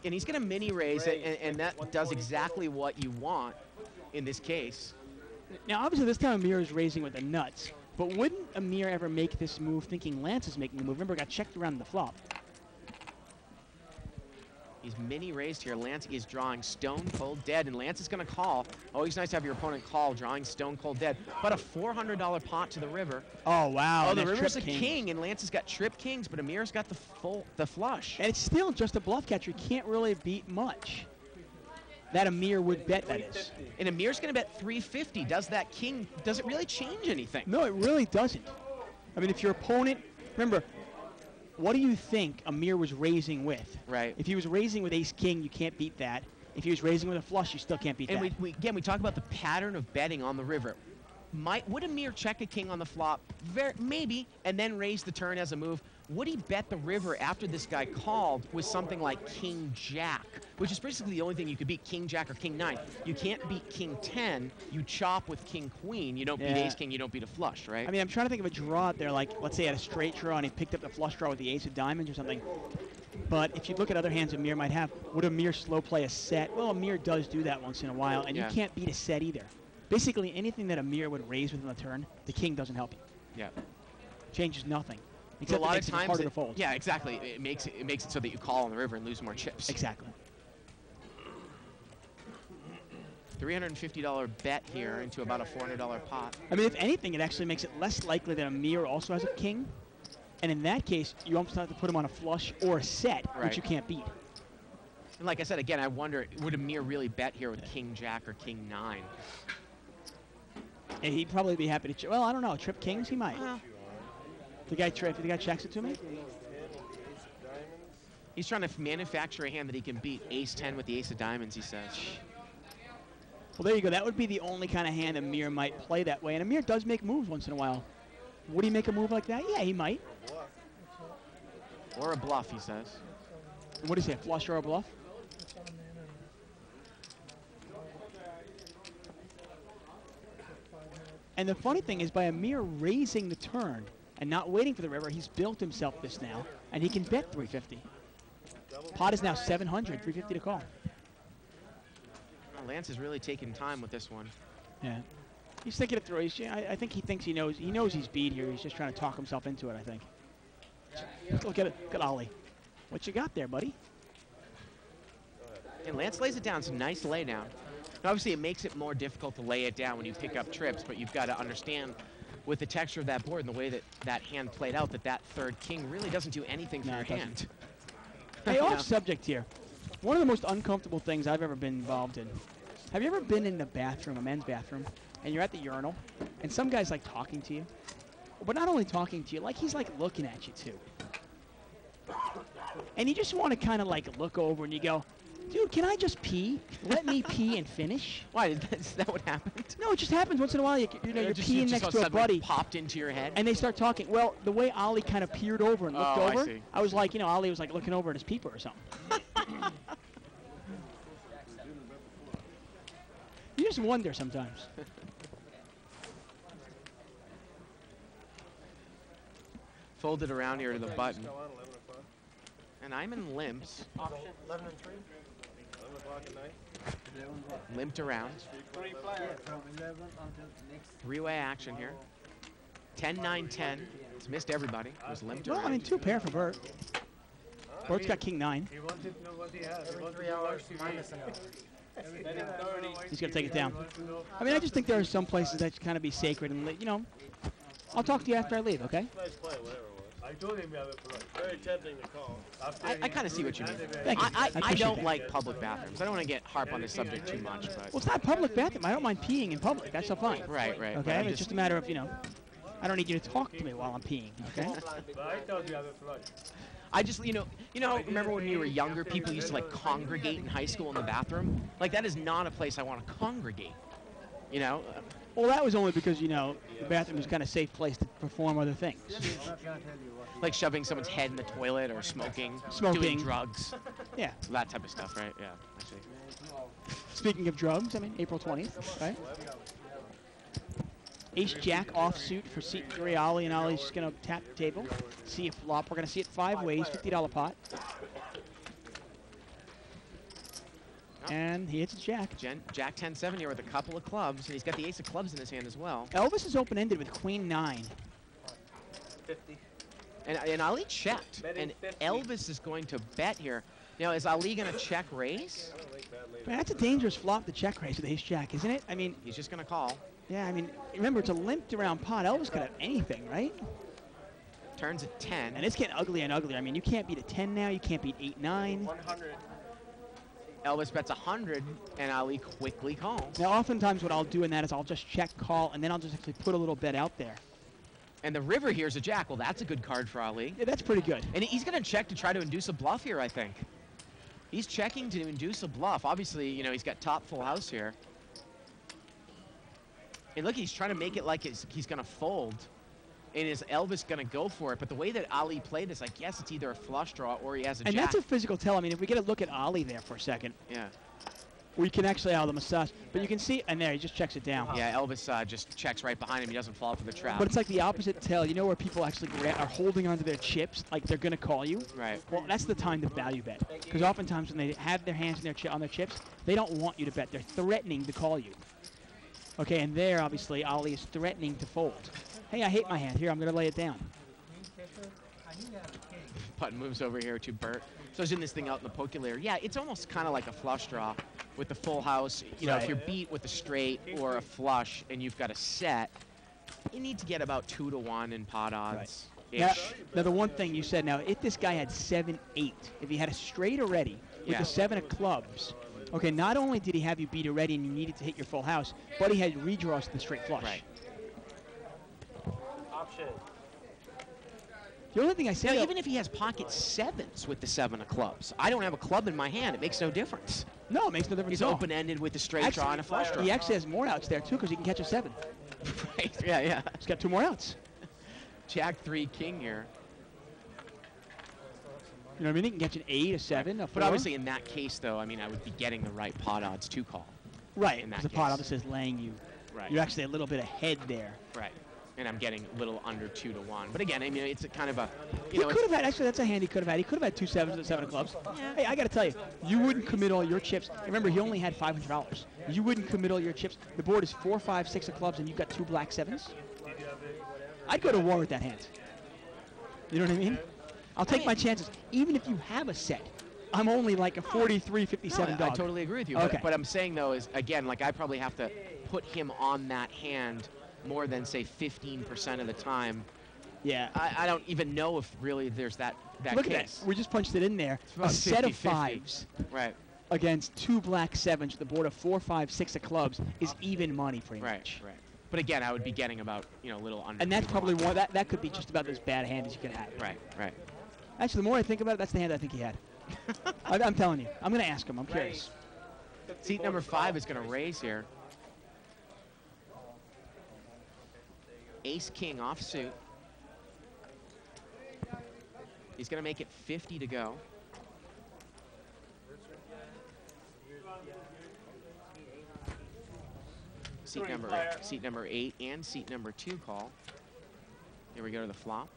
And he's going to mini raise, and that does exactly what you want in this case. Now, obviously, this time Amir is raising with the nuts. But wouldn't Amir ever make this move thinking Lance is making the move? Remember, it got checked around the flop. He's mini raised here. Lance is drawing Stone Cold Dead, and Lance is going to call. Always nice to have your opponent call, drawing Stone Cold Dead. But a $400 pot to the river. Oh, wow. Oh, the that's river's trip a kings. king, and Lance has got trip kings, but Amir's got the flush. And it's still just a bluff catcher. You can't really beat much. That Amir would bet, that is. And Amir's going to bet 350. Does that king, does it really change anything? No, it really doesn't. I mean, if your opponent, remember, what do you think Amir was raising with? Right. If he was raising with ace-king, you can't beat that. If he was raising with a flush, you still can't beat And that. we talk about the pattern of betting on the river. Would Amir check a king on the flop? Maybe, and then raise the turn as a move. Would he bet the river after this guy called with something like king jack, which is basically the only thing you could beat, king jack or king 9. You can't beat king 10. You chop with king queen. You don't beat ace king. You don't beat a flush, right? I mean, I'm trying to think of a draw out there, like, let's say he had a straight draw and he picked up the flush draw with the ace of diamonds or something. But if you look at other hands Amir might have, would Amir slow play a set? Well, Amir does do that once in a while, and you can't beat a set either. Basically, anything that Amir would raise within the turn, the king doesn't help you. Yeah. Changes nothing. So Except a lot it makes of it times, harder to fold. yeah, exactly. It makes it so that you call on the river and lose more chips. Exactly. $350 bet here into about a $400 pot. I mean, if anything, it actually makes it less likely that Amir also has a king. And in that case, you almost have to put him on a flush or a set, Right. which you can't beat. And like I said, again, I wonder, would Amir really bet here with king jack or king 9? And he'd probably be happy to. Well, I don't know. Trip kings, he might. Well, The guy checks it to me. he's trying to manufacture a hand that he can beat ace 10 with the ace of diamonds, he says. Well, there you go. That would be the only kind of hand Amir might play that way. And Amir does make moves once in a while. Would he make a move like that? Yeah, he might. Or a bluff, he says. What is it, flush or a bluff? And the funny thing is, by Amir raising the turn and not waiting for the river, he's built himself this now, and he can bet 350. Pot is now 700, 350 to call. Well, Lance is really taking time with this one. Yeah. He's thinking it through. I think he thinks he knows he's beat here. He's just trying to talk himself into it, I think. Look at it. Look at Ollie. What you got there, buddy? And Lance lays it down. It's a nice laydown. And obviously, it makes it more difficult to lay it down when you pick up trips, but you've got to understand with the texture of that board and the way that that hand played out that third king really doesn't do anything for No, your it doesn't. hand. Hey, You off know? subject here. One of the most uncomfortable things I've ever been involved in. Have you ever been in the bathroom, a men's bathroom, and you're at the urinal, and some guy's like talking to you? But not only talking to you, like he's like looking at you too. And you just want to kind of like look over and you go, dude, can I just pee? Let me pee and finish. Why? Is that what happened? No, it just happens once in a while. You're Just- peeing just next all to a suddenly buddy. popped into your head. And they start talking. Well, the way Ollie kind of peered over and looked Oh, I over, see. I was like, Ollie was like looking over at his peeper or something. You just wonder sometimes. Fold it around here to the button. And I'm in limps. 11 and 3. 11 o'clock at night. Limped around. Yeah, from 11 until next. Three-way action here. 10, 9, 10. It's missed everybody. It was limped Well, around. I mean, 2 pair for Bert. Bert's got king 9. He wanted to know what he has. Every 3 hours minus an hour. He's going to take it down. I mean, I just think there are some places that should kind of be sacred. And, I'll talk to you after I leave, okay? Nice play, whatever it was. I told him you have a plug. Very tempting to call. I kind of see what you mean. Thank you. I appreciate don't that. like public bathrooms. I don't want to get harp on this subject too much, but Well, it's not a public bathroom. I don't mind peeing in public. That's so fine. right. But Okay? I'm It's just a matter of, I don't need you to talk to me while I'm peeing, okay? But I thought you have a plug. I just, remember when we were younger, people used to like congregate in high school in the bathroom? Like that is not a place I want to congregate. Well, that was only because, the bathroom is kind of a safe place to perform other things. Not gonna tell you what. Like shoving someone's head in the toilet or smoking, Smoking. doing drugs, Yeah. that type of stuff, right? Yeah, I see. Speaking of drugs, April 20th, right? Ace-Jack offsuit for seat 3 Ollie, and Ollie's just going to tap the table, see a flop. We're going to see it 5 ways, $50 pot. And he hits a jack. Jack 10-7 here with a couple of clubs, and he's got the ace of clubs in his hand as well. Elvis is open-ended with queen 9. 50. And Ali checked, Betting and 50. Elvis is going to bet here. Now, is Ali going to check raise? Man, that's a dangerous flop to check raise with ace-jack, isn't it? I mean, He's just going to call. yeah, I mean, remember, it's a limped around pot. Elvis could have anything, right? Turns at 10. And it's getting uglier and uglier. I mean, you can't beat a 10 now. You can't beat 8, 9. 100. Elvis bets 100, and Ali quickly calls. Now, oftentimes what I'll do in that is I'll just check call, and then I'll just actually put a little bet out there. And the river here is a jack. Well, that's a good card for Ali. Yeah, that's pretty good. And he's going to check to try to induce a bluff here, I think. He's checking to induce a bluff. Obviously, you know, he's got top full house here. And look, he's trying to make it like he's going to fold. And is Elvis going to go for it? But the way that Ali played this, I guess it's either a flush draw or he has a And jack. that's a physical tell. I mean, if we get a look at Ali there for a second, Yeah. we can actually the massage. But you can see, and there, he just checks it down. Yeah, Elvis just checks right behind him. He doesn't fall for the trap. But it's like the opposite tell. You know where people actually are holding onto their chips, like they're going to call you? Right. Well, that's the time to value bet. Because oftentimes when they have their hands in on their chips, they don't want you to bet. They're threatening to call you. Okay, and there, obviously, Ali is threatening to fold. Hey, I hate my hand. Here, I'm going to lay it down. Button moves over here to Bert. So he's in this thing out in the pokulator. Yeah, it's almost kind of like a flush draw with the full house. You know, if Right. you're beat with a straight or a flush and you've got a set, you need to get about 2 to 1 in pot odds. Now, now, the one thing you said, now, if this guy had 7-8, if he had a straight already with Yeah. the 7 of clubs, okay, not only did he have you beat already and you needed to hit your full house, but he had redraws to the straight flush. Right. Option. The only thing I Now, said, even if he has pocket sevens with the 7 of clubs, I don't have a club in my hand. It makes no difference. no, it makes no difference He's at all. open-ended with the straight draw and a flush draw. He actually has more outs there, too, because he can catch a 7. Right. Yeah, yeah. He's got 2 more outs. Jack 3 king here. You know what I mean? He can catch an 8, a 7, a 4. But obviously, in that case, though, I mean, I would be getting the right pot odds to call. right, in because that the pot case. obviously is laying you. Right. You're actually a little bit ahead there. Right. And I'm getting a little under 2 to 1. But again, I mean, it's a kind of a, He you know, could have had, actually, that's a hand he could have had. He could have had 2 7s and a 7 of clubs. Yeah. Hey, I got to tell you, you wouldn't commit all your chips. Remember, he only had $500. You wouldn't commit all your chips. The board is 4, 5, 6 of clubs, and you've got 2 black 7s. I'd go to war with that hand. You know what I mean? I'll take my chances. Even if you have a set, I'm only like a 43, 57 no, dog. I totally agree with you. Okay. But I'm saying, though, is, again, like I probably have to put him on that hand more than, say, 15% of the time. Yeah. I don't even know if really there's that Look at case. that. We just punched it in there. about A set of 50-50. 5s Right, against 2 black 7s with the board of 4, 5, 6 of clubs is even money pretty right, much. right. But again, I would be getting about, you know, a little under. And that's 2 to probably 1. one. That could be just about as bad a hand as you could have. Right, right. Actually, the more I think about it, that's the hand I think he had. I'm telling you. I'm going to ask him. I'm curious. Seat number 5 is going to raise here. Ace King offsuit. He's going to make it 50 to go. Seat number 8 and seat number 2 call. Here we go to the flop.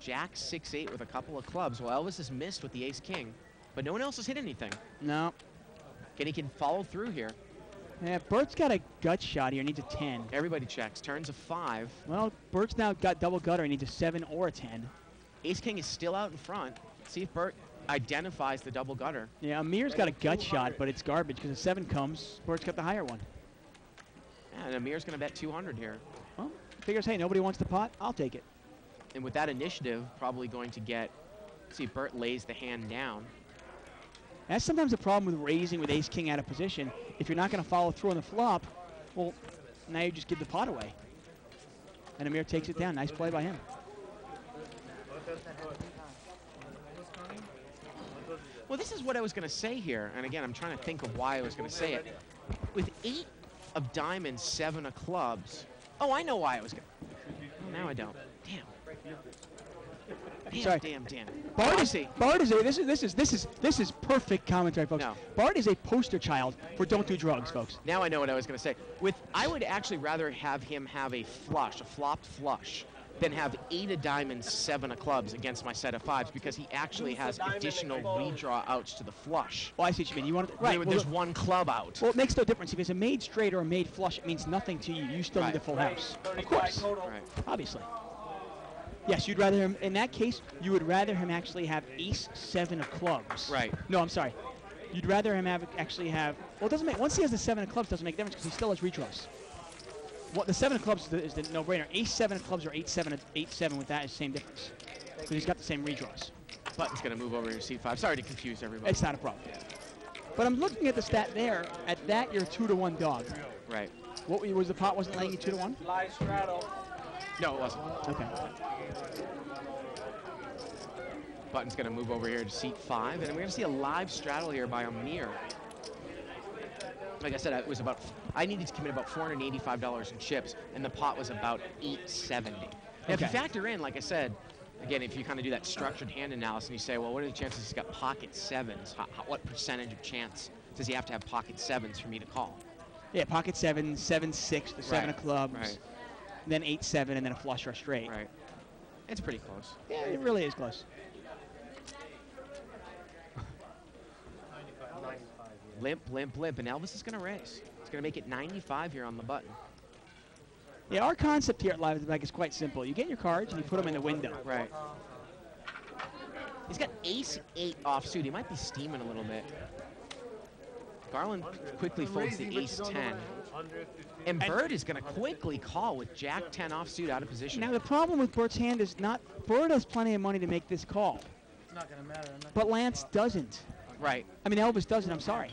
Jack 6-8 with a couple of clubs. Well, Elvis has missed with the Ace King, but no one else has hit anything. No. And he can follow through here. Yeah, Bert's got a gut shot here. Needs a 10. Everybody checks. Turns a 5. Well, Bert's now got double gutter. He needs a 7 or a 10. Ace King is still out in front. See if Bert identifies the double gutter. Yeah, Amir's got a gut shot, but it's garbage because a 7 comes. Bert's got the higher one. Yeah, and Amir's going to bet 200 here. Well, figures, hey, nobody wants the pot. I'll take it. And with that initiative, probably going to get, see if Bert lays the hand down. That's sometimes the problem with raising with Ace King out of position. If you're not going to follow through on the flop, well, now you just give the pot away. And Amir takes it down. Nice play by him. Well, this is what I was going to say here. And again, I'm trying to think of why I was going to say it. With 8 of diamonds, 7 of clubs. Oh, I know why I was going to. Oh, now I don't. Damn. Damn, Sorry. damn. Bart I is see. this is perfect commentary, folks. No. Bart is a poster child for don't do drugs, folks. Now I know what I was going to say. I would actually rather have him have a flush, a flopped flush, than have 8 of diamonds, 7 of clubs against my set of 5s because he actually has additional redraw outs to the flush. Oh, I see what you mean. You want to, right? Well, There's look, one club out. well, it makes no difference if it's a made straight or a made flush. It means nothing to you. You still Right. need a full house, of course, Right. obviously. Yes, you'd rather him, in that case, you would rather him actually have ace 7 of clubs. Right. No, I'm sorry. You'd rather him actually have, well, it doesn't make, once he has the 7 of clubs, it doesn't make a difference because he still has redraws. What the 7 of clubs is the no-brainer. Ace 7 of clubs or 8-7 with that is the same difference. Because he's got the same redraws. Button's going to move over to seat 5. Sorry to confuse everybody. It's not a problem. But I'm looking at the stat there. At that, you're a 2-to-1 dog. Right. What was the pot wasn't letting you 2-to-1? Live straddle. No, it wasn't. Okay. Button's going to move over here to seat 5, and then we're going to see a live straddle here by Amir. Like I said, it was about, I needed to commit about $485 in chips, and the pot was about $870. Now, if you Okay. factor in, like I said, again, if you kind of do that structured hand analysis and you say, well, what are the chances he's got pocket 7s? What percentage of chance does he have to have pocket 7s for me to call? Yeah, pocket 7, 7-6, the 7 of clubs. Right. Then 8-7, and then a flush or straight. Right. It's pretty close. Yeah, it really is close. Limp, limp, limp, and Elvis is going to raise. He's going to make it 95 here on the button. Yeah, our concept here at Live at the Bank is quite simple. You get your cards and you put them in the window. Right. He's got ace 8 offsuit. He might be steaming a little bit. Garland quickly folds the ace 10. And Bird is going to quickly call with jack 10 offsuit out of position. Now, the problem with Bert's hand is not, Bert has plenty of money to make this call. It's not gonna matter. But Lance doesn't. Right. I mean, Elvis doesn't, I'm sorry.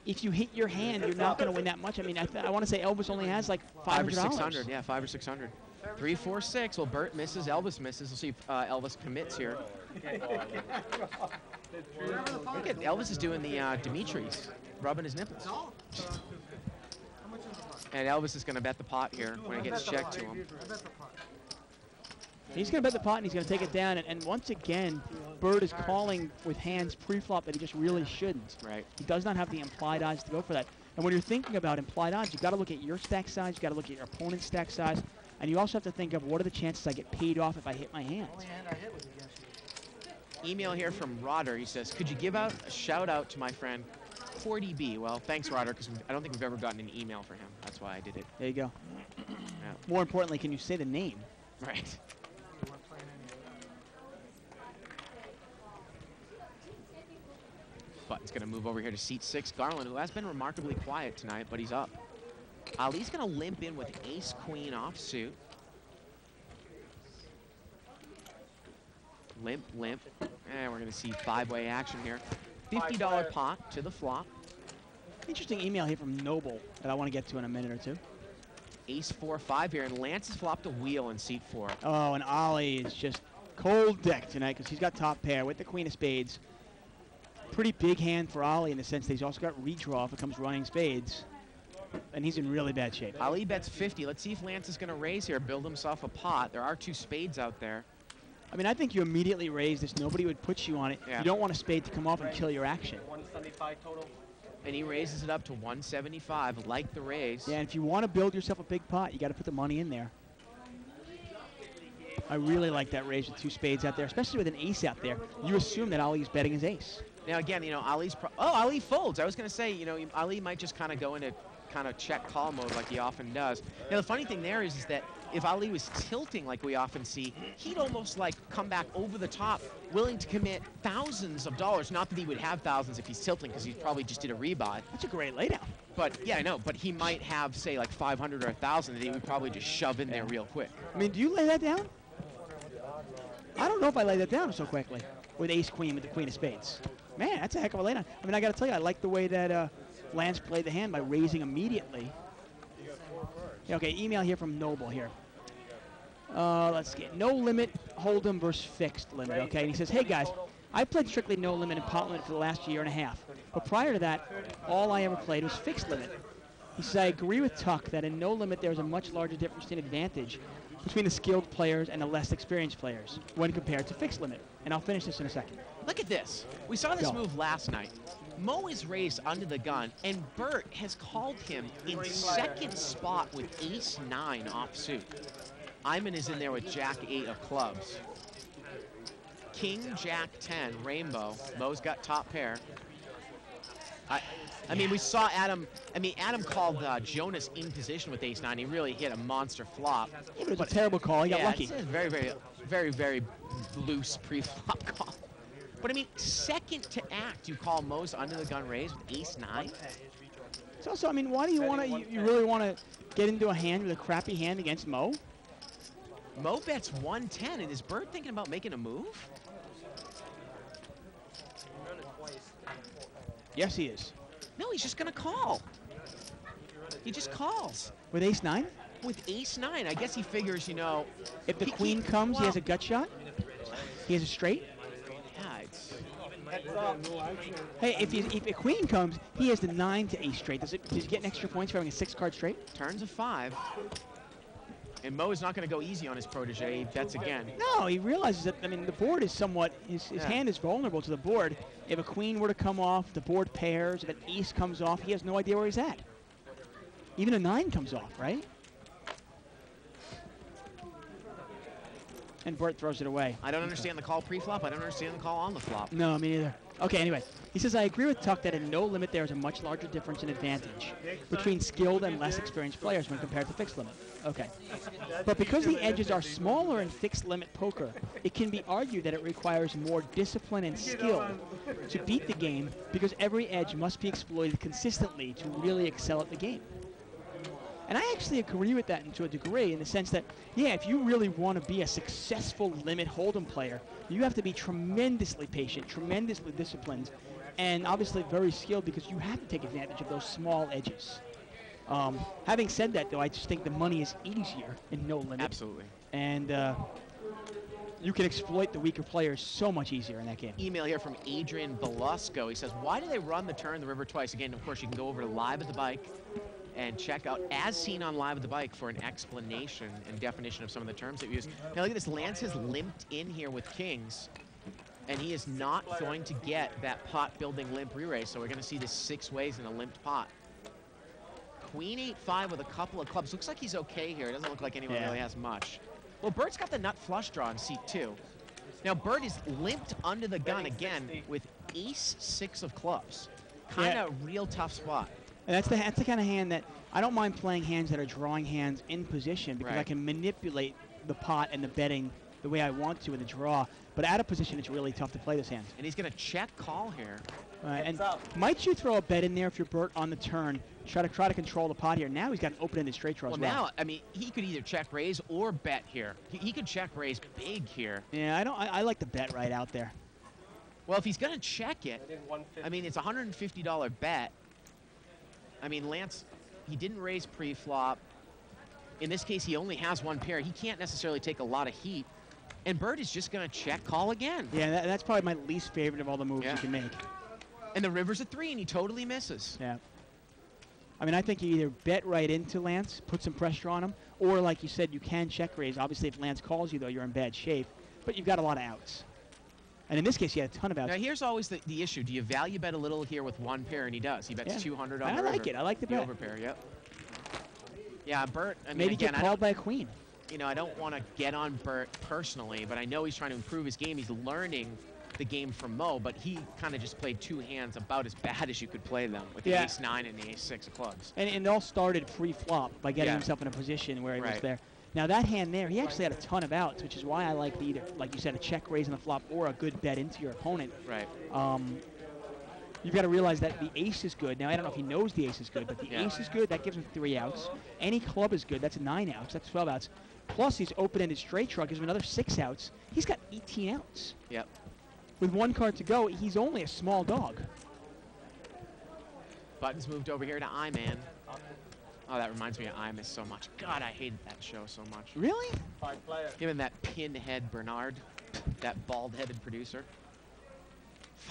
If you hit your hand, you're not going to win that much. I mean, I want to say Elvis only has like $500. 5 or 600. Yeah, 5 or 600. 3, 4, 6. Well, Bert misses. Elvis misses. We'll see if Elvis commits here. Look at Elvis is doing the Dimitri's, rubbing his nipples. And Elvis is going to bet the pot here when it gets checked to him. He's going to bet the pot and he's going to take it down. And once again, Bird is calling with hands pre-flop that he just really shouldn't. Right. He does not have the implied odds to go for that. And when you're thinking about implied odds, you've got to look at your stack size, you've got to look at your opponent's stack size, and you also have to think of what are the chances I get paid off if I hit my hands. Only hand I hit was against you. Email here from Rodder. He says, could you give out a shout out to my friend Cordy B? Well, thanks, Rodder, because I don't think we've ever gotten an email for him. That's why I did it. There you go. Yeah. More importantly, can you say the name? Right. You weren't playing any. Button's going to move over here to seat 6. Garland, who has been remarkably quiet tonight, but he's up. Ali's going to limp in with ace-queen offsuit. Limp, limp. And we're going to see 5-way action here. $50 pot to the flop. Interesting email here from Noble that I want to get to in a minute or two. Ace 4-5 here, and Lance has flopped a wheel in seat 4. Oh, and Ollie is just cold deck tonight because he's got top pair with the queen of spades. Pretty big hand for Ollie in the sense that he's also got redraw if it comes running spades. And he's in really bad shape. Ali bets 50. Let's see if Lance is going to raise here, build himself a pot. There are 2 spades out there. I mean, I think you immediately raise this. Nobody would put you on it. Yeah. You don't want a spade to come off and kill your action. 175 total. And he raises it up to 175, like the raise. Yeah, and if you want to build yourself a big pot, you got to put the money in there. I really like that raise with 2 spades out there, especially with an ace out there. You assume that Ali's betting his ace. Now, again, you know, Ali's... Ali folds. I was going to say, you know, Ali might just kind of go into kind of check call mode like he often does. Now, the funny thing there is that if Ali was tilting like we often see, he'd almost like come back over the top, willing to commit thousands of dollars. Not that he would have thousands if he's tilting, because he probably just did a rebuy. That's a great laydown. But, yeah, I know. But he might have, say, like 500 or 1,000 that he would probably just shove in there real quick. I mean, do you lay that down? I don't know if I lay that down so quickly with ace-queen with the queen of spades. Man, that's a heck of a laydown. I mean, I got to tell you, I like the way that Lance played the hand by raising immediately. Yeah, okay, email here from Noble here. Let's get no limit, hold'em versus fixed limit, okay? And he says, hey guys, I played strictly no limit and pot limit for the last year and a half. But prior to that, all I ever played was fixed limit. He says, I agree with Tuck that in no limit there's a much larger difference in advantage between the skilled players and the less experienced players when compared to fixed limit. And I'll finish this in a second. Look at this. We saw this Go. move last night. Mo is raised under the gun, and Bert has called him in second spot with ace-9 offsuit. Iman is in there with jack-8 of clubs. King, jack-10, rainbow. Mo's got top pair. I mean, we saw Adam. I mean, Adam called Jonas in position with ace-9. He really hit a monster flop. It was a terrible call. He got Yeah, lucky. it's a very, very, very, very loose pre-flop call. But I mean, second to act, you call Mo's under the gun raise with ace-9. It's also, I mean, why do you want to? You really want to get into a hand with a crappy hand against Mo? Mo bets 110, and is Bird thinking about making a move? Yes, he is. No, he's just gonna call. He just calls With ace-9? with ace-9. I guess he figures, you know, If the He- queen he- comes, he has a well- gut shot. He has a straight. yeah, it's. Hey, if a queen comes, he has the 9 to ace straight. Does he get an extra points for having a 6-card straight? Turns a 5. And Mo is not going to go easy on his protege. He bets again. No, he realizes that, I mean, the board is somewhat, his Yeah. hand is vulnerable to the board. If a queen were to come off, the board pairs. If an ace comes off, he has no idea where he's at. Even a 9 comes off, right? And Bert throws it away. I don't understand the call pre-flop. I don't understand the call on the flop. No, me neither. Okay, anyway. He says, I agree with Tuck that in no limit there is a much larger difference in advantage between skilled and less experienced players when compared to fixed limit. Okay. But because the edges are smaller in fixed limit poker, it can be argued that it requires more discipline and skill to beat the game because every edge must be exploited consistently to really excel at the game. And I actually agree with that to a degree in the sense that, yeah, if you really want to be a successful limit hold'em player, you have to be tremendously patient, tremendously disciplined, and obviously very skilled because you have to take advantage of those small edges. Having said that, though, I just think the money is easier in no limit. Absolutely. And you can exploit the weaker players so much easier in that game. Email here from Adrian Belusco. He says, why do they run the turn the river twice? Again, of course, you can go over to Live at the Bike and check out As Seen on Live at the Bike for an explanation and definition of some of the terms that we use. Now look at this. Lance has limped in here with kings, and he is not going to get that pot building limp re-raise, so we're going to see this 6 ways in a limped pot. Queen 8-5 with a couple of clubs. Looks like he's okay here. It doesn't look like anyone Yeah. really has much. Well, Bert's got the nut flush draw in seat 2. Now, Bert is limped under the gun again with ace-6 of clubs. Kind of real tough spot. And that's the kind of hand that I don't mind playing hands that are drawing hands in position because I Right. can manipulate the pot and the betting the way I want to in the draw. But out of position, it's really tough to play this hand. And he's going to check call here. And might you throw a bet in there if you're Bert on the turn? Try to control the pot here. Now he's got an open-ended straight draw Well, as well. now, I mean, he could either check raise or bet here. He could check raise big here. Yeah, I like the bet right out there. Well, if he's going to check it, I mean, it's a $150 bet. I mean, Lance, he didn't raise pre-flop. In this case, he only has one pair. He can't necessarily take a lot of heat. And Bert is just going to check call again. Yeah, that's probably my least favorite of all the moves Yeah. you can make. And the river's a 3, and he totally misses. Yeah. I mean, I think you either bet right into Lance, put some pressure on him, or like you said, you can check raise. Obviously, if Lance calls you, though, you're in bad shape. But you've got a lot of outs. And in this case, he had a ton of outs. Now, here's always the issue. Do you value bet a little here with one pair? And he does. He bets Yeah. 200 on I the river. like it. I like the bet. overpair, yep. Yeah, Bert, I mean, Maybe again, get I called don't, by a queen. you know, I don't want to get on Bert personally, but I know he's trying to improve his game. He's learning the game from Mo, but he kind of just played 2 hands about as bad as you could play them with the Yeah. ace-9 and the ace-6 of clubs. And it all started pre-flop by getting Yeah. himself in a position where he was Right. there. Now, that hand there, he actually had a ton of outs, which is why I like either, like you said, a check raise on the flop or a good bet into your opponent. Right. You've got to realize that the ace is good. Now, I don't know if he knows the ace is good, but the Yeah. ace is good. That gives him 3 outs. Any club is good. That's 9 outs. That's 12 outs. Plus, he's open-ended straight draw gives him another 6 outs. He's got 18 outs. Yep. With 1 card to go, he's only a small dog. Buttons moved over here to I-Man. Oh, that reminds me of Imus so much. God, I hated that show so much. Really? Him and that pinhead Bernard, that bald-headed producer.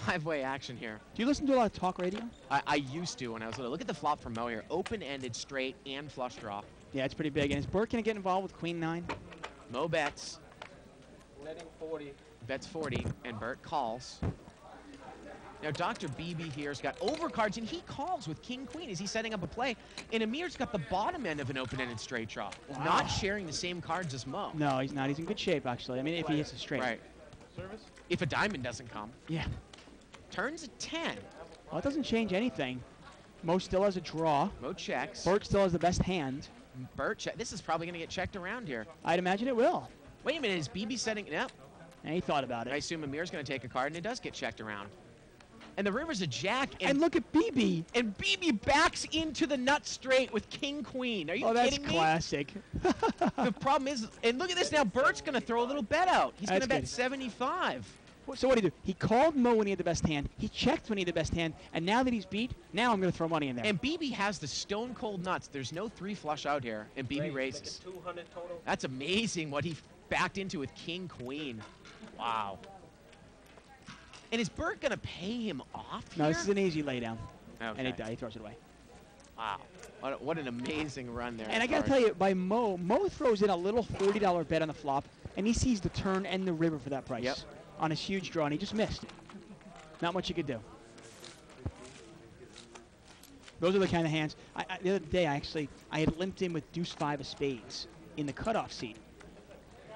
5-way action here. Do you listen to a lot of talk radio? I used to when I was little. Look at the flop from Mo here. Open-ended, straight, and flush draw. Yeah, it's pretty big. And is Bert going to get involved with Queen 9? Mo bets. Letting 40. Bets 40, and Bert calls. Now, Dr. BB here's got overcards, and he calls with King-Queen. Is he setting up a play? And Amir's got the bottom end of an open-ended straight draw. Wow. Not sharing the same cards as Mo. No, he's not. He's in good shape, actually. I mean, if he hits a straight. Right. If a diamond doesn't come. Yeah. Turns a 10. Well, it doesn't change anything. Mo still has a draw. Mo checks. Burt still has the best hand. Burt check. This is probably going to get checked around here. I'd imagine it will. Wait a minute, is BB setting? Yep. And he thought about I it. assume Amir's going to take a card, and it does get checked around. And the river's a jack, And look at BB. and BB backs into the nut straight with king queen. Are you Oh, that's kidding me? classic. The problem is, and look at this now. Bert's going to throw a little bet out. He's going to That's bet good. 75. So what did he do? He called Mo when he had the best hand. He checked when he had the best hand. And now that he's beat, now I'm going to throw money in there. And BB has the stone cold nuts. There's no 3 flush out here, and BB raises. 200 total. That's amazing what he backed into with king queen. Wow. And is Bert going to pay him off No, here? this is an easy laydown. Okay. And he throws it away. Wow. What an amazing run there. And I got to tell you, by Mo throws in a little $40 bet on the flop, and he sees the turn and the river for that price. Yep. On his huge draw, and he just missed. Not much you could do. Those are the kind of hands. The other day, I had limped in with deuce 5 of spades in the cutoff seat.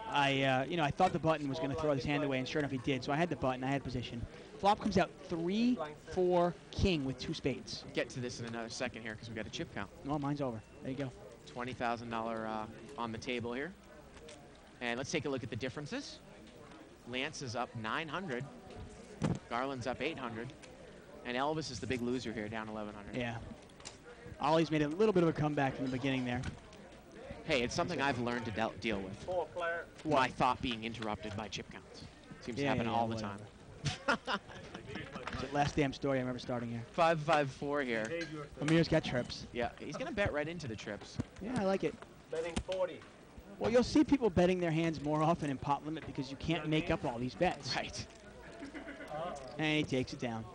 I thought the button was going to throw his hand away, and sure enough, he did. So I had the button, I had position. Flop comes out 3, 4, king with 2 spades. Get to this in another second here because we got a chip count. Well, mine's over. There you go. $20,000 on the table here. And let's take a look at the differences. Lance is up 900. Garland's up 800. And Elvis is the big loser here, down 1,100. Yeah. Ollie's made a little bit of a comeback in the beginning there. Hey, it's something I've learned to deal with. 4-player. My thought being interrupted by chip counts. Seems to Yeah, happen yeah, all the whatever. time. It's the last damn story I remember starting here. 5-5-4 here. Amir's got trips. Yeah, he's going to bet right into the trips. Yeah, I like it. Betting 40. Well, you'll see people betting their hands more often in pot limit because you can't make up all these bets. Right. And he takes it down.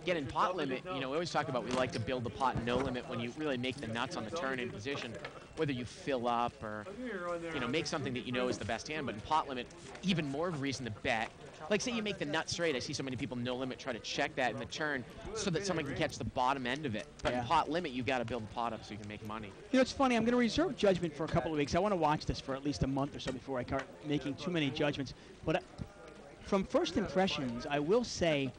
Again, in pot limit, we always talk about we like to build the pot no limit when you really make the nuts on the turn in position, whether you fill up or, make something that you know is the best hand. But in pot limit, even more of a reason to bet. Like, say you make the nut straight. I see so many people no limit try to check that in the turn so that someone can catch the bottom end of it. But in pot limit, you got to build the pot up so you can make money. It's funny. I'm going to reserve judgment for a couple of weeks. I want to watch this for at least a month or so before I start making too many judgments. But from first impressions, I will say,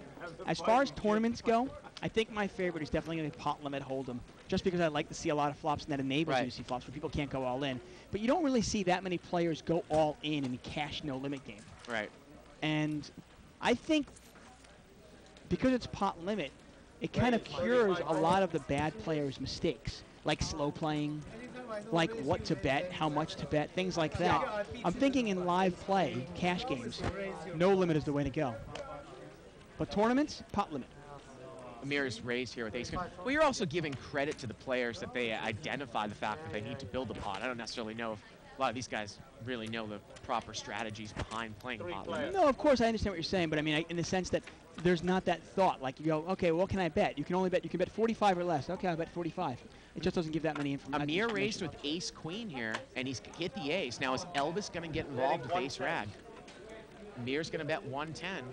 as far as tournaments go, I think my favorite is definitely going to be pot limit hold'em, just because I like to see a lot of flops, and that enables you to see flops where people can't go all in. But you don't really see that many players go all in a cash no limit game. Right. And I think because it's pot limit, it kind of cures a lot of the bad players' mistakes, like slow playing, like what to bet, how much to bet, things like that. I'm thinking in live play, cash games, no limit is the way to go. But tournaments, pot limit. Amir's raised here with ace. Well, you're also giving credit to the players that they identify the fact that they need to build a pot. I don't necessarily know if a lot of these guys really know the proper strategies behind playing pot limit. No, of course, I understand what you're saying, but I mean, in the sense that there's not that thought. Like, you go, okay, what can I bet? You can bet 45 or less. Okay, I'll bet 45. It just doesn't give that many information. Amir raised with ace-queen here, and he's hit the ace. Now, is Elvis going to get involved with ace-rag? Amir's going to bet 110.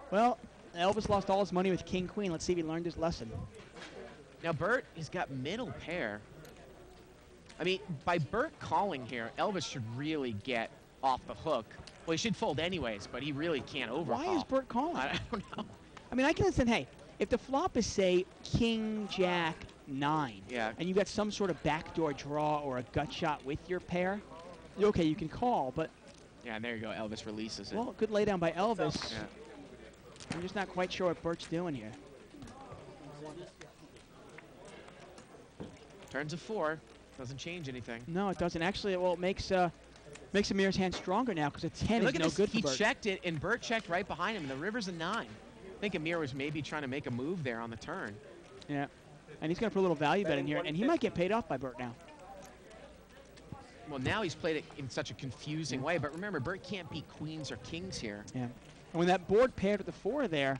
Well, Elvis lost all his money with king-queen. Let's see if he learned his lesson. Now, Bert, he's got middle pair. I mean, by Bert calling here, Elvis should really get off the hook. Well, he should fold anyways, but he really can't overcall. Why is Bert calling? I don't know. I mean, I can understand, hey, if the flop is, say, king, jack, 9, and you got some sort of backdoor draw or a gut shot with your pair, okay, you can call, but... Yeah, and there you go. Elvis releases it. Well, good laydown by Elvis. Yeah. I'm just not quite sure what Bert's doing here. Turns a 4. Doesn't change anything. No, it doesn't. Actually, well, it makes Amir's hand stronger now because a 10 is no good for He Bert. checked it, and Bert checked right behind him, and the river's a 9. I think Amir was maybe trying to make a move there on the turn. Yeah, and he's going to put a little value bet in here, and he might get paid off by Bert now. Well, now he's played it in such a confusing way, but remember, Bert can't beat queens or kings here. Yeah, and when that board paired with the 4 there,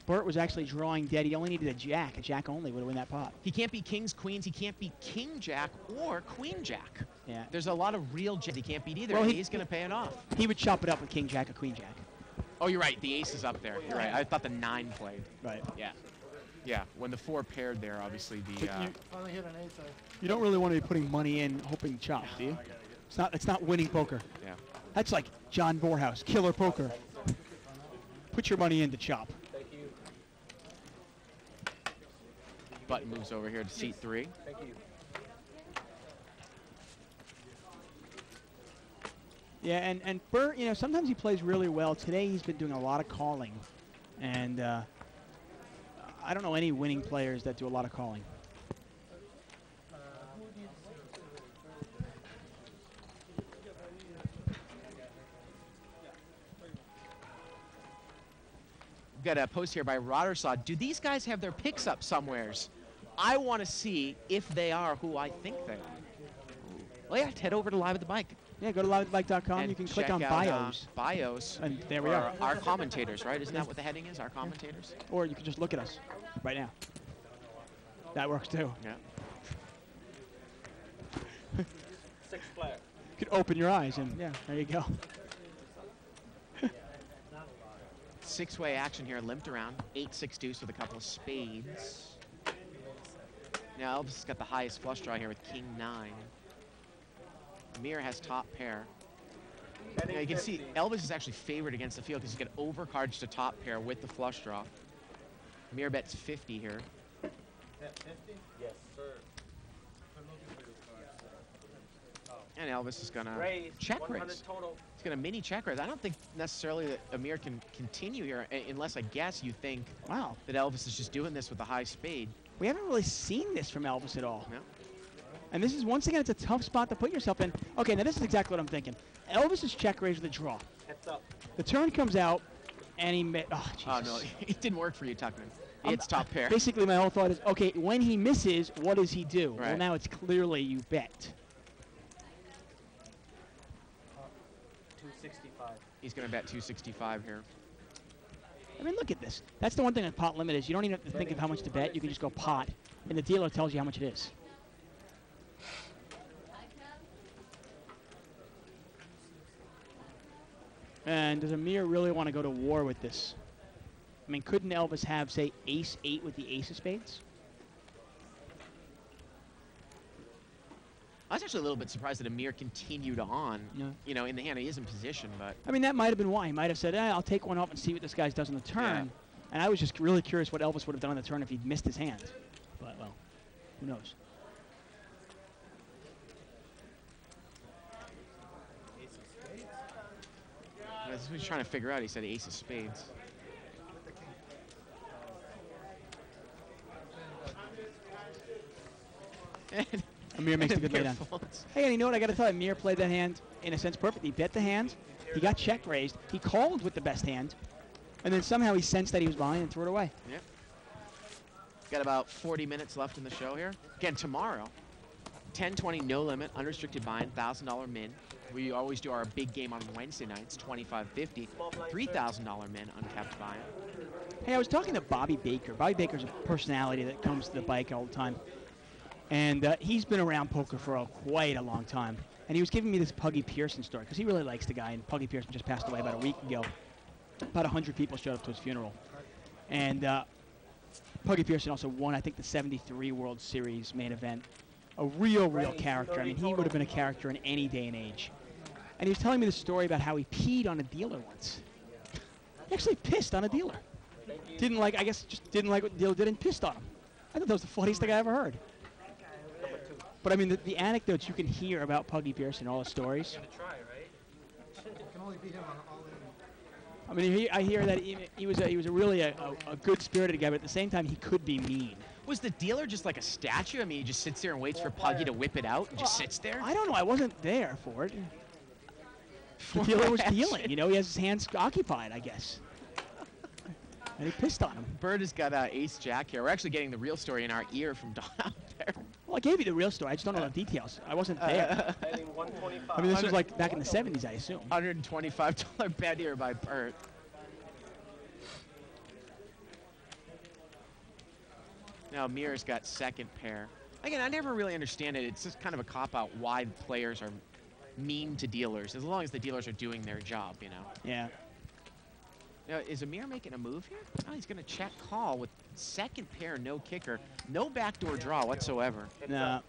Bert was actually drawing dead. He only needed a jack only would have won that pot. He can't beat kings, queens. He can't beat king jack or queen jack. Yeah. There's a lot of real jacks he can't beat either. Well, and he's going to pay it off. He would chop it up with king jack or queen jack. Oh, you're right. The ace is up there. You're right. I thought the 9 played. Right. Yeah. Yeah. When the 4 paired there, obviously the. Finally hit an ace. You don't really want to be putting money in hoping chop, do you? It's not winning poker. Yeah. That's like John Borhaus, killer poker. Put your money in to chop. button moves over here to seat 3. Thank you. Yeah, and Bert, you know, sometimes he plays really well. Today he's been doing a lot of calling, and I don't know any winning players that do a lot of calling. We've got a post here by Roddersaw. Do these guys have their picks up somewheres? I want to see if they are who I think they are. Well, yeah, head over to Live at the Bike. Yeah, go to liveatthebike.com. And You can click check on out, bios, bios. and there we for are. Our commentators, right? Isn't that what the heading is? Our commentators? Or you can just look at us right now. That works too. Yeah. Six flat. You can open your eyes, and yeah, there you go. 6-way action here, limped around. 8-6 deuce with a couple of spades. Now Elvis has got the highest flush draw here with King 9. Amir has top pair. Now you can see Elvis is actually favored against the field because he's got overcards to top pair with the flush draw. Amir bets 50 here. Yes, sir. And Elvis is going to Raise. check 100 raise. total. He's going to mini check raise. I don't think necessarily that Amir can continue here unless I guess you think Wow. that Elvis is just doing this with a high spade. We haven't really seen this from Elvis at all. No. And this is, once again, it's a tough spot to put yourself in. Okay, now this is exactly what I'm thinking. Elvis is check raise with a draw. Heads up. The turn comes out, and he oh, Jesus. Oh, no. It didn't work for you, Tuckman. It's top pair. Basically, my whole thought is, okay, when he misses, what does he do? Well, Right. now it's clearly you bet. 265. He's going to bet 265 here. I mean, look at this. That's the one thing with pot limit is you don't even have to think of how much to bet. You can just go pot, and the dealer tells you how much it is. And does Amir really want to go to war with this? I mean, couldn't Elvis have, say, ace-8 with the ace of spades? I was actually a little bit surprised that Amir continued on. Yeah. You know, in the hand, he is in position, but I mean, that might have been why. He might have said, I'll take one off and see what this guy does on the turn. Yeah. And I was just really curious what Elvis would have done on the turn if he'd missed his hand. But, well, who knows? that's what he's trying to figure out. He said ace of spades. And Amir makes a good Amir laydown. folds. Hey, and you know what? I got to tell you, Amir played that hand, in a sense, perfectly. He bet the hand. He got check raised. He called with the best hand. And then somehow he sensed that he was behind and threw it away. Yep. Got about 40 minutes left in the show here. Again, tomorrow, 10-20 no limit, unrestricted bind, $1,000 min. We always do our big game on Wednesday nights, $25.50, $3,000 min, uncapped bind. Hey, I was talking to Bobby Baker. Bobby Baker's a personality that comes to the bike all the time. And he's been around poker for quite a long time. And he was giving me this Puggy Pearson story, because he really likes the guy. And Puggy Pearson just passed away about a week ago. About 100 people showed up to his funeral. And Puggy Pearson also won, I think, the 73 World Series main event. A real character. I mean, he would have been a character in any day and age. And he was telling me the story about how he peed on a dealer once. He actually pissed on a dealer. Didn't like, I guess, just didn't like what the dealer did and pissed on him. I thought that was the funniest thing I ever heard. But I mean, the anecdotes you can hear about Puggy Pearson, all the stories. I mean, I hear that he was a really a good-spirited guy, but at the same time, he could be mean. Was the dealer just like a statue? I mean, he just sits there and waits for Puggy to whip it out and just sits there? I don't know. I wasn't there for it. The dealer was dealing. You know, he has his hands occupied, I guess. And he pissed on him. Bird has got ace jack here. We're actually getting the real story in our ear from Don out there. Well, I gave you the real story. I just don't know the details. I wasn't there. Betting 125. I mean, this was like back in the 70s, I assume. $125 bet here by Bert. Now Amir's got second pair. Again, I never really understand it. It's just kind of a cop-out why players are mean to dealers, as long as the dealers are doing their job, you know. Yeah. Now, is Amir making a move here? Oh, he's going to check call with second pair, no kicker, no backdoor draw whatsoever. No.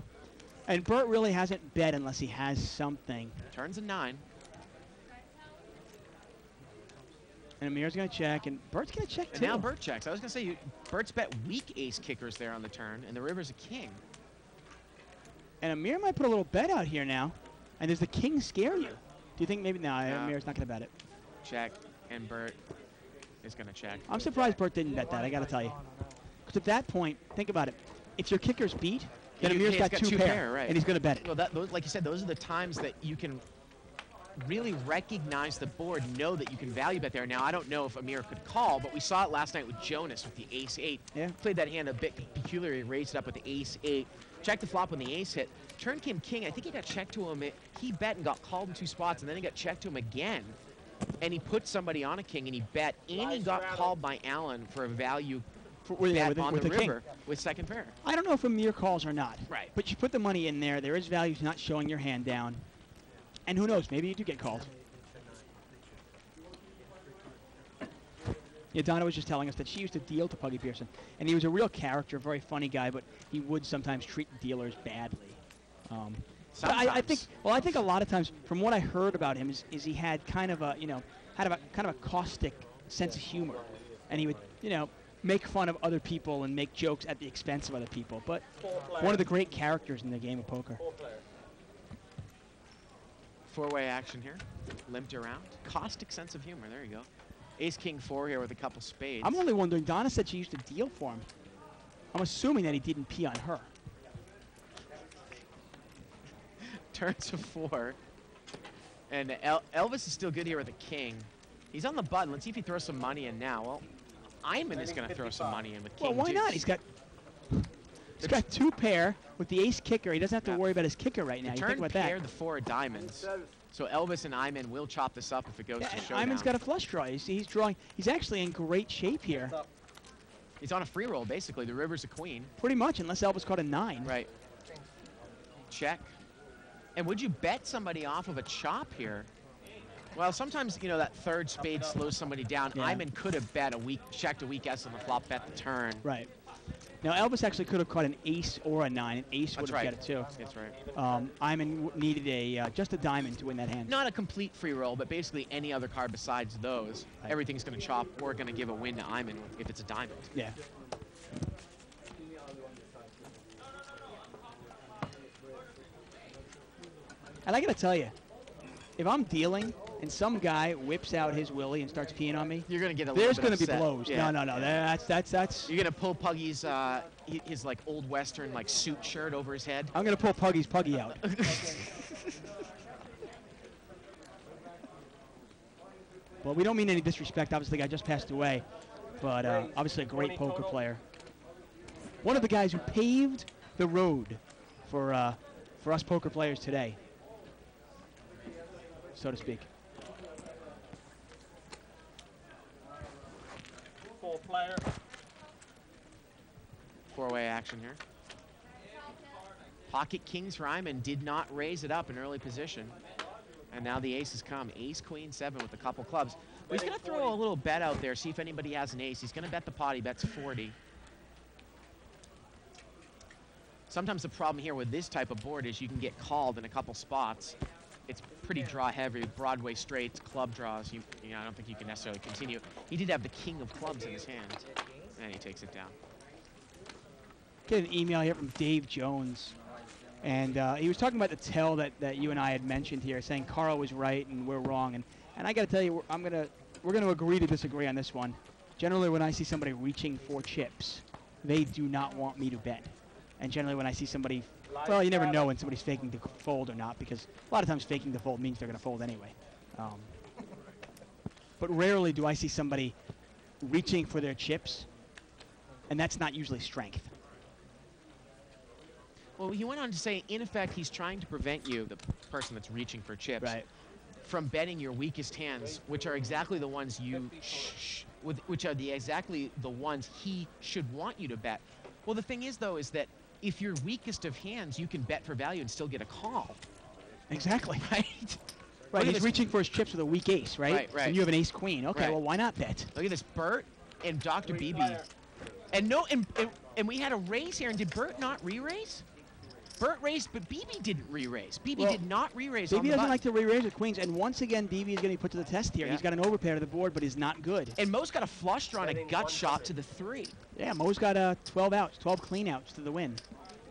And Bert really hasn't bet unless he has something. Turns a 9. And Amir's going to check, and Bert's going to check, And too. now Bert checks. I was going to say, Bert's bet weak ace kickers there on the turn, and the river's a king. And Amir might put a little bet out here now. And does the king scare you? Do you think maybe? No, No. Amir's not going to bet it. Check, and Bert is going to check. I'm surprised Bert didn't bet that, I got to tell you. Because at that point, think about it. If your kicker's beat, then He's Amir's got got two two pair, pair, right. and he's going to bet it. Well, those, like you said, those are the times that you can really recognize the board, know that you can value bet there. Now, I don't know if Amir could call, but we saw it last night with Jonas with the ace-8. Yeah. Played that hand a bit peculiar. He raised it up with the ace-8. Checked the flop when the ace hit. Turn came king. I think he got checked to him. He bet and got called in 2 spots, and then he got checked to him again. And he put somebody on a king, and he bet, and he got called by Allen for a value bet on the river with second pair. I don't know if Amir calls or not. Right. But you put the money in there. There is value to not showing your hand down. And who knows, maybe you do get called. Yeah, Donna was just telling us that she used to deal to Puggy Pearson. And he was a real character, very funny guy, but he would sometimes treat dealers badly. But I think, I think a lot of times, from what I heard about him, is he had kind of a, kind of a caustic sense of humor. And he would, make fun of other people and make jokes at the expense of other people. But one of the great characters in the game of poker. Four-way action here. Limped around. Caustic sense of humor. There you go. Ace-king 4 here with a couple spades. I'm only wondering, Donna said she used to deal for him. I'm assuming that he didn't pee on her. Turn to 4. And Elvis is still good here with a king. He's on the button. Let's see if he throws some money in now. Well, Iman is going to throw some money in with king. Well, why not? He's got 2 pair with the ace kicker. He doesn't have to worry about his kicker right now. You think Turn about pair that. the 4 of diamonds. So Elvis and Iman will chop this up if it goes to And showdown. Iman's got a flush draw. You see, he's drawing. He's actually in great shape here. He's on a free roll, basically. The river's a queen. Pretty much, unless Elvis caught a 9. Right. Check. And would you bet somebody off of a chop here? Well, sometimes, that third spade slows somebody down. Yeah. Iman could have bet checked a weak S on the flop, bet the turn. Right. Now, Elvis actually could have caught an ace or a 9. An ace would That's have right. got it, too. That's right. Iman needed just a diamond to win that hand. Not a complete free roll, but basically any other card besides those, Right. everything's going to chop or going to give a win to Iman if it's a diamond. Yeah. And I got to tell you, if I'm dealing and some guy whips out his willy and starts peeing on me, You're going to get a there's little going bit to be upset. blows. Yeah. No. That's. You're going to pull Puggy's his like old western like suit shirt over his head. I'm going to pull Puggy's Puggy out. Well, we don't mean any disrespect. Obviously, the guy just passed away, but obviously a great poker player. One of the guys who paved the road for us poker players today, so to speak. 4-player. Four-way action here. Pocket kings for Iman did not raise it up in early position. And now the aces come. Ace, queen, 7 with a couple clubs. But he's going to throw a little bet out there, see if anybody has an ace. He's going to bet the pot. He bets 40. Sometimes the problem here with this type of board is you can get called in a couple spots. It's pretty draw heavy, Broadway straights, club draws. I don't think you can necessarily continue. He did have the king of clubs in his hand, and he takes it down. Get an email here from Dave Jones. And he was talking about the tell that you and I had mentioned here, saying Carl was right and we're wrong. And I got to tell you, we're going to agree to disagree on this one. Generally, when I see somebody reaching for chips, they do not want me to bet. And generally, when I see somebody, well, you never know when somebody's faking to fold or not, because a lot of times faking to fold means they're going to fold anyway. But rarely do I see somebody reaching for their chips, and that's not usually strength. Well, he went on to say, in effect, he's trying to prevent you, the person that's reaching for chips, Right. from betting your weakest hands, which are exactly the ones which are exactly the ones he should want you to bet. Well, the thing is, though, is that if you're weakest of hands, you can bet for value and still get a call. Exactly. Right? Right, Look at he's this. reaching for his chips with a weak ace, right? Right, right. And you have an ace queen. Okay, Right. well, why not bet? Look at this, Bert and Dr. Beebe. And we had a raise here, and did Bert not re-raise? Bert raised, but BB didn't re-raise. BB Well, did not re-raise on BB the doesn't button. like to re-raise with queens, and once again, BB is getting put to the test here. Yeah. He's got an overpair to the board, but he's not good. And Mo's got a flush draw and a gut shot to the 3. Yeah, Mo's got 12 outs, 12 clean outs to the win.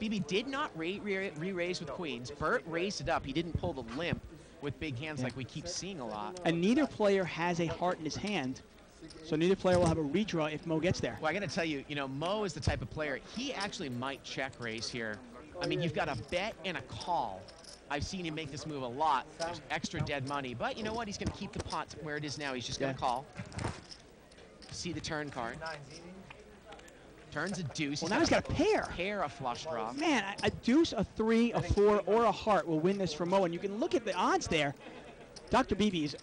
BB did not re-raise with queens. Bert raised it up. He didn't pull the limp with big hands like we keep seeing a lot. And neither player has a heart in his hand, so neither player will have a redraw if Mo gets there. Well, I got to tell you, Mo is the type of player, he actually might check raise here. I mean, you've got a bet and a call. I've seen him make this move a lot. There's extra dead money. But you know what? He's going to keep the pot where it is now. He's just going to call. See the turn card. Turns a deuce. Well, now he's got a pair. A flush draw. Man, a deuce, a 3, a 4, or a heart will win this for Mo. And you can look at the odds there. Dr. BB is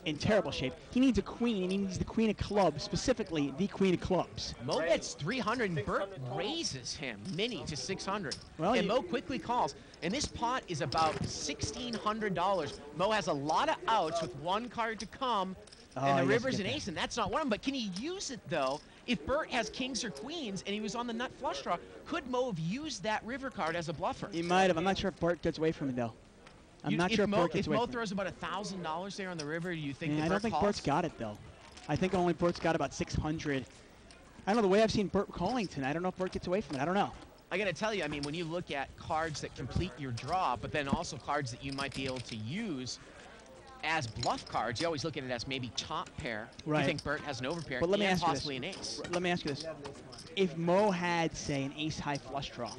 in terrible shape. He needs a queen, and he needs the queen of clubs, specifically the queen of clubs. Mo gets 300, and Bert raises him, mini, to 600. Well, and Mo quickly calls. And this pot is about $1,600. Mo has a lot of outs with one card to come, and the he has to river's get an that. ace, and that's not one of them. But can he use it, though? If Bert has kings or queens, and he was on the nut flush draw, could Mo have used that river card as a bluffer? He might have. I'm not sure if Bert gets away from it, though. I'm not sure if Bert gets If away Mo from it. throws about $1,000 there on the river, do you think Yeah, that I don't Bert think calls? Bert's got it, though. I think only Bert's got about 600. I don't know, the way I've seen Bert calling tonight, I don't know if Bert gets away from it. I don't know. I got to tell you, I mean, when you look at cards that complete your draw, but then also cards that you might be able to use as bluff cards, you always look at it as maybe top pair. Right. You think Bert has an overpair But let me and ask you possibly this. an ace. Let me ask you this. If Mo had, say, an ace-high flush draw,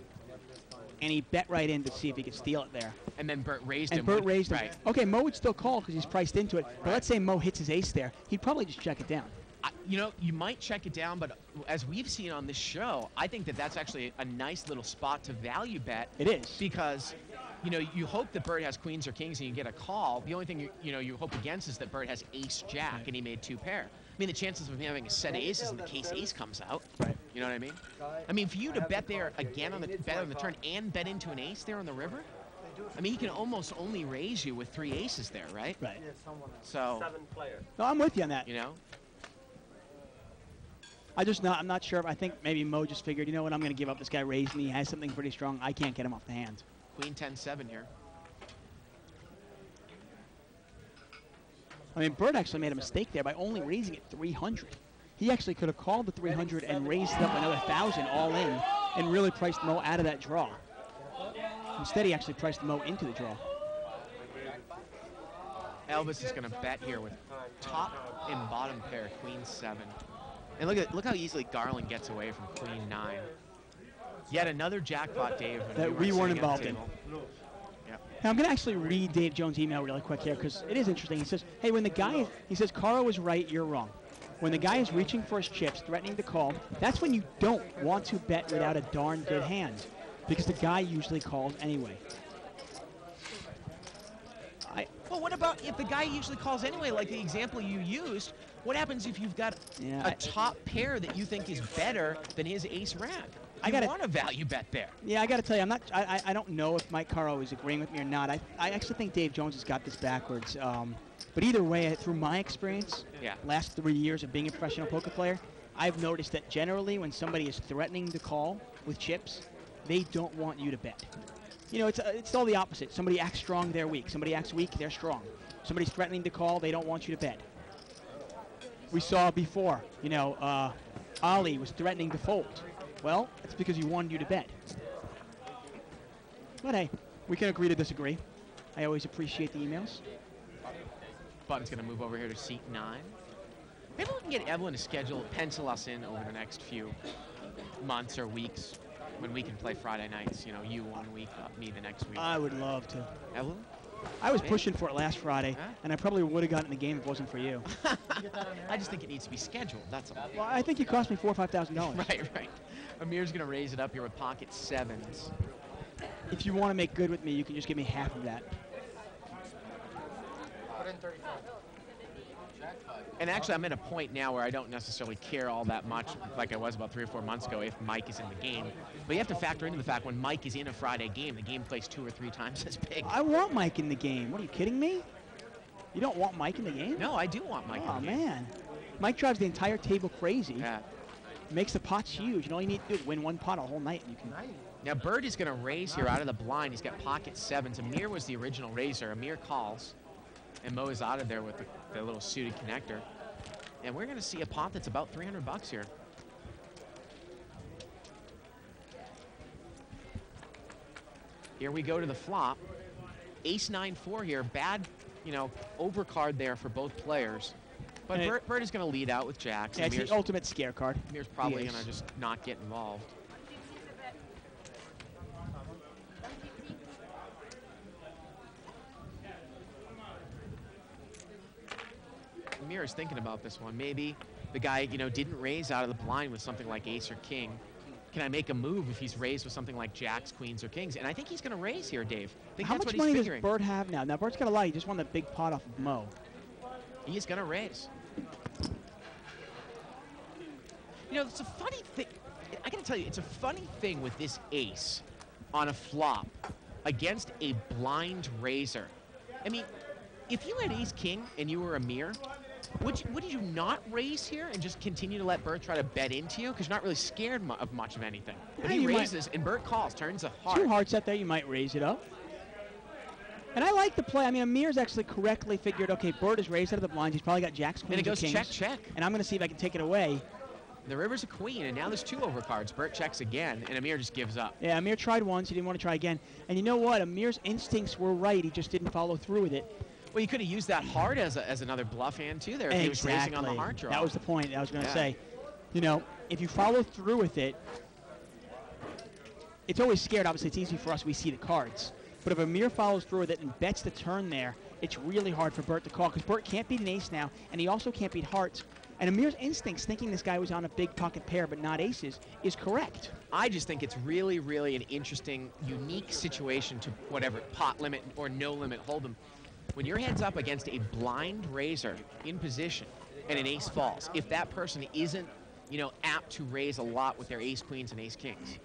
and he bet right in to see if he could steal it there, And then Bert raised and him. Bert raised him, Right. okay, Mo would still call because he's priced into it. But let's say Mo hits his ace there, he'd probably just check it down. You might check it down, but as we've seen on this show, I think that that's actually a nice little spot to value bet. It is. Because, you hope that Bert has queens or kings and you get a call. The only thing you hope against is that Bert has ace-jack and he made 2 pair. I mean, the chances of him having a set of aces in the case ace comes out. Right. You know what I mean? I mean, for you to bet there again on the turn and bet into an ace there on the river, I mean, he can almost only raise you with 3 aces there, right? Right. So, 7 players. No, I'm with you on that. I'm not sure. I think maybe Mo just figured, you know what, I'm going to give up. This guy raised me. He has something pretty strong. I can't get him off the hand. Queen 10-7 here. I mean, Bert actually made a mistake there by only raising it 300. He actually could have called the 300 and raised it up another 1,000 all in and really priced Mo out of that draw. Instead, he actually priced Mo into the draw. Elvis is going to bet here with top and bottom pair, Queen 7. And look how easily Garland gets away from Queen 9. Yet another jackpot, Dave. That we weren't involved in. Yep. Now, I'm going to actually read Dave Jones' email really quick here because it is interesting. He says, hey, when the guy, he says, Caro is right, you're wrong. When the guy is reaching for his chips, threatening to call, that's when you don't want to bet without a darn good hand because the guy usually calls anyway. Well, what about if the guy usually calls anyway, like the example you used? What happens if you've got a top pair that you think is better than his ace rack? You want a value bet there. Yeah, I got to tell you, I don't know if Mike Caro is agreeing with me or not. I actually think Dave Jones has got this backwards. But either way, through my experience, last 3 years of being a professional poker player, I've noticed that generally when somebody is threatening to call with chips, they don't want you to bet. It's all the opposite. Somebody acts strong, they're weak. Somebody acts weak, they're strong. Somebody's threatening to call, they don't want you to bet. We saw before, Ali was threatening to fold. Well, it's because he wanted you to bet. But hey, we can agree to disagree. I always appreciate the emails. Button's going to move over here to seat 9. Maybe we can get Evelyn to pencil us in over the next few months or weeks when we can play Friday nights. You one week, me the next week. I would love to. Evelyn? I was pushing for it last Friday, and I probably would have gotten in the game if it wasn't for you. I just think it needs to be scheduled, that's all. Well, I think you cost me $4,000 or $5,000. Right. Amir's going to raise it up here with pocket 7s. If you want to make good with me, you can just give me half of that. And actually, I'm at a point now where I don't necessarily care all that much, like I was about 3 or 4 months ago, if Mike is in the game. But you have to factor into the fact when Mike is in a Friday game, the game plays 2 or 3 times as big. I want Mike in the game. What, are you kidding me? You don't want Mike in the game? No, I do want Mike in the game. Oh, man. Mike drives the entire table crazy. Yeah. Makes the pots huge. And all you need to do is win one pot a whole night. And you can Now Bird is going to raise here out of the blind. He's got pocket sevens. Amir was the original raiser. Amir calls, and Mo is out of there with the little suited connector. And we're going to see a pot that's about 300 bucks here. Here we go to the flop. Ace 9-4 here. Bad, you know, overcard there for both players. But Bird is going to lead out with jacks. Yeah, it's the ultimate scare card. Amir's probably Yes. going to just not get involved. Amir is thinking about this one. Maybe the guy, you know, didn't raise out of the blind with something like ace or king. Can I make a move if he's raised with something like jacks, queens, or kings? And I think he's going to raise here, Dave. I think How that's much what he's money figuring. does Bird have now? Now, Bird's got a lot. He just won the big pot off of Mo. He's going to raise. You know, it's a funny thing. I got to tell you, it's a funny thing with this ace on a flop against a blind raiser. I mean, if you had ace-king and you were Amir, would you not raise here and just continue to let Bird try to bet into you? Because you're not really scared of much of anything. But Yeah, he you might- raises, and Bird calls, turns a heart. 2 hearts out there, you might raise it up. And I like the play. I mean, Amir's actually correctly figured, okay, Bird is raised out of the blinds. He's probably got jacks, queens, And it goes or kings. check, check. And I'm going to see if I can take it away. The river's a queen, and now there's 2 overcards. Bert checks again, and Amir just gives up. Yeah, Amir tried once. He didn't want to try again. And you know what? Amir's instincts were right. He just didn't follow through with it. Well, you could have used that heart as another bluff hand, too, there. If he was raising on the heart draw. That was the point I was going to Yeah. say. You know, if you follow through with it, it's always scared. Obviously, it's easy for us. We see the cards. But if Amir follows through with it and bets the turn there, it's really hard for Bert to call because Bert can't beat an ace now, and he also can't beat hearts. And Amir's instincts, thinking this guy was on a big pocket pair but not aces, is correct. I just think it's really, really an interesting, unique situation to whatever, pot limit or no limit hold'em. When your head's up against a blind raiser in position and an ace falls, if that person isn't, you know, apt to raise a lot with their ace queens and ace kings.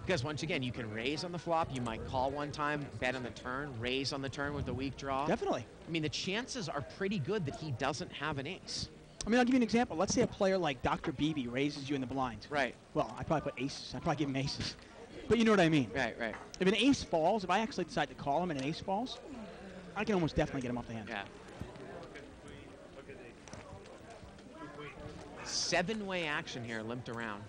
Because once again, you can raise on the flop, you might call one time, bet on the turn, raise on the turn with the weak draw. Definitely. I mean, the chances are pretty good that he doesn't have an ace. I mean, I'll give you an example. Let's say a player like Dr. Beebe raises you in the blinds. Right. Well, I'd probably put aces. I'd probably give him aces. But you know what I mean. Right, right. If an ace falls, if I actually decide to call him and an ace falls, I can almost definitely get him off the hand. Yeah. 7-way action here, limped around.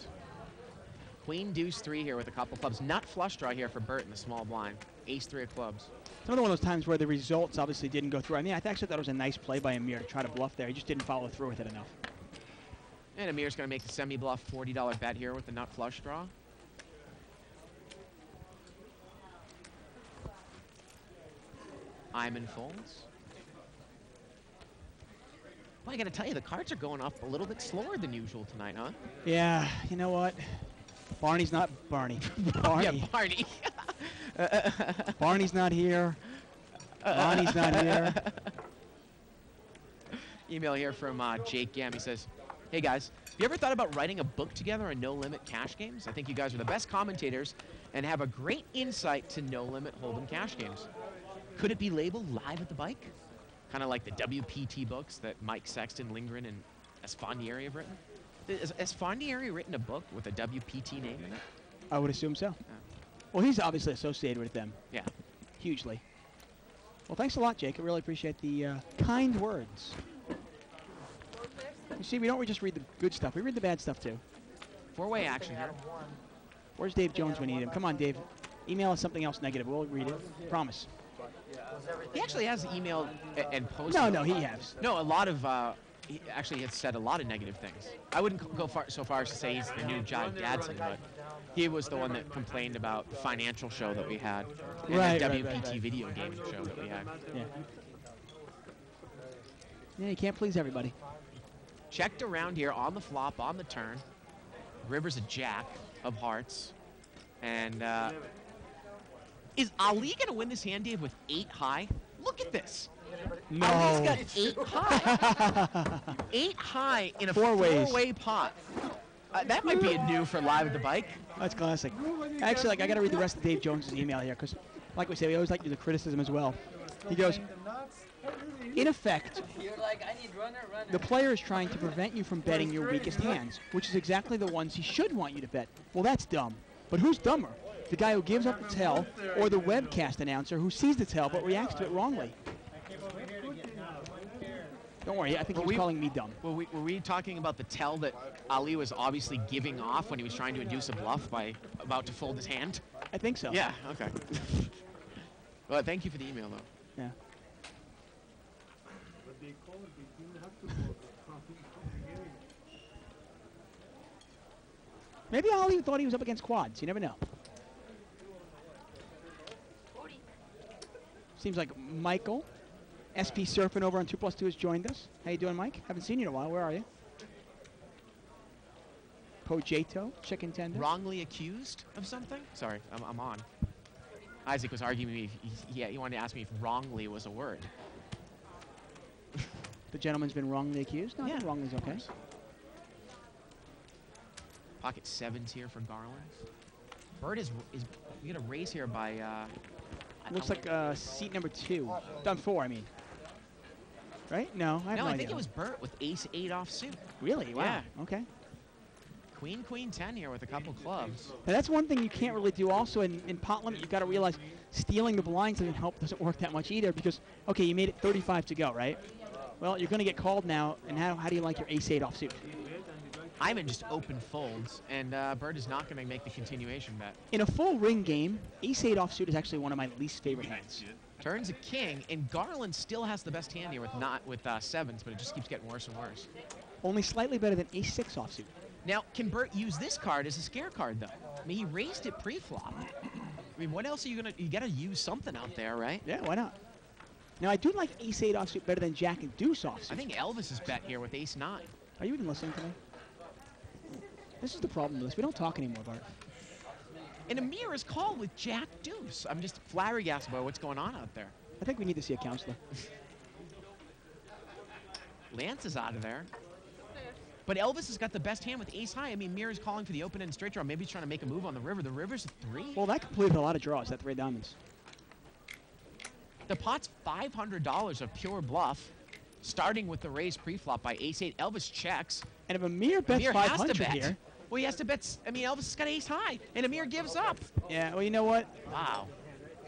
Queen, deuce, 3 here with a couple clubs. Nut flush draw here for Bert in the small blind. Ace, 3 of clubs. It's another one of those times where the results obviously didn't go through. I mean, I actually thought it was a nice play by Amir to try to bluff there. He just didn't follow through with it enough. And Amir's going to make the semi-bluff $40 bet here with the nut flush draw. Iman folds. Well, I got to tell you, the cards are going up a little bit slower than usual tonight, huh? Yeah, you know what? Barney's not Barney. Barney. Yeah, Barney. Barney's not here. Bonnie's not here. Email here from Jake Gam. He says, hey guys, have you ever thought about writing a book together on No Limit Cash Games? I think you guys are the best commentators and have a great insight to No Limit Hold'em Cash Games. Could it be labeled Live at the Bike? Kind of like the WPT books that Mike Sexton, Lindgren, and Esfandieri have written? Has Esfandieri written a book with a WPT name in it? I would assume so. Well, he's obviously associated with them. Yeah. Hugely. Well, thanks a lot, Jake. I really appreciate the kind words. You see, we don't just read the good stuff. We read the bad stuff, too. 4-way action here. Where's Dave Jones when you need him? Come on, Dave. Email us something else negative. We'll read it. Promise. He actually has emailed and posted. No, he has. No, a lot of, he actually has said a lot of negative things. I wouldn't go so far as to say he's the new Jive Dadson, but he was the one that complained about the financial show that we had and Right, the right, WPT right. video game show that we had. Yeah. Yeah, you can't please everybody. Checked around here on the flop, on the turn. River's a jack of hearts. And is Ali going to win this hand, Dave, with 8 high? Look at this. No. Ali's got 8 high. 8 high in a 4-way pot. That might be a new for Live at the Bike. That's classic. Actually, I got to read the rest of Dave Jones's email here because, like we say, we always like to do the criticism as well. He goes, in effect, You're like, I need runner. the player is trying to prevent you from betting your weakest hands, which is exactly the ones he should want you to bet. Well, that's dumb. But who's dumber? the guy who gives up the tell or the webcast announcer who sees the tell but reacts to it wrongly. Don't worry, I think he was calling me dumb. Were we talking about the tell that Ali was obviously giving off when he was trying to induce a bluff by about to fold his hand? I think so. Yeah, okay. Well, thank you for the email, though. Yeah. But they called, they didn't have to call from the beginning. Maybe Ali thought he was up against quads. You never know. Seems like Michael, SP Surfing over on 2+2 has joined us. How you doing, Mike? Haven't seen you in a while. Where are you? Pojato, chicken tender. Wrongly accused of something? Sorry, I'm on. Isaac was arguing with me. He wanted to ask me if wrongly was a word. The gentleman's been wrongly accused? No, I think Yeah, wrongly's okay. Pocket 7s here for Garland. Bird is we get a raise here by. Looks like seat number 2. Done 4, I mean. Right? No, I have no I idea. think it was Burt with ace 8 offsuit. Really? Wow. Yeah. Okay. Queen 10 here with a couple clubs. Now that's one thing you can't really do also in pot limit. You've got to realize stealing the blinds doesn't work that much either because, okay, you made it 35 to go, right? Well, you're going to get called now, and how do you like your ace 8 offsuit? Ivan just open folds, and Bird is not going to make the continuation bet. In a full ring game, ace 8 offsuit is actually one of my least favorite hands. Turns a king, and Garland still has the best hand here with 7s, but it just keeps getting worse and worse. Only slightly better than ace 6 offsuit. Now, can Burt use this card as a scare card, though? I mean, he raised it pre-flop. I mean, what else are you going to... You got to use something out there, right? Yeah, why not? Now, I do like ace 8 offsuit better than jack and deuce offsuit. I think Elvis is bet here with ace 9. Are you even listening to me? This is the problem with this. We don't talk anymore, Bart. And Amir is called with jack deuce. I'm just flabbergasted by what's going on out there. I think we need to see a counselor. Lance is out of there. But Elvis has got the best hand with ace high. I mean, Mir is calling for the open end straight draw. Maybe he's trying to make a move on the river. The river's a 3. Well, that completed a lot of draws, that 3 diamonds. The pot's $500 of pure bluff, starting with the raise pre-flop by ace 8. Elvis checks. And if Amir bets Amir has to 500 bet. here... Well, he has to bet. I mean, Elvis has got ace high, and Amir gives up. Yeah, well, you know what? Wow.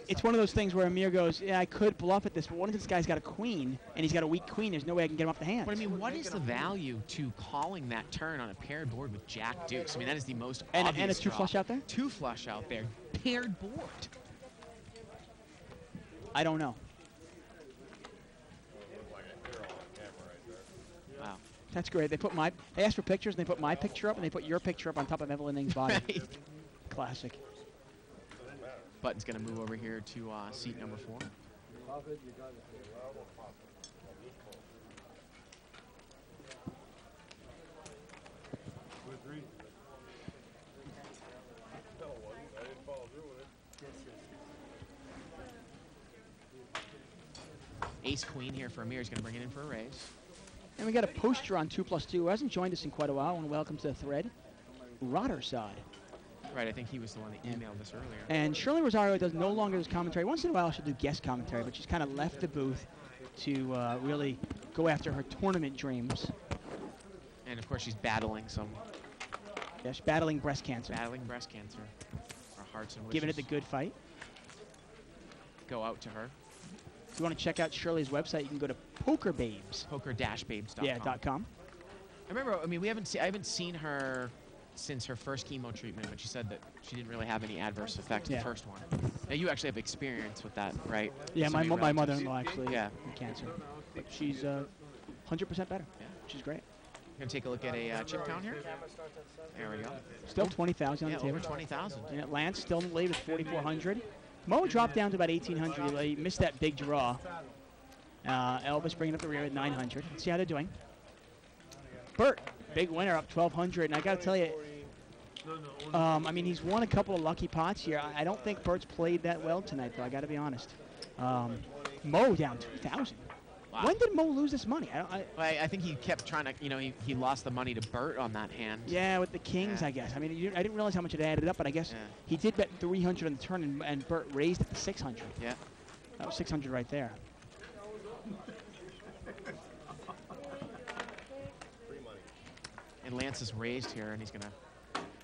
It's one of those things where Amir goes, yeah, I could bluff at this, but what if this guy's got a queen, and he's got a weak queen? There's no way I can get him off the hand. But I mean, what is the value to calling that turn on a paired board with jack deuce? I mean, that is the most And obvious a 2 draw. flush out there? 2 flush out there. Paired board. I don't know. Wow. That's great. They asked for pictures, and they put my picture up, and they put your picture up on top of Evelyn Ng's body. Right. Classic. Button's going to move over here to seat number 4. Ace queen here for Amir. He's going to bring it in for a raise. And we got a poster on 2+2 who hasn't joined us in quite a while. I want to welcome to the thread, Rodderside. Right, I think he was the one that emailed us earlier. And Shirley Rosario does no longer does commentary. Once in a while she'll do guest commentary, but she's kind of left the booth to really go after her tournament dreams. And of course, she's battling some. Yeah, she's battling breast cancer. Battling breast cancer. Our hearts and wishes Giving it the good fight. go out to her. If you want to check out Shirley's website, you can go to PokerBabes. Poker-babes.com. Yeah, .com. I remember. I mean, I haven't seen her since her first chemo treatment, but she said that she didn't really have any adverse effects the first one. Now you actually have experience with that, right? Yeah, Some of your my relatives. mother-in-law actually Yeah. had cancer, but she's 100% better. Yeah. Which is great. Gonna take a look at a chip count here. There we go. Still 20,000 on Yeah, the table. over 20,000. Yeah, Lance still in the lead with 4,400. Mo dropped down to about 1,800. He missed that big draw. Elvis bringing up the rear at 900. Let's see how they're doing. Burt, big winner, up 1,200. And I got to tell you, I mean, he's won a couple of lucky pots here. I don't think Burt's played that well tonight, though. I got to be honest. Mo down 2,000. Wow. When did Mo lose this money? I think he kept trying to, he lost the money to Burt on that hand. Yeah, with the kings, Yeah. I guess. I mean, I didn't realize how much it added up, but I guess he did bet 300 on the turn, and Burt raised it to 600. Yeah. That was 600 right there. And Lance is raised here, and he's gonna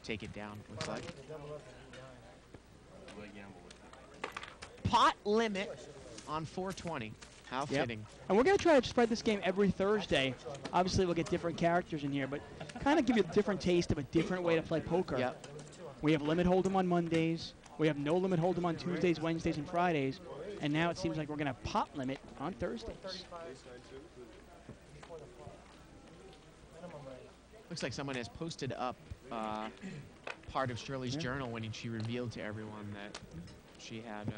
take it down. Looks like. pot limit on 420. How Yep. fitting. And we're going to try to spread this game every Thursday. Obviously, we'll get different characters in here, but kind of give you a different taste of a different way to play poker. Yep. We have limit hold'em on Mondays. We have no limit hold'em on Tuesdays, Wednesdays, and Fridays. And now it seems like we're going to have pot limit on Thursdays. Looks like someone has posted up part of Shirley's journal when she revealed to everyone that she had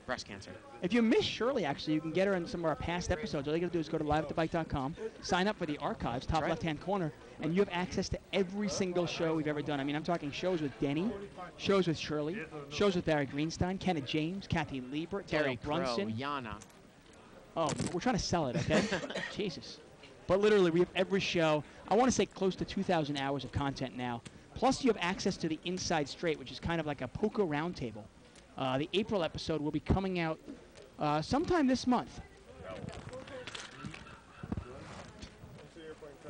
breast cancer. If you miss Shirley, actually, you can get her in some of our past episodes. All you got to do is go to liveatthebike.com, sign up for the archives, top right. left-hand corner, and you have access to every single show we've ever done. I mean, I'm talking shows with Denny, shows with Shirley, shows with Barry Greenstein, Kenneth James, Kathy Liebert, Terry Daryl Brunson. Crow, Yana. Oh, we're trying to sell it, okay? Jesus. But literally, we have every show. I want to say close to 2,000 hours of content now. Plus, you have access to the Inside Straight, which is kind of like a poker roundtable. The April episode will be coming out sometime this month.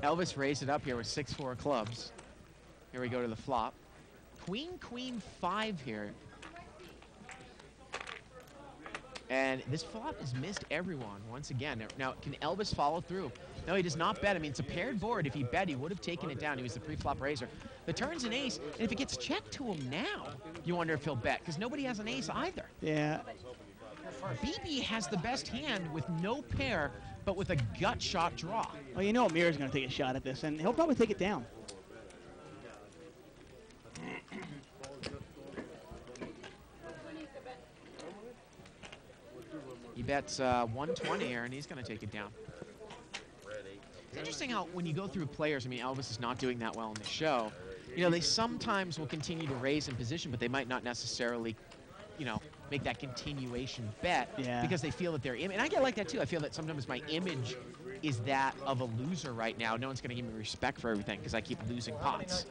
Elvis raised it up here with 6-4 clubs. Here we go to the flop. Queen, queen, 5 here. And this flop has missed everyone once again. Now, can Elvis follow through? No, he does not bet. I mean, it's a paired board. If he bet, he would have taken it down. He was the pre-flop raiser. The turn's an ace, and if it gets checked to him now, you wonder if he'll bet, because nobody has an ace either. Yeah. BB has the best hand with no pair, but with a gut shot draw. Well, you know Amir's going to take a shot at this, and he'll probably take it down. He bets 120 here, and he's going to take it down. It's interesting how when you go through players, I mean, Elvis is not doing that well in the show. You know, they sometimes will continue to raise in position, but they might not necessarily, you know, make that continuation bet because they feel that their image, and I get like that too. I feel that sometimes my image is that of a loser right now. No one's going to give me respect for everything because I keep losing pots.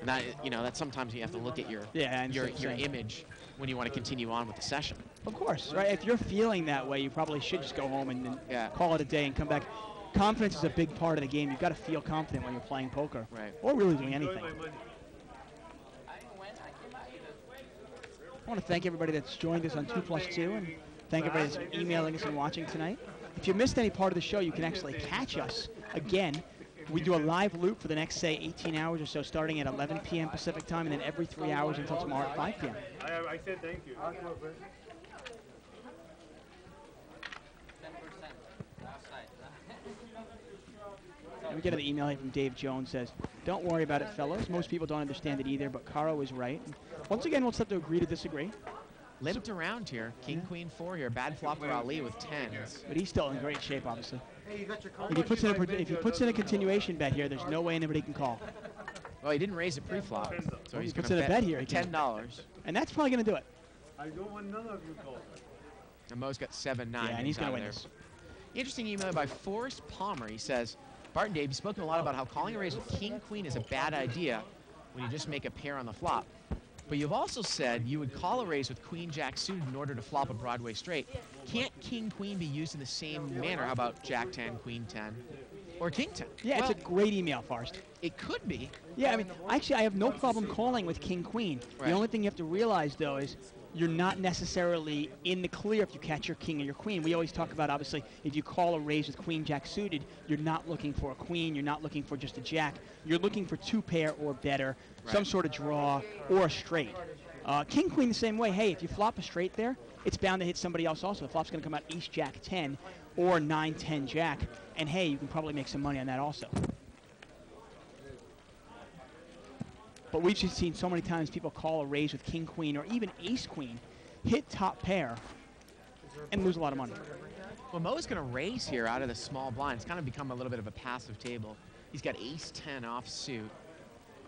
And that, you know, that sometimes you have to look at your your image when you want to continue on with the session. Of course, right? If you're feeling that way, you probably should just go home and call it a day and come back. Confidence is a big part of the game. You've got to feel confident when you're playing poker, right? Or really doing anything. I want to thank everybody that's joined us on 2+2, and thank everybody that's emailing us and watching tonight. If you missed any part of the show, you can actually catch us again. We do a live loop for the next, say, 18 hours or so, starting at 11 p.m. Pacific time, and then every 3 hours until tomorrow at 5 p.m. I said thank you. And we get an email here from Dave Jones says, "Don't worry about it, fellows. Most people don't understand it either, but Caro was right." And once again, we'll just have to agree to disagree. Limped around here. King, queen, 4 here. Bad flop for Ali with 10s. But he's still in great shape, obviously. Hey, you got your If he puts in a continuation bet here, there's no way anybody can call. Well, he didn't raise a pre-flop, so he's puts going in to a bet here, he can. $10. And that's probably going to do it. I don't want none of you calls. And Mo's got 7-9. Yeah, and he's going to win there. this. Interesting email by Forrest Palmer. He says, Bart and Dave, you've spoken a lot about how calling a raise with king, queen is a bad idea when you just make a pair on the flop. But you've also said you would call a raise with queen, jack suited in order to flop a Broadway straight. Can't king, queen be used in the same manner? How about jack 10, queen 10, or king 10? Yeah, well, it's a great email, Forrest. It could be. Yeah, I mean, actually, I have no problem calling with king, queen. Right. The only thing you have to realize, though, is you're not necessarily in the clear if you catch your king or your queen. We always talk about, obviously, if you call a raise with queen, jack suited, you're not looking for a queen. You're not looking for just a jack. You're looking for 2 pair or better, some sort of draw, or a straight. King, queen the same way. Hey, if you flop a straight there, it's bound to hit somebody else also. The flop's going to come out ace, jack, 10, or 9, 10, jack. And hey, you can probably make some money on that also. But we've just seen so many times people call a raise with king, queen, or even ace, queen, hit top pair, and lose a lot of money. Well, Mo's going to raise here out of the small blind. It's kind of become a little bit of a passive table. He's got ace 10 offsuit.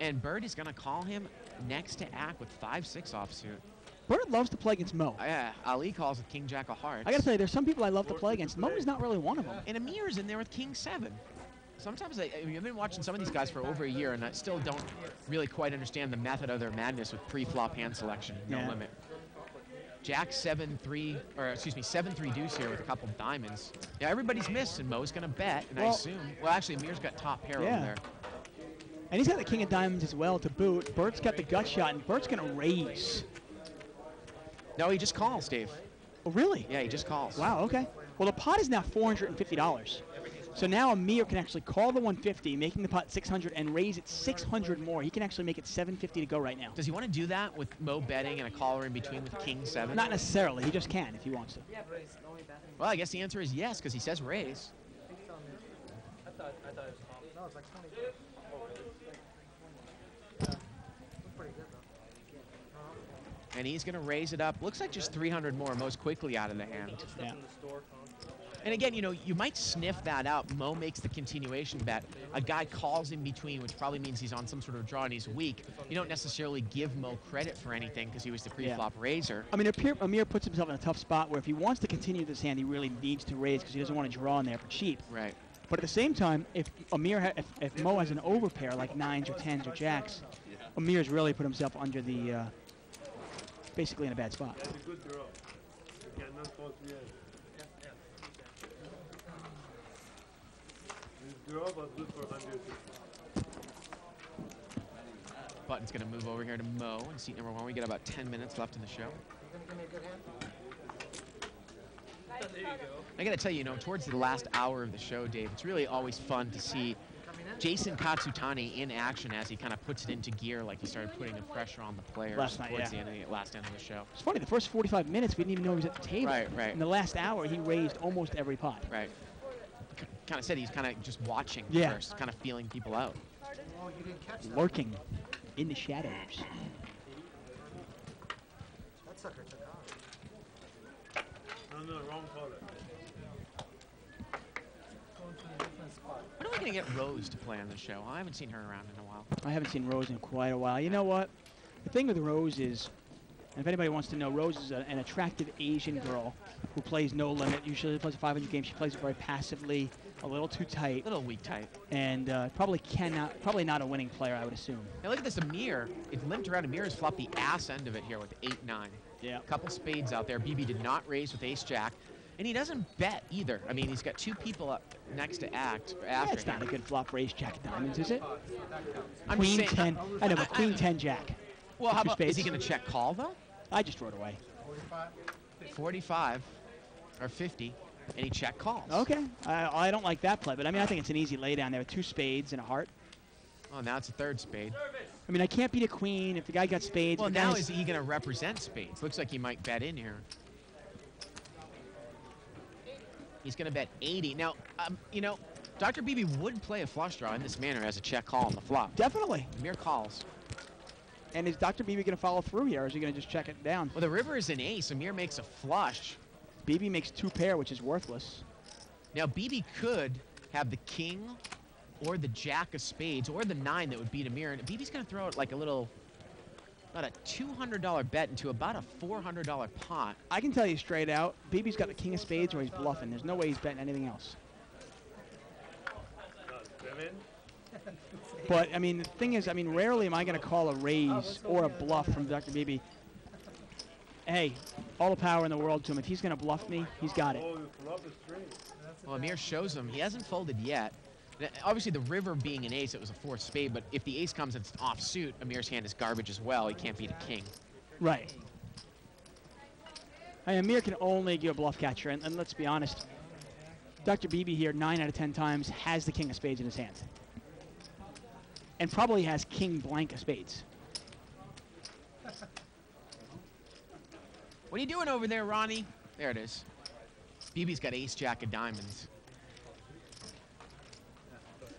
And Bird is going to call him next to act with 5-6 offsuit. Bird loves to play against Mo. Yeah, Ali calls with king, jack of hearts. I got to tell you, there's some people I love to play against. Mo is not really one of them. And Amir's in there with king 7. Sometimes I've been watching some of these guys for over a year, and I still don't really quite understand the method of their madness with pre-flop hand selection. No limit. Jack 7-3, or excuse me, 7-3 deuce here with a couple diamonds. Yeah, everybody's missed, and Mo's going to bet, and I assume. Well, actually, Amir's got top pair over there. And he's got the king of diamonds as well to boot. Bert's got the gut shot, and Bert's going to raise. No, he just calls, Dave. Oh, really? Yeah, he just calls. Wow, okay. Well, the pot is now $450. So now Amir can actually call the 150, making the pot 600, and raise it 600 more. He can actually make it 750 to go right now. Does he want to do that with Mo betting and a caller in between with King 7? Not necessarily. He just can if he wants to. Well, I guess the answer is yes, because he says raise. I thought it was calm. No, it's like 20. Pretty good though. And he's going to raise it up. Looks like just 300 more, most quickly out of the hand. Get stuff Yeah. in the store, Tom. And again, you know, you might sniff that out. Mo makes the continuation bet. A guy calls in between, which probably means he's on some sort of draw and he's weak. You don't necessarily give Mo credit for anything because he was the pre-flop raiser. I mean, Amir puts himself in a tough spot where if he wants to continue this hand, he really needs to raise because he doesn't want to draw in there for cheap. Right. But at the same time, if if Mo has an overpair like 9s or 10s or jacks, Amir's really put himself under the basically in a bad spot. That's a good draw. You cannot fault me. This draw was good for 100. Button's going to move over here to Mo in seat number 1. We get about 10 minutes left in the show. Give me a good hand. I got to tell you, you know, towards the last hour of the show, Dave, it's really always fun to see Jason Katsutani in action as he kind of puts it into gear, like he started putting the pressure on the players Last night, towards yeah. the last end of the show. It's funny, the first 45 minutes, we didn't even know he was at the table. Right, right. In the last hour, he raised almost every pot. Right. Kind of said he's kind of just watching Yeah. first, kind of feeling people out. Oh, you didn't catch that. Lurking in the shadows. That sucker took off. No, wrong caller. Going to a different spot. When are we going to get Rose to play on the show? I haven't seen her around in a while. I haven't seen Rose in quite a while. You know what? The thing with Rose is, and if anybody wants to know, Rose is an attractive Asian girl who plays no limit. Usually plays a 500 game. She plays it very passively, a little too tight, Little weak type. and probably not a winning player, I would assume. Now look at this Amir. It's limped around. Amir has flopped the ass end of it here with 8-9. Yeah. Couple spades out there. BB did not raise with ace-jack. And he doesn't bet either. I mean, he's got two people up next to act after That's not him. a good flop raise jack of diamonds, is it? I'm Queen just saying, 10. I know, but Queen 10 jack. well, how two about, is he spades. going to check call, though? I just wrote away. 45 or 50, and he check calls. Okay. I don't like that play, but I mean, I think it's an easy lay down there with two spades and a heart. Oh, now it's a third spade. I mean, I can't beat a queen if the guy got spades. Well, the now guy's- is he going to represent spades? Looks like he might bet in here. He's going to bet 80. Now, you know, Dr. BB would play a flush draw in this manner as a check call on the flop. Definitely. Amir calls. And is Dr. BB going to follow through here, or is he going to just check it down? Well, the river is an ace. Amir makes a flush. BB makes two pair, which is worthless. Now, BB could have the king or the jack of spades or the 9 that would beat Amir. And BB's going to throw it like a little, about a $200 bet into about a $400 pot. I can tell you straight out, BB's got the king of spades or he's bluffing. There's no way he's betting anything else. 7. But, I mean, the thing is, I mean, rarely am I going to call a raise or a bluff from Dr. BB. Hey, all the power in the world to him. If he's going to bluff me, he's got it. Oh, you flop is straight. Well, Amir shows him. He hasn't folded yet. Obviously, the river being an ace, it was a fourth spade, but if the ace comes and it's offsuit, Amir's hand is garbage as well. He can't beat a king. Right. I mean, Amir can only give a bluff catcher, and let's be honest, Dr. BB here 9 out of 10 times has the king of spades in his hand. And probably has king blank of spades. What are you doing over there, Ronnie? There it is. BB's got ace-jack of diamonds.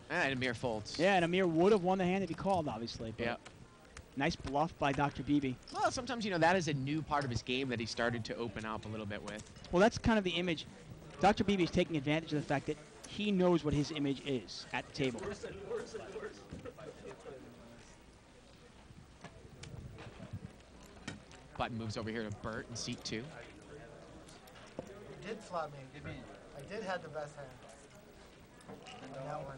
And Amir folds. Yeah, and Amir would have won the hand if he called, obviously. But Yeah. nice bluff by Dr. BB. Well, sometimes, you know, that is a new part of his game that he started to open up a little bit with. Well, that's kind of the image. Dr. BB is taking advantage of the fact that he knows what his image is at the table. Button moves over here to Bert in seat 2. You did flop me. I did have the best hand. On that one.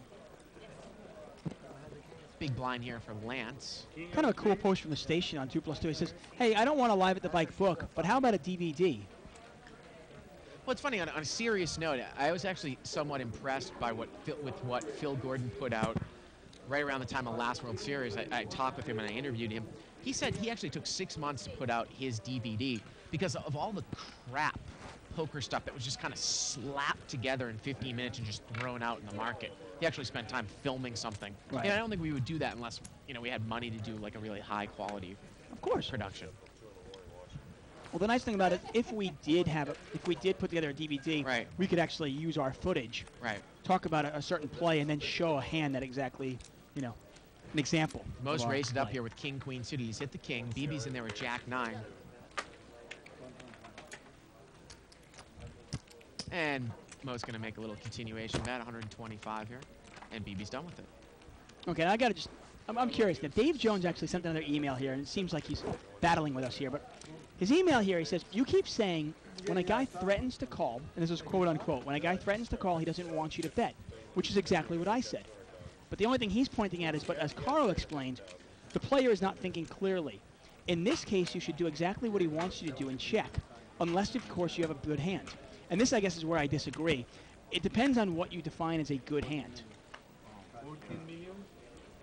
Big blind here for Lance. Kind of a cool post from the station on 2+2. He says, hey, I don't want to live at the bike book, but how about a DVD? Well, it's funny, on a serious note, I was actually somewhat impressed by what Phil Gordon put out right around the time of last World Series. I talked with him and I interviewed him. He said he actually took 6 months to put out his DVD. because of all the crap poker stuff that was just kind of slapped together in 15 minutes and just thrown out in the market. He actually spent time filming something. Right. And I don't think we would do that unless, we had money to do like a really high quality Of course. production. Well, the nice thing about it, if we did put together a DVD, Right. we could actually use our footage, Right. talk about a certain play, and then show a hand that exactly, an example. Mo's of our raised it up play. here with king, queen suited. He's hit the king. BB's in there with jack 9. And Mo's going to make a little continuation bet, 125 here. And BB's done with it. Okay, now I got to I'm curious. Now, Dave Jones actually sent another email here, and it seems like he's battling with us here. But his email here, he says, you keep saying when a guy threatens to call, and this is quote unquote, when a guy threatens to call, he doesn't want you to bet, which is exactly what I said. But the only thing he's pointing at is, but as Carl explained, the player is not thinking clearly. In this case, you should do exactly what he wants you to do and check, unless, of course, you have a good hand. And this, I guess, is where I disagree. It depends on what you define as a good hand. 14 million?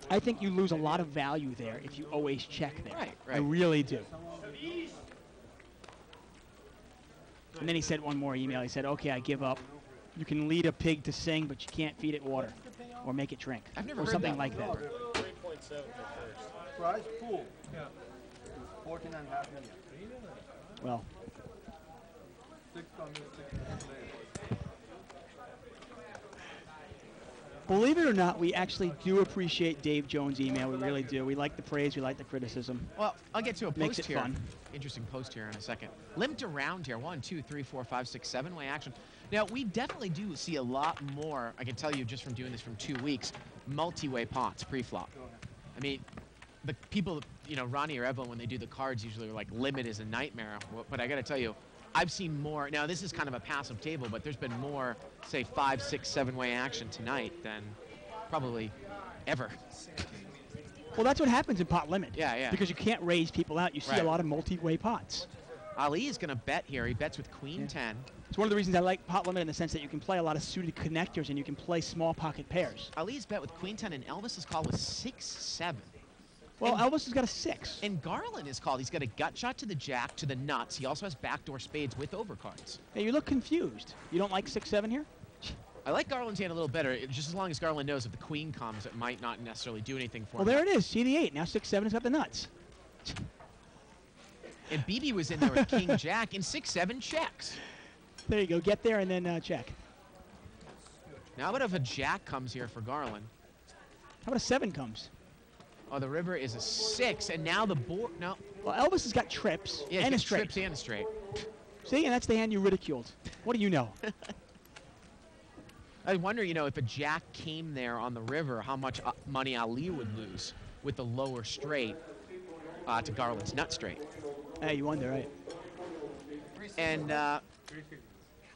I think you lose a lot of value there if you always check there. Right, I right. really do. And then he said one more email. He said, okay, I give up. You can lead a pig to sing, but you can't feed it water or make it drink. I've never or heard something that like that. 3.7 for first. Price pool, Yeah. 14.5 million. Well, 6 on this, 6 on this player. believe it or not, we actually do appreciate Dave Jones' email. We really do. We like the praise. We like the criticism. Well, I'll get to a Makes post it here. fun. Interesting post here in a second. Limped around here. 1, 2, 3, 4, 5, 6, 7-way action. Now, we definitely do see a lot more, I can tell you just from doing this from 2 weeks, multi-way pots pre-flop. I mean, the people, Ronnie or Evelyn, when they do the cards, usually are like, limit is a nightmare. But I got to tell you, I've seen more. Now, this is kind of a passive table, but there's been more, say, 5, 6, 7-way action tonight than probably ever. Well, that's what happens in pot limit. Yeah, yeah. Because you can't raise people out. You see Right. a lot of multi-way pots. Ali is going to bet here. He bets with queen 10. It's one of the reasons I like pot limit in the sense that you can play a lot of suited connectors and you can play small pocket pairs. Ali's bet with queen 10, and Elvis's call was 6-7. Well, And- Elvis has got a 6. And Garland is called. He's got a gut shot to the jack, to the nuts. He also has backdoor spades with overcards. Hey, you look confused. You don't like 6-7 here? I like Garland's hand a little better, just as long as Garland knows if the queen comes, it might not necessarily do anything for Well, him. there it is. See the 8. Now 6-7 has got the nuts. And BB was in there with king jack, and 6-7 checks. There you go. Get there and then check. Now, what if a jack comes here for Garland? How about a 7 comes? Oh, the river is a 6, and now the board. No, Well, Elvis has got trips yeah, and a it's straight. trips and a straight. See, and that's the hand you ridiculed. What do you know? I wonder, if a jack came there on the river, how much money Ali would lose with the lower straight to Garland's nut straight. Hey, you wonder, right? And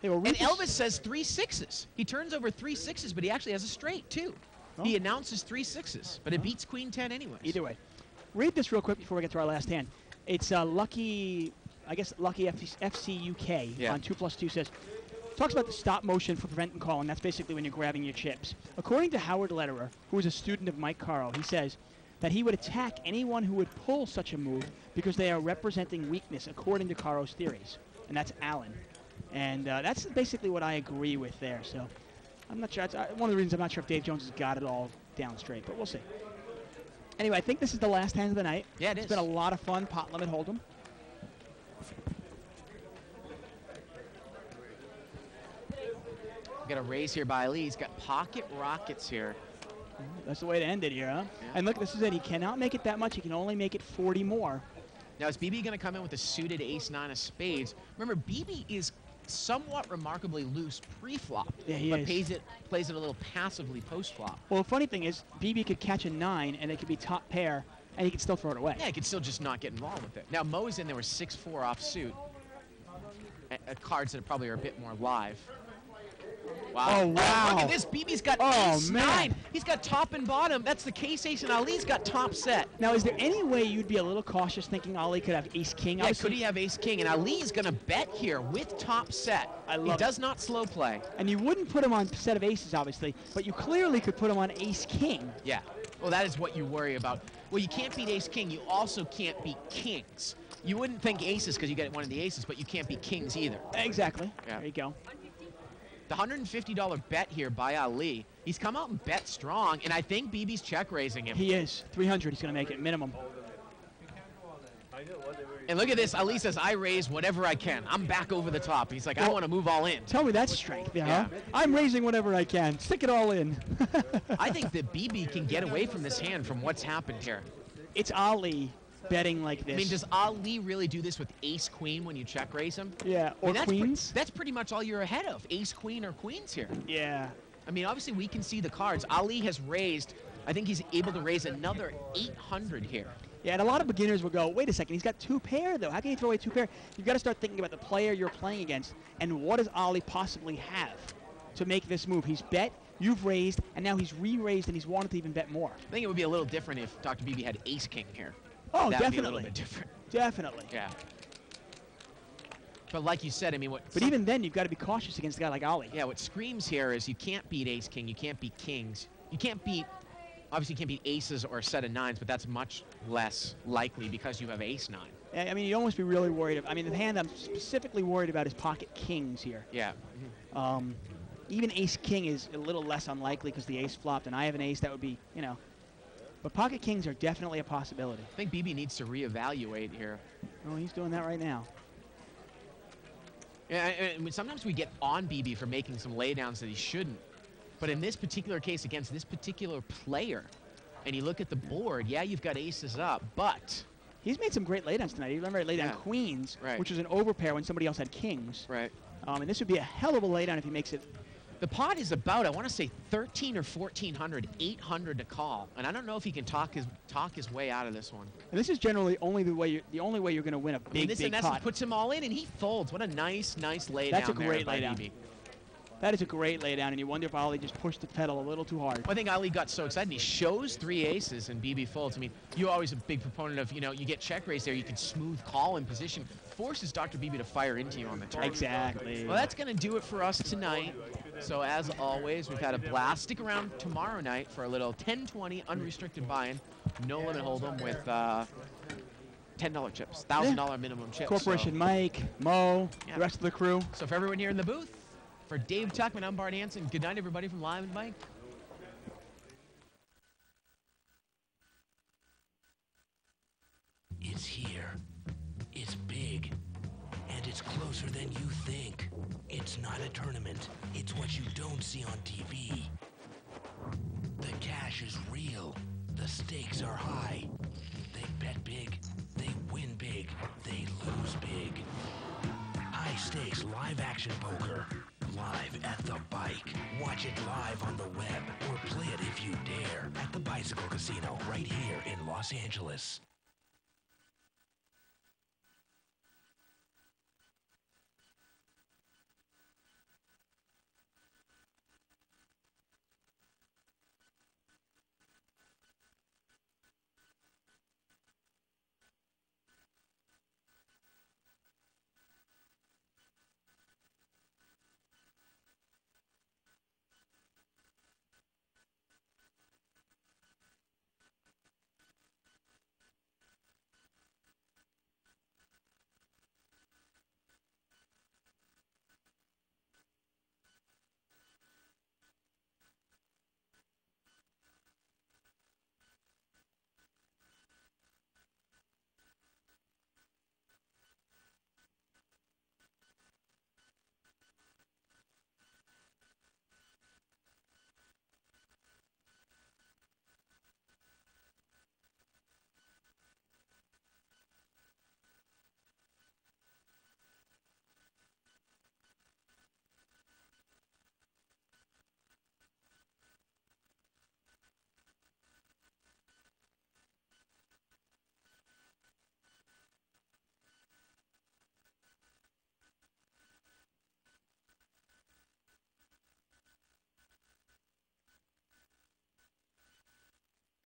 Hey, well, And Rufus- Elvis says 3 6s. He turns over 3 6s, but he actually has a straight, too. Oh. He announces 3 6s, but it beats queen 10 anyways. Either way. Read this real quick before we get to our last hand. It's Lucky FC UK Yeah. on 2+2 says, talks about the stop motion for prevent and call, and that's basically when you're grabbing your chips. According to Howard Lederer, who is a student of Mike Caro, he says that he would attack anyone who would pull such a move because they are representing weakness, according to Caro's theories. And that's Allen. And that's basically what I agree with there. So I'm not sure. That's one of the reasons I'm not sure if Dave Jones has got it all down straight, but we'll see. Anyway, I think this is the last hand of the night. Yeah, It's is. been a lot of fun. Pot limit hold'em. Got a raise here by Ali. He's got pocket rockets here. That's the way to end it here, huh? Yeah. And look, this is it. He cannot make it that much. He can only make it 40 more. Now, is BB going to come in with a suited ace-9 of spades? Remember, BB is somewhat remarkably loose pre-flop, Yeah, he but is. plays it a little passively post-flop. Well, the funny thing is, BB could catch a 9, and it could be top pair, and he could still throw it away. Yeah, he could still just not get involved with it. Now, Mo is in there with 6-4 offsuit. Cards that probably are a bit more live. Wow. Oh, wow. Look at this. BB's got Oh, ace man. 9. He's got top and bottom. That's the case ace, and Ali's got top set. Now, is there any way you'd be a little cautious thinking Ali could have ace-king? Yeah, could he have ace king? And Ali is going to bet here with top set. I He love does not slow play. And you wouldn't put him on a set of aces, obviously, but you clearly could put him on ace-king. Yeah. Well, that is what you worry about. Well, you can't beat ace king. You also can't beat kings. You wouldn't think aces because you get one of the aces, but you can't be kings either. Exactly. Yeah. There you go. The $150 bet here by Ali. He's come out and bet strong, and I think BB's check raising him. He is. 300. He's going to make it minimum. And look at this. Ali says, I raise whatever I can. I'm back over the top. He's like, I Well, want to move all in. Tell me that's strength, yeah. Yeah. Huh? I'm raising whatever I can. Stick it all in. I think that BB can get away from this hand from what's happened here. It's Ali betting like this. I mean, does Ali really do this with ace-queen when you check raise him? Yeah, I mean, or that's queens. that's pretty much all you're ahead of, ace-queen or queens here. Yeah. I mean, obviously we can see the cards. Ali has raised, I think he's able to raise another 800 here. Yeah, and a lot of beginners will go, wait a second, he's got 2 pair, though. How can you throw away 2 pair? You've got to start thinking about the player you're playing against, and what does Ali possibly have to make this move? He's bet, you've raised, and now he's re-raised, and he's wanted to even bet more. I think it would be a little different if Dr. BB had ace-king here. Oh, That'd definitely. be a little bit different. Definitely. Yeah. But like you said, I mean, But even then, you've got to be cautious against a guy like Ali. Yeah, what screams here is you can't beat ace-king, you can't beat kings. You can't beat, obviously you can't beat aces or a set of nines, but that's much less likely because you have ace-9. I mean, you'd almost be really worried. I mean, the hand I'm specifically worried about is pocket kings here. Yeah. Even ace-king is a little less unlikely because the ace flopped, and I have an ace that would be, you know. But pocket kings are definitely a possibility. I think BB needs to reevaluate here. Oh, he's doing that right now. Yeah, I mean, sometimes we get on BB for making some laydowns that he shouldn't. But in this particular case, against this particular player, and you look at the board, yeah, you've got aces up, but... He's made some great laydowns tonight. You remember he laid down Yeah. queens, Right. which was an overpair when somebody else had kings. Right. And this would be a hell of a laydown if he makes it. The pot is about, I want to say, 13 or 1400, 800 to call, and I don't know if he can talk his way out of this one. And this is generally only the only way you're going to win a I mean, big, this big in essence pot. puts him all in, and he folds. What a nice laydown. That's a there great by laydown. BB. That is a great laydown, and you wonder if Ali just pushed the pedal a little too hard. Well, I think Ali got so excited. He shows 3 aces, and BB folds. I mean, you're always a big proponent of, you know, you get check raised there, you can smooth call in position, forces Dr. BB to fire into you on the turn. Exactly. Well, that's going to do it for us tonight. So as always, we've had a blast. Stick around tomorrow night for a little 10-20 unrestricted buy-in, no limit hold'em with $10 chips, $1,000 minimum chips. Corporation So, Mike, Mo, Yeah. the rest of the crew. so for everyone here in the booth, for Dave Tuckman, I'm Bart Hanson. Good night, everybody from Live and Mike. It's here. It's big. And it's closer than you think. It's not a tournament. It's what you don't see on TV. The cash is real. The stakes are high. They bet big. They win big. They lose big. High stakes live action poker. Live at the bike. Watch it live on the web or play it if you dare at the Bicycle Casino right here in Los Angeles.